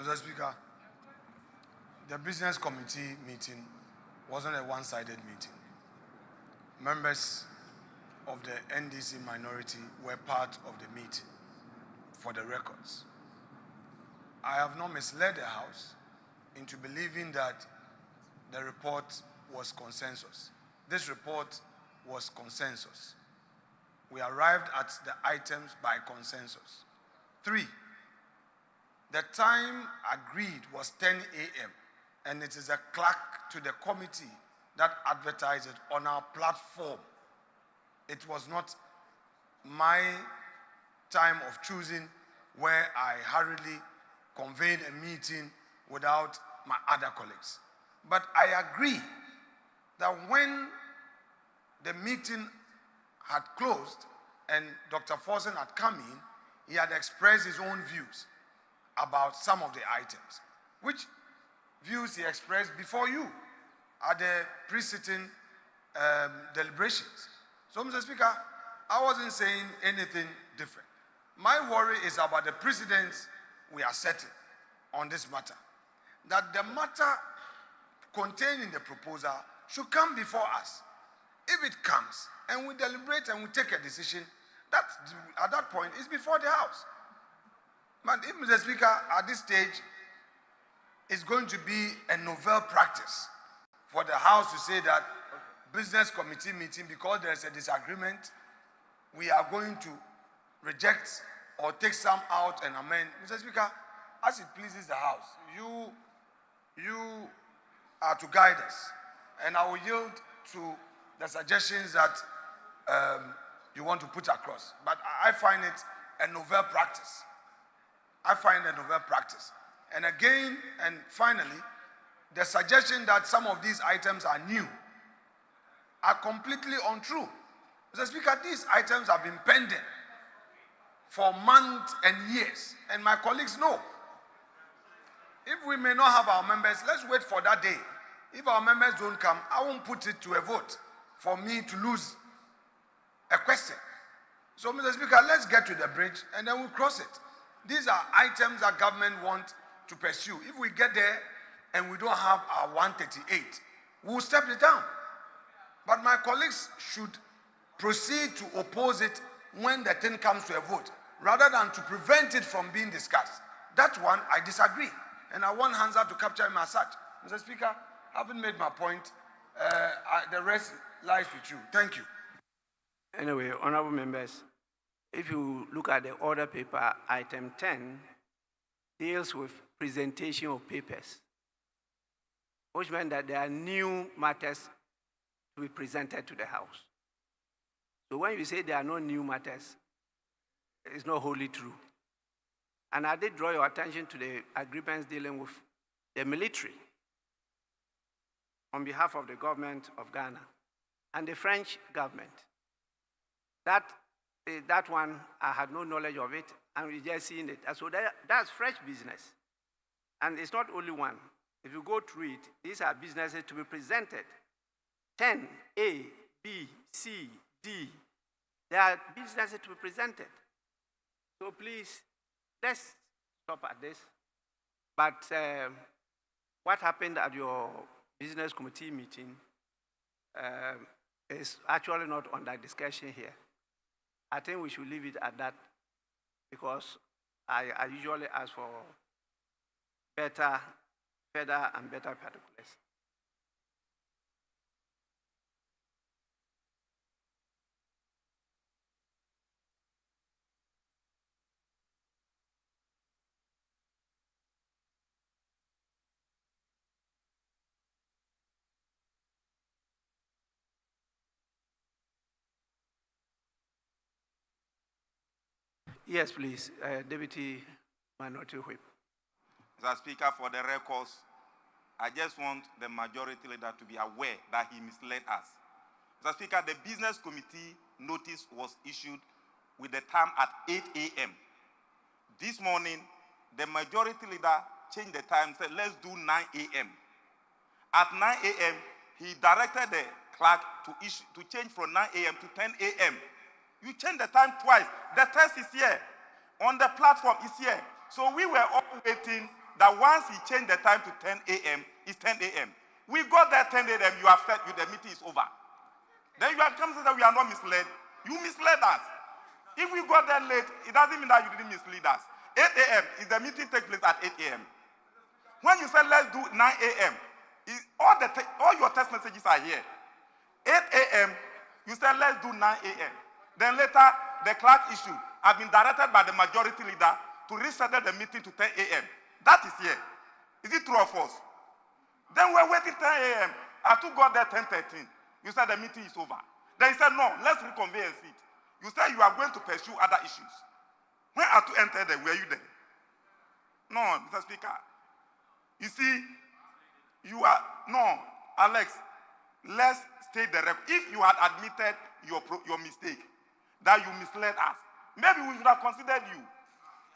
Mr. Speaker, the business committee meeting wasn't a one-sided meeting. Members of the NDC minority were part of the meeting, for the records. I have not misled the House into believing that the report was consensus. This report was consensus. We arrived at the items by consensus. 3, the time agreed was 10 a.m. and it is a clerk to the committee that advertised it on our platform. It was not my time of choosing where I hurriedly convened a meeting without my other colleagues. But I agree that when the meeting had closed and Dr. Forsen had come in, he had expressed his own views about some of the items, which views he expressed before you at the pre-sitting deliberations. So, Mr. Speaker, I wasn't saying anything different. My worry is about the precedents we are setting on this matter. That the matter contained in the proposal should come before us. If it comes and we deliberate and we take a decision, that at that point is before the House. But if, Mr. Speaker, at this stage, it's going to be a novel practice for the House to say that business committee meeting, because there's a disagreement, we are going to reject or take some out and amend. Mr. Speaker, as it pleases the House, you are to guide us, and I will yield to the suggestions that you want to put across. But I find it a novel practice. I find it a novel practice. And again, and finally, the suggestion that some of these items are new are completely untrue. Mr. Speaker, these items have been pending for months and years, and my colleagues know. If we may not have our members, let's wait for that day. If our members don't come, I won't put it to a vote for me to lose a question. So, Mr. Speaker, let's get to the bridge and then we'll cross it. These are items that government want to pursue. If we get there and we don't have our 138, we'll step it down. But my colleagues should proceed to oppose it when the thing comes to a vote, rather than to prevent it from being discussed. That one, I disagree. And I want Hansa to capture him as such. Mr. Speaker, having made my point, the rest lies with you. Thank you. Anyway, honorable members, if you look at the order paper, item 10 deals with presentation of papers, which meant that there are new matters to be presented to the House. So when you say there are no new matters, it's not wholly true. And I did draw your attention to the agreements dealing with the military on behalf of the government of Ghana and the French government. That one, I had no knowledge of it, and we just seen it. So that's fresh business. And it's not only one. If you go through it, these are businesses to be presented. 10, A, B, C, D. They are businesses to be presented. So please, let's stop at this. But what happened at your business committee meeting is actually not under discussion here. I think we should leave it at that, because I usually ask for further and better particulars. Yes, please, Deputy Minority Whip. Mr. Speaker, for the records, I just want the majority leader to be aware that he misled us. Mr. Speaker, the business committee notice was issued with the time at 8 a.m. This morning, the majority leader changed the time, said, let's do 9 a.m. At 9 a.m., he directed the clerk to change from 9 a.m. to 10 a.m. You changed the time twice. The test is here. On the platform is here. So we were all waiting that once he changed the time to 10 a.m., it's 10 a.m. We got there 10 a.m., you have said the meeting is over. Then you have come to say that we are not misled. You misled us. If we got there late, it doesn't mean that you didn't mislead us. 8 a.m. is the meeting take place at 8 a.m. When you said let's do 9 a.m., all your text messages are here. 8 a.m., you said let's do 9 a.m. Then later, the clerk issued, have been directed by the majority leader to reschedule the meeting to 10 a.m. That is here. Is it true or false? Then we're waiting 10 a.m. Atu got there 10:13. You said the meeting is over. Then he said, no, let's reconvene and sit. You said you are going to pursue other issues. When Atu entered there, were you there? No, Mr. Speaker. You see, Alex, let's state the record. If you had admitted your mistake, that you misled us, maybe we should have considered you.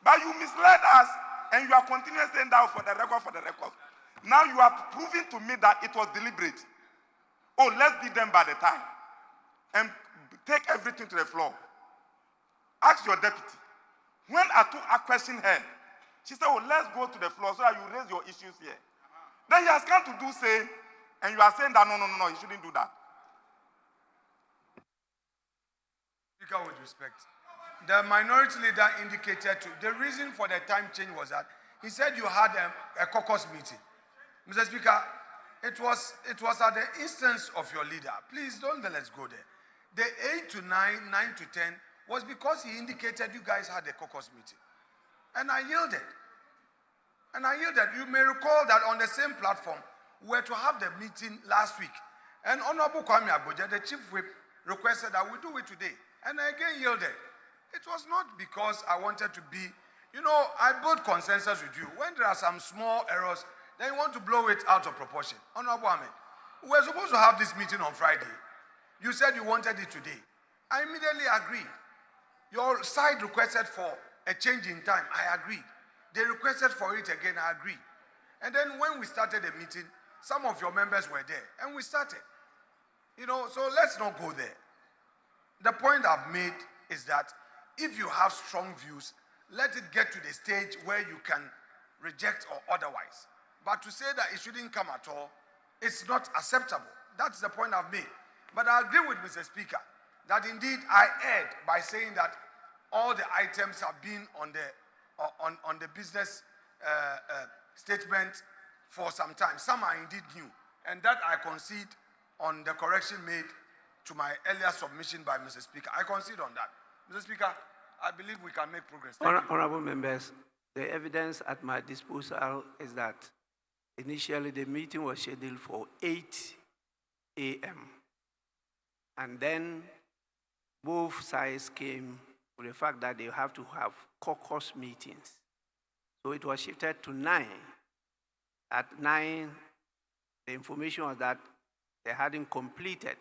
But you misled us, and you are continuing saying that for the record. Now you are proving to me that it was deliberate. Oh, let's beat them by the time. And take everything to the floor. Ask your deputy. When I questioned her, she said, oh, let's go to the floor so that you raise your issues here. Then he has come to do same, and you are saying that no, he shouldn't do that. Speaker, with respect, the minority leader indicated the reason for the time change was that he said you had a caucus meeting. Mr. Speaker, it was at the instance of your leader. Please don't let us go there. The 8 to 9, 9 to 10 was because he indicated you guys had a caucus meeting. And I yielded. You may recall that on the same platform, we were to have the meeting last week. And Honorable Kwame Agboja, the chief whip, requested that we do it today. And I again yielded. It was not because I wanted to be, I built consensus with you. When there are some small errors, then you want to blow it out of proportion. Honorable Ahmed, we were supposed to have this meeting on Friday. You said you wanted it today. I immediately agreed. Your side requested for a change in time. I agreed. They requested for it again. I agreed. And then when we started the meeting, some of your members were there, and we started. So let's not go there. The point I've made is that if you have strong views, let it get to the stage where you can reject or otherwise. But to say that it shouldn't come at all, it's not acceptable. That's the point I've made. But I agree with Mr. Speaker that indeed I erred by saying that all the items have been on the business statement for some time. Some are indeed new. And that I concede on the correction made to my earlier submission by Mr. Speaker. I concede on that. Mr. Speaker, I believe we can make progress. Honorable members, the evidence at my disposal is that initially the meeting was scheduled for 8 a.m. And then both sides came with the fact that they have to have caucus meetings. So it was shifted to 9. At 9, the information was that they hadn't completed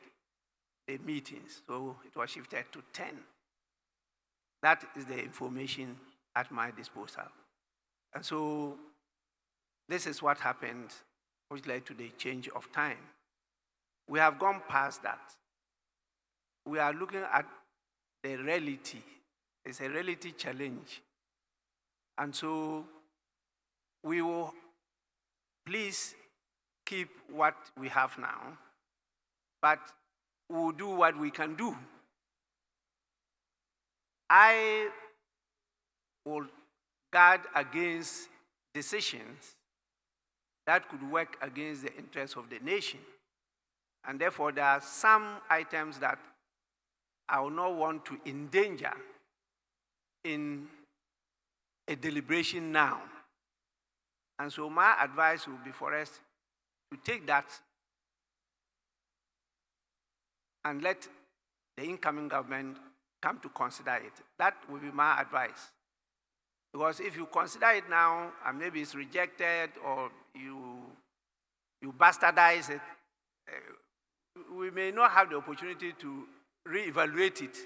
the meetings, so it was shifted to 10. That is the information at my disposal. And so this is what happened, which led to the change of time. We have gone past that. We are looking at the reality. It's a reality challenge. And so we will please keep what we have now, but we'll do what we can do. I will guard against decisions that could work against the interests of the nation. And therefore, there are some items that I will not want to endanger in a deliberation now. And so my advice will be for us to take that and let the incoming government come to consider it. That will be my advice. Because if you consider it now and maybe it's rejected or you bastardize it, we may not have the opportunity to reevaluate it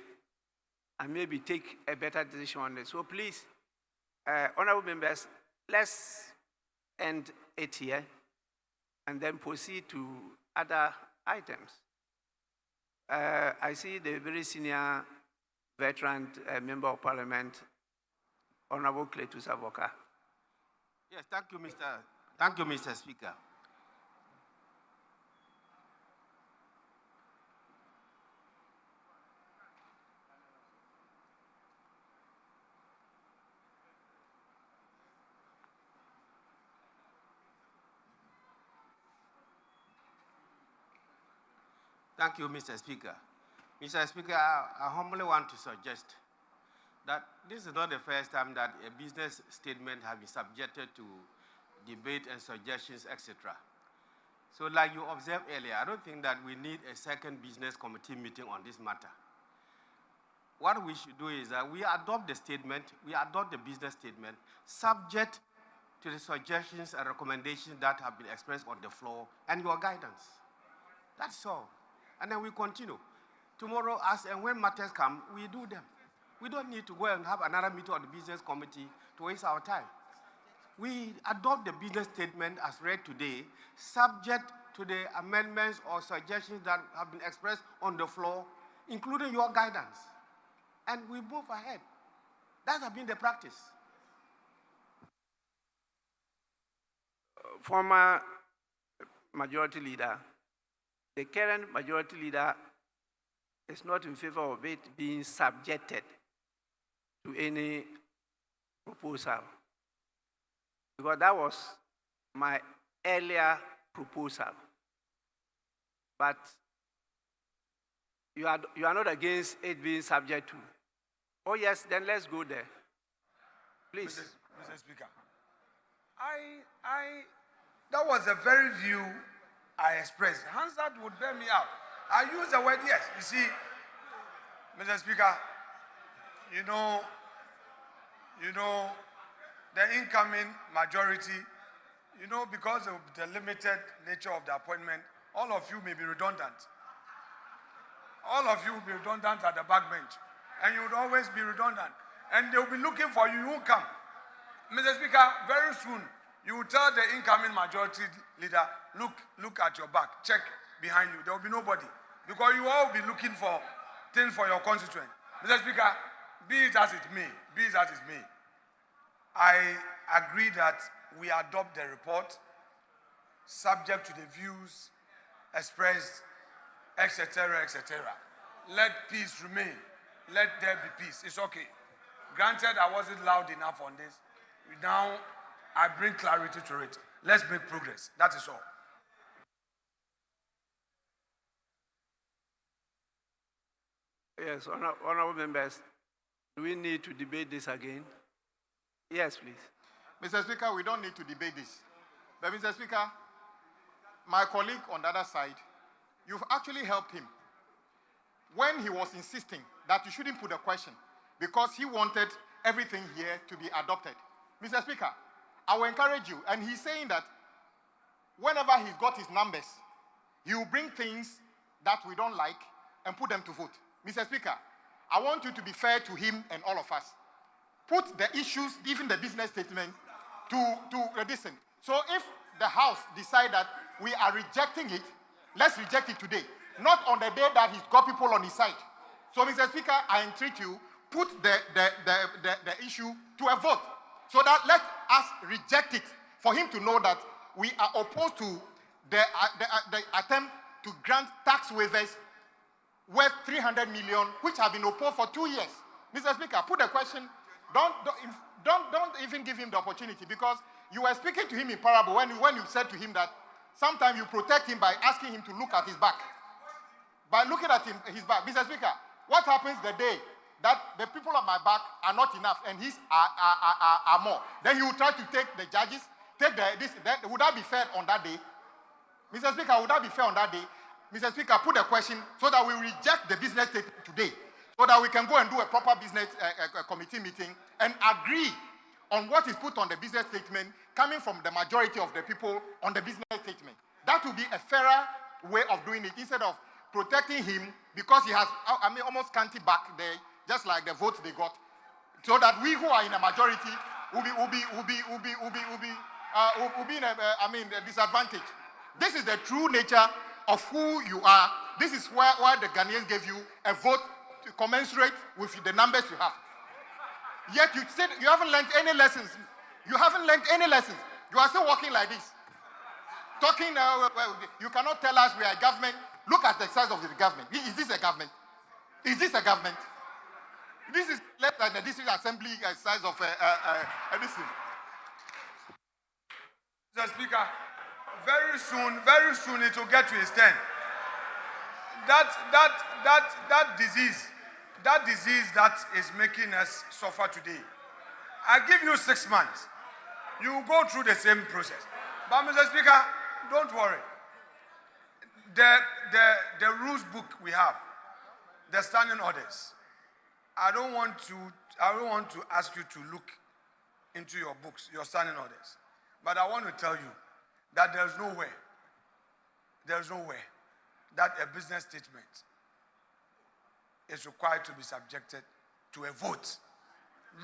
and maybe take a better decision on it. So please, honorable members, let's end it here and then proceed to other items. I see the very senior veteran member of parliament, Honorable Cletus Avoka. Yes, thank you, Mr. Speaker. Thank you, Mr. Speaker. Mr. Speaker, I humbly want to suggest that this is not the first time that a business statement has been subjected to debate and suggestions, etc. So like you observed earlier, I don't think that we need a second business committee meeting on this matter. What we should do is that we adopt the statement, we adopt the business statement, subject to the suggestions and recommendations that have been expressed on the floor and your guidance. That's all. And then we continue. Tomorrow, as and when matters come, we do them. We don't need to go and have another meeting of the business committee to waste our time. We adopt the business statement as read today, subject to the amendments or suggestions that have been expressed on the floor, including your guidance. And we move ahead. That has been the practice. Former majority leader, the current majority leader is not in favor of it being subjected to any proposal, because that was my earlier proposal. But you are not against it being subject to. Oh yes, then let's go there. Please. Mr. Speaker, that was the very view I expressed. Hansard would bear me out. I use the word yes. You see, Mr. Speaker, you know, the incoming majority, because of the limited nature of the appointment, all of you may be redundant. All of you will be redundant at the back bench. And you would always be redundant. And they'll be looking for you. You won't come. Mr. Speaker, very soon, you will tell the incoming majority leader, look at your back. Check behind you. There will be nobody. Because you all will be looking for things for your constituent. Mr. Speaker, be it as it may, I agree that we adopt the report subject to the views expressed, etc., etc. Let peace remain. Let there be peace. It's okay. Granted, I wasn't loud enough on this. Now, I bring clarity to it. Let's make progress. That is all. Yes, honorable members, do we need to debate this again? Yes, please. Mr. Speaker, we don't need to debate this. But Mr. Speaker, my colleague on the other side, you've actually helped him when he was insisting that you shouldn't put a question because he wanted everything here to be adopted. Mr. Speaker, I will encourage you, and he's saying that whenever he's got his numbers, he will bring things that we don't like and put them to vote. Mr. Speaker, I want you to be fair to him and all of us. Put the issues, even the business statement, to listen. So if the House decide that we are rejecting it, let's reject it today, not on the day that he's got people on his side. So, Mr. Speaker, I entreat you, put the issue to a vote, so that let us reject it, for him to know that we are opposed to the attempt to grant tax waivers worth 300 million, which have been opposed for 2 years. Mr. Speaker, put the question. Don't even give him the opportunity, because you were speaking to him in parable when you said to him that sometimes you protect him by asking him to look at his back. By looking at his back. Mr. Speaker, what happens the day that the people on my back are not enough and his are more? Then he will try to take the judges, would that be fair on that day? Mr. Speaker, would that be fair on that day? Mr. Speaker, put a question so that we reject the business statement today, so that we can go and do a proper business committee meeting and agree on what is put on the business statement coming from the majority of the people on the business statement. That would be a fairer way of doing it instead of protecting him because he has, almost scanty back there, just like the votes they got, so that we who are in a majority will be in a disadvantage. This is the true nature of who you are. This is why the Ghanaians gave you a vote to commensurate with the numbers you have. Yet you said you haven't learned any lessons. You haven't learned any lessons. You are still walking like this. Talking, you cannot tell us we are a government. Look at the size of the government. Is this a government? Is this a government? This is less than the district assembly size of this thing. Mr. Speaker, very soon it will get to its turn. That disease that is making us suffer today, I give you 6 months. You will go through the same process. But Mr. Speaker, don't worry. The rules book we have, the standing orders. I don't want to ask you to look into your books, your standing orders. But I want to tell you that there's no way that a business statement is required to be subjected to a vote.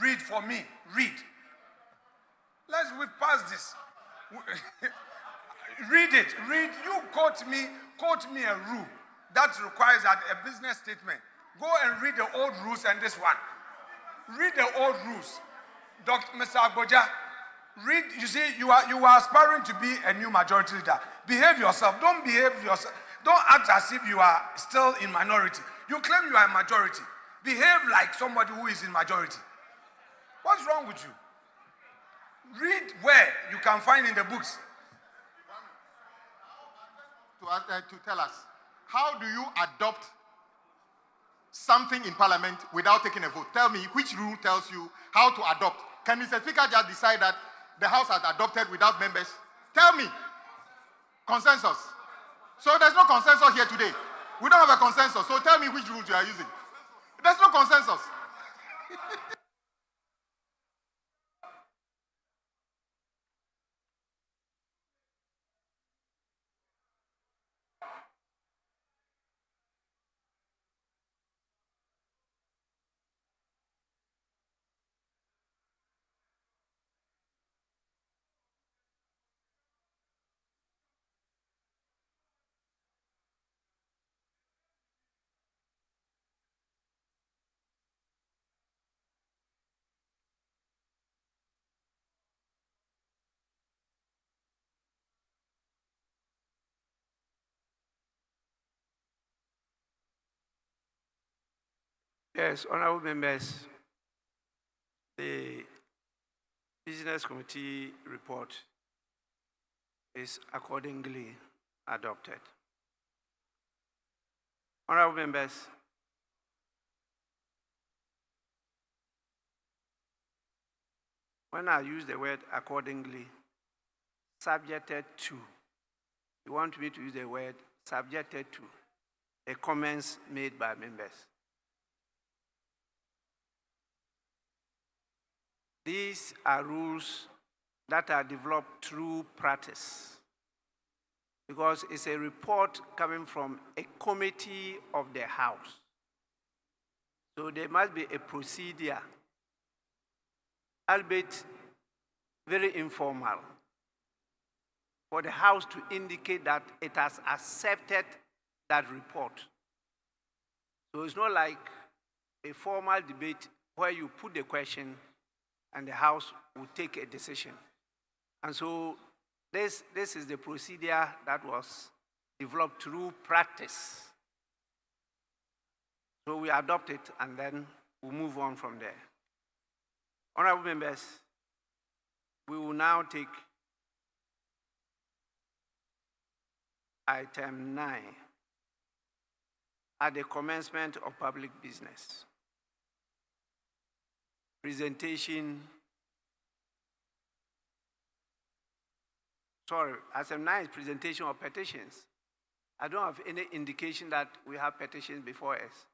Read for me, read. We've passed this. Read it, read. You quote me a rule that requires that a business statement. Go and read the old rules and this one. Read the old rules. Mr. Agboja, read, you see, you are aspiring to be a new majority leader. Behave yourself. Don't behave yourself. Don't act as if you are still in minority. You claim you are a majority. Behave like somebody who is in majority. What's wrong with you? Read where you can find in the books. To tell us, how do you adopt something in Parliament without taking a vote? Tell me which rule tells you how to adopt. Can Mr. Speaker just decide that the House has adopted without members? Tell me. Consensus. So there's no consensus here today. We don't have a consensus. So tell me which rules you are using. There's no consensus. Yes, honorable members, the Business Committee report is accordingly adopted. Honorable members, when I use the word accordingly, subjected to, you want me to use the word subjected to the comments made by members. These are rules that are developed through practice because it's a report coming from a committee of the House. So there must be a procedure, albeit very informal, for the House to indicate that it has accepted that report. So it's not like a formal debate where you put the question and the House will take a decision. And so this is the procedure that was developed through practice. So we adopt it and then we'll move on from there. Honorable members, we will now take item 9 at the commencement of public business. Presentation. Item 9 is presentation of petitions. I don't have any indication that we have petitions before us.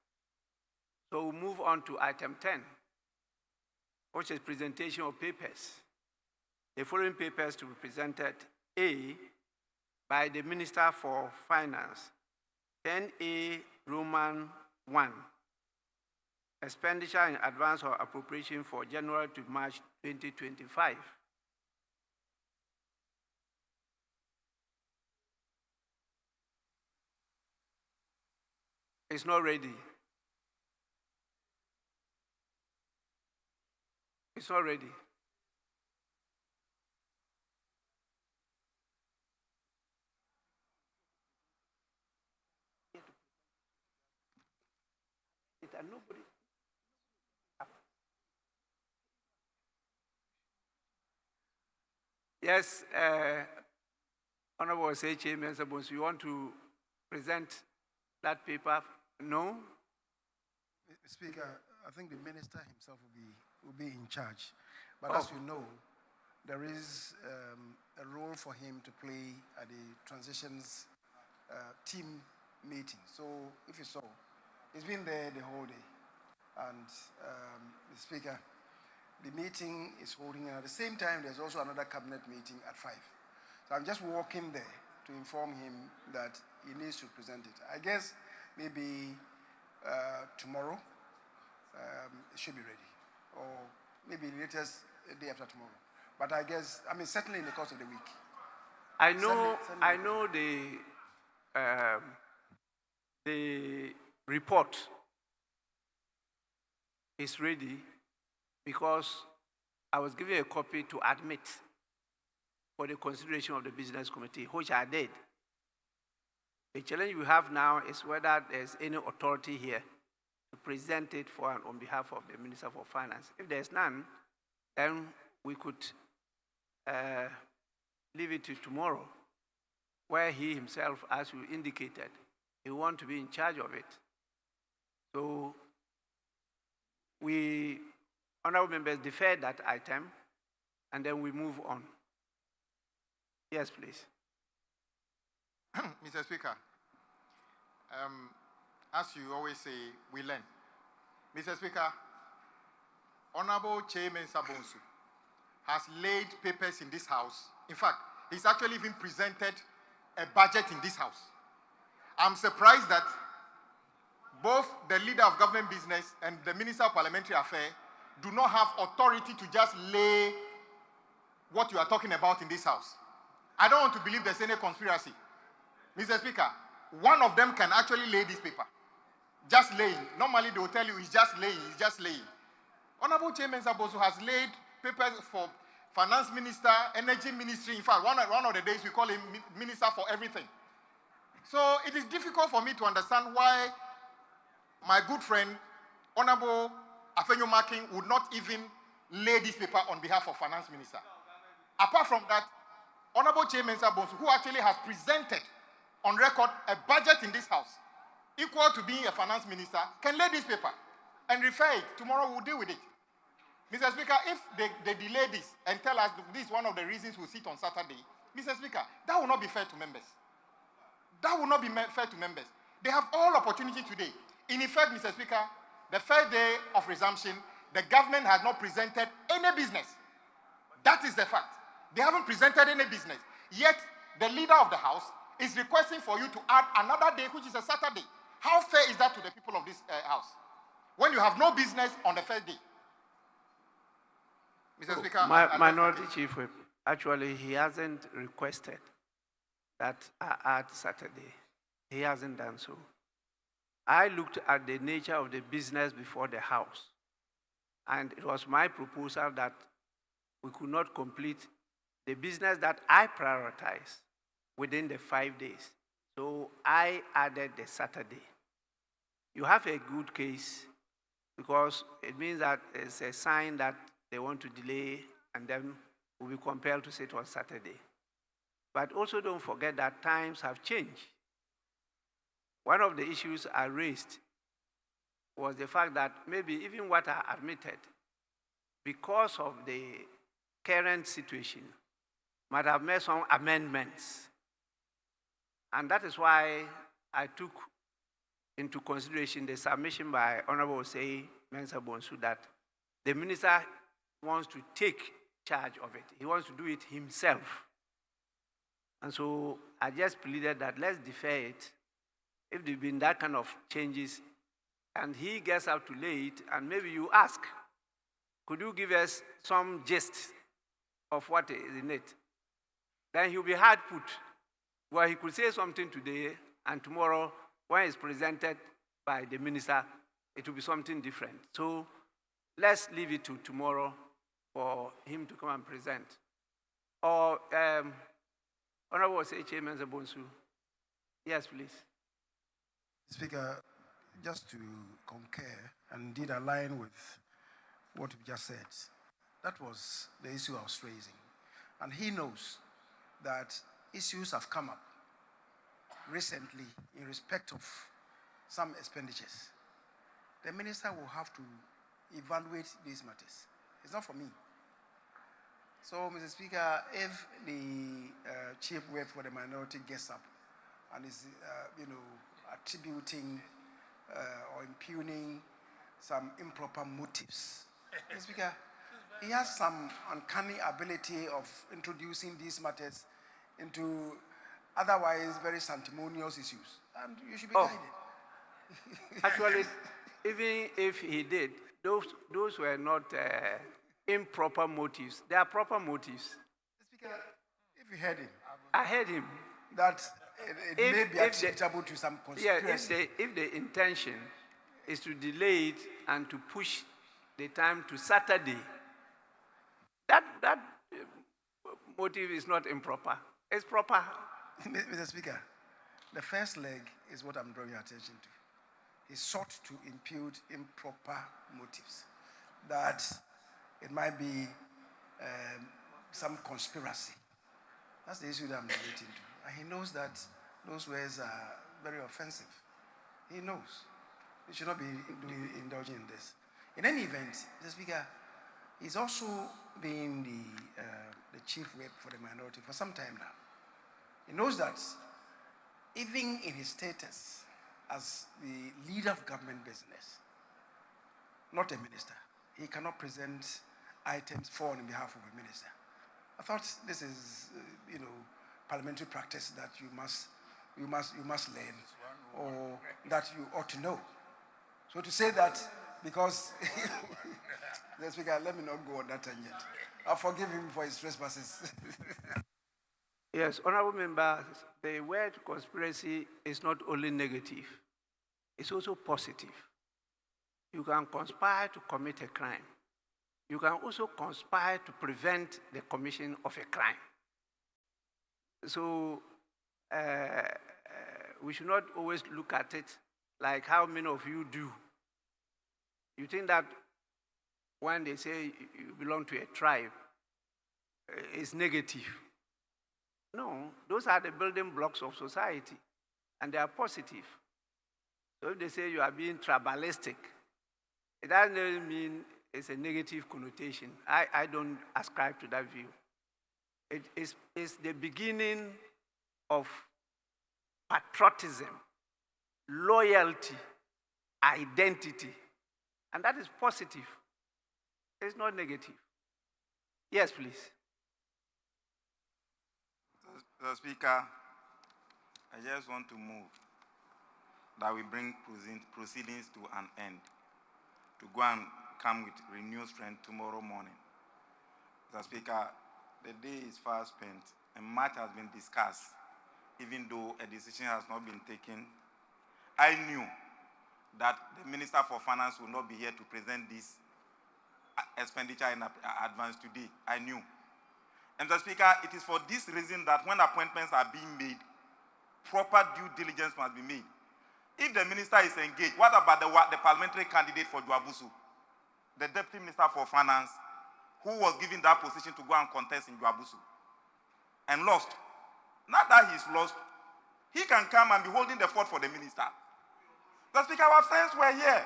So we'll move on to item 10. which is presentation of papers. The following papers to be presented: A, by the Minister for Finance, 10A Roman 1, expenditure in advance or appropriation for January to March 2025. It's not ready. It's not ready. Nobody. Yes, Honorable Sechi Mensabons, you want to present that paper? No? Speaker, I think the minister himself will be in charge. But as you know, there is a role for him to play at the transitions team meeting. So if you saw, he's been there the whole day. And the Speaker, the meeting is holding, and at the same time, there's also another cabinet meeting at 5. So I'm just walking there to inform him that he needs to present it. I guess maybe tomorrow it should be ready, or maybe latest day after tomorrow. But I guess, certainly in the course of the week. I know the report is ready because I was given a copy to admit for the consideration of the business committee, which I did. The challenge we have now is whether there's any authority here to present it for and on behalf of the Minister for Finance. If there's none, then we could leave it to tomorrow, where he himself, as you indicated, he wants to be in charge of it. So we, honorable members, defer that item, and then we move on. Yes, please. Mr. Speaker, as you always say, we learn. Mr. Speaker, Honorable Chairman Sabonsu has laid papers in this house. In fact, he's actually even presented a budget in this house. I'm surprised that both the leader of government business and the Minister of Parliamentary Affairs do not have authority to just lay what you are talking about in this house. I don't want to believe there's any conspiracy. Mr. Speaker, one of them can actually lay this paper. Just laying. Normally they will tell you it's just laying, it's just laying. Honorable Chairman Sabosu has laid papers for Finance Minister, Energy Ministry. In fact, one of the days we call him Minister for Everything. So it is difficult for me to understand why my good friend, Honorable Afenyo Makin, would not even lay this paper on behalf of Finance Minister. Apart from that, Honorable Chairman Sabonsu, who actually has presented on record a budget in this house equal to being a finance minister, can lay this paper and refer it. Tomorrow we'll deal with it. Mr. Speaker, if they delay this and tell us this is one of the reasons we'll sit on Saturday, Mr. Speaker, that will not be fair to members. That will not be fair to members. They have all opportunity today. In effect, Mr. Speaker, the first day of resumption, the government has not presented any business. That is the fact. They haven't presented any business. Yet, the leader of the house is requesting for you to add another day, which is a Saturday. How fair is that to the people of this house? When you have no business on the first day. Mr. Speaker, Minority Chief Whip, actually, he hasn't requested that I add Saturday. He hasn't done so. I looked at the nature of the business before the house, and it was my proposal that we could not complete the business that I prioritized within the 5 days. So I added the Saturday. You have a good case because it means that it's a sign that they want to delay and then we'll be compelled to sit on Saturday. But also don't forget that times have changed. One of the issues I raised was the fact that maybe even what I admitted, because of the current situation, might have made some amendments. And that is why I took into consideration the submission by Honorable Osei Mensah Bonsu that the minister wants to take charge of it. He wants to do it himself. And so I just pleaded that let's defer it. If there've been that kind of changes, and he gets up to lay it, and maybe you ask, could you give us some gist of what is in it? Then he'll be hard put. Well, he could say something today, and tomorrow, when it's presented by the minister, it will be something different. So let's leave it to tomorrow for him to come and present. Or, Honorable Chairman Zabonsu. Yes, please. Speaker, just to concur and indeed align with what you just said, that was the issue I was raising. And he knows that issues have come up recently in respect of some expenditures. The minister will have to evaluate these matters. It's not for me. So, Mr. Speaker, if the chief whip for the minority gets up and is, attributing or impugning some improper motives, Mr. Speaker, he has some uncanny ability of introducing these matters into otherwise very sanctimonious issues, and you should be guided. Actually, even if he did, those were not improper motives. They are proper motives. Speaker, if you heard him, I heard him. That it may be attributable to some conspiracy. Yeah, if the intention is to delay it and to push the time to Saturday, that motive is not improper. It's proper. Mr. Speaker, the first leg is what I'm drawing your attention to. He sought to impute improper motives, that it might be some conspiracy. That's the issue that I'm relating to. And he knows that those words are very offensive. He knows. He should not be indulging in this. In any event, Mr. Speaker, he's also been the chief whip for the minority for some time now. He knows that even in his status as the leader of government business, not a minister, he cannot present items for on behalf of a minister. I thought this is, parliamentary practice that you must learn, or that you ought to know. So to say that because, the Speaker, let me not go on that tangent. I'll forgive him for his trespasses. Yes, honorable members, the word conspiracy is not only negative, it's also positive. You can conspire to commit a crime. You can also conspire to prevent the commission of a crime. So we should not always look at it like how many of you do. You think that when they say you belong to a tribe, it's negative. No, those are the building blocks of society, and they are positive. So if they say you are being tribalistic, it doesn't mean it's a negative connotation. I don't ascribe to that view. It's the beginning of patriotism, loyalty, identity, and that is positive. It's not negative. Yes, please. Mr. Speaker, I just want to move that we bring proceedings to an end, to go and come with renewed strength tomorrow morning. Mr. Speaker, the day is far spent and much has been discussed, even though a decision has not been taken. I knew that the Minister for Finance will not be here to present this expenditure in advance today. I knew. And Mr. Speaker, it is for this reason that when appointments are being made, proper due diligence must be made. If the minister is engaged, what about the parliamentary candidate for Juabusu, the Deputy Minister for Finance, who was given that position to go and contest in Juabusu and lost? Now that he's lost, he can come and be holding the fort for the minister. The Speaker, our friends were here.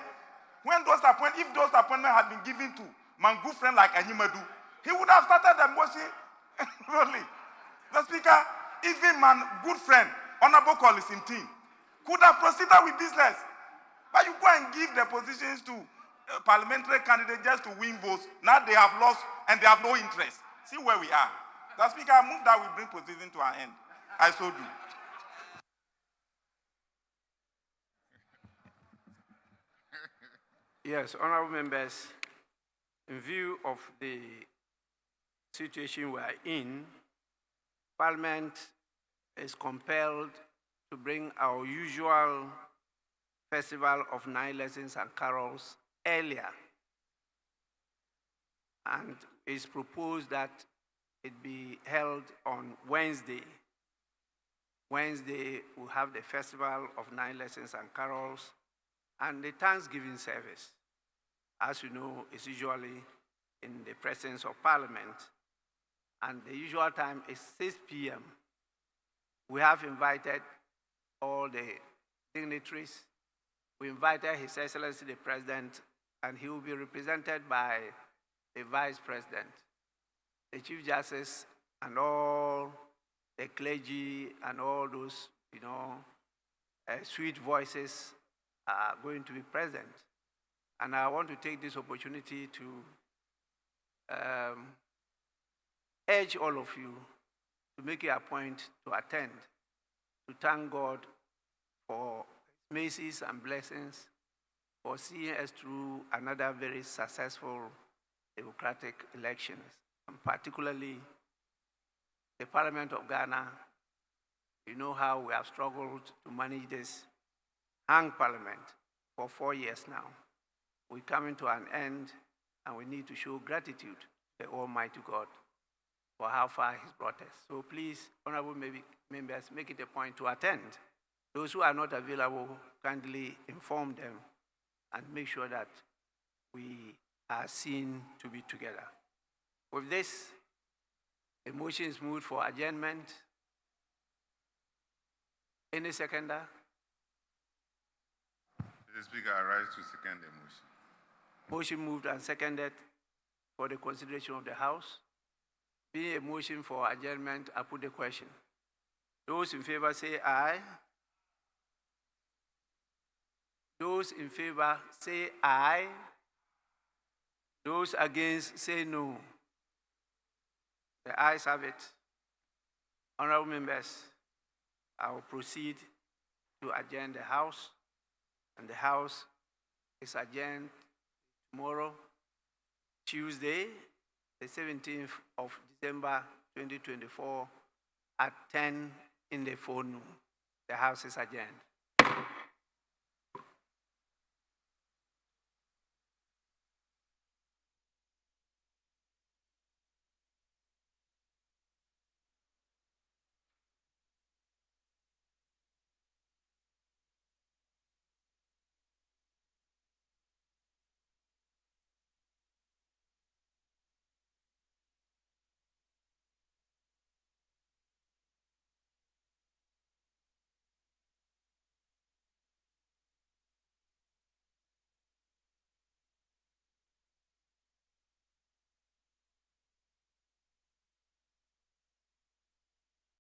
When if those appointments had been given to my good friend like Anyimadu, he would have started the motion. Really. The Speaker, even my good friend, Honorable Collins team, could have proceeded with business. But you go and give the positions to parliamentary candidates just to win votes. Now they have lost and they have no interest. See where we are. Mr. Speaker, I move that we bring proceedings to an end. I so do. Yes, honorable members, in view of the situation we are in, Parliament is compelled to bring our usual festival of 9 lessons and carols earlier. And it's proposed that it be held on Wednesday. Wednesday, we'll have the festival of 9 lessons and carols and the Thanksgiving service. As you know, it's usually in the presence of Parliament, and the usual time is 6 p.m. We have invited all the dignitaries. We invited His Excellency the President, and he will be represented by the Vice President, the Chief Justice, and all the clergy, and all those, sweet voices are going to be present. And I want to take this opportunity to urge all of you to make it a point to attend, to thank God for His mercies and blessings, for seeing us through another very successful democratic elections, and particularly the Parliament of Ghana. You know how we have struggled to manage this hung parliament for 4 years now. We're coming to an end, and we need to show gratitude to the Almighty God for how far He's brought us. So please, honorable members, make it a point to attend. Those who are not available, kindly inform them and make sure that we are seen to be together. With this, the motion is moved for adjournment. Any seconder? Mr. Speaker, I rise to second the motion. Motion moved and seconded for the consideration of the House. Being a motion for adjournment, I put the question. Those in favor say aye. Those in favor say aye. Those against say no. The ayes have it. Honorable members, I will proceed to adjourn the House, and the House is adjourned tomorrow, Tuesday, the 17th of December 2024 at 10 in the forenoon. The House is adjourned.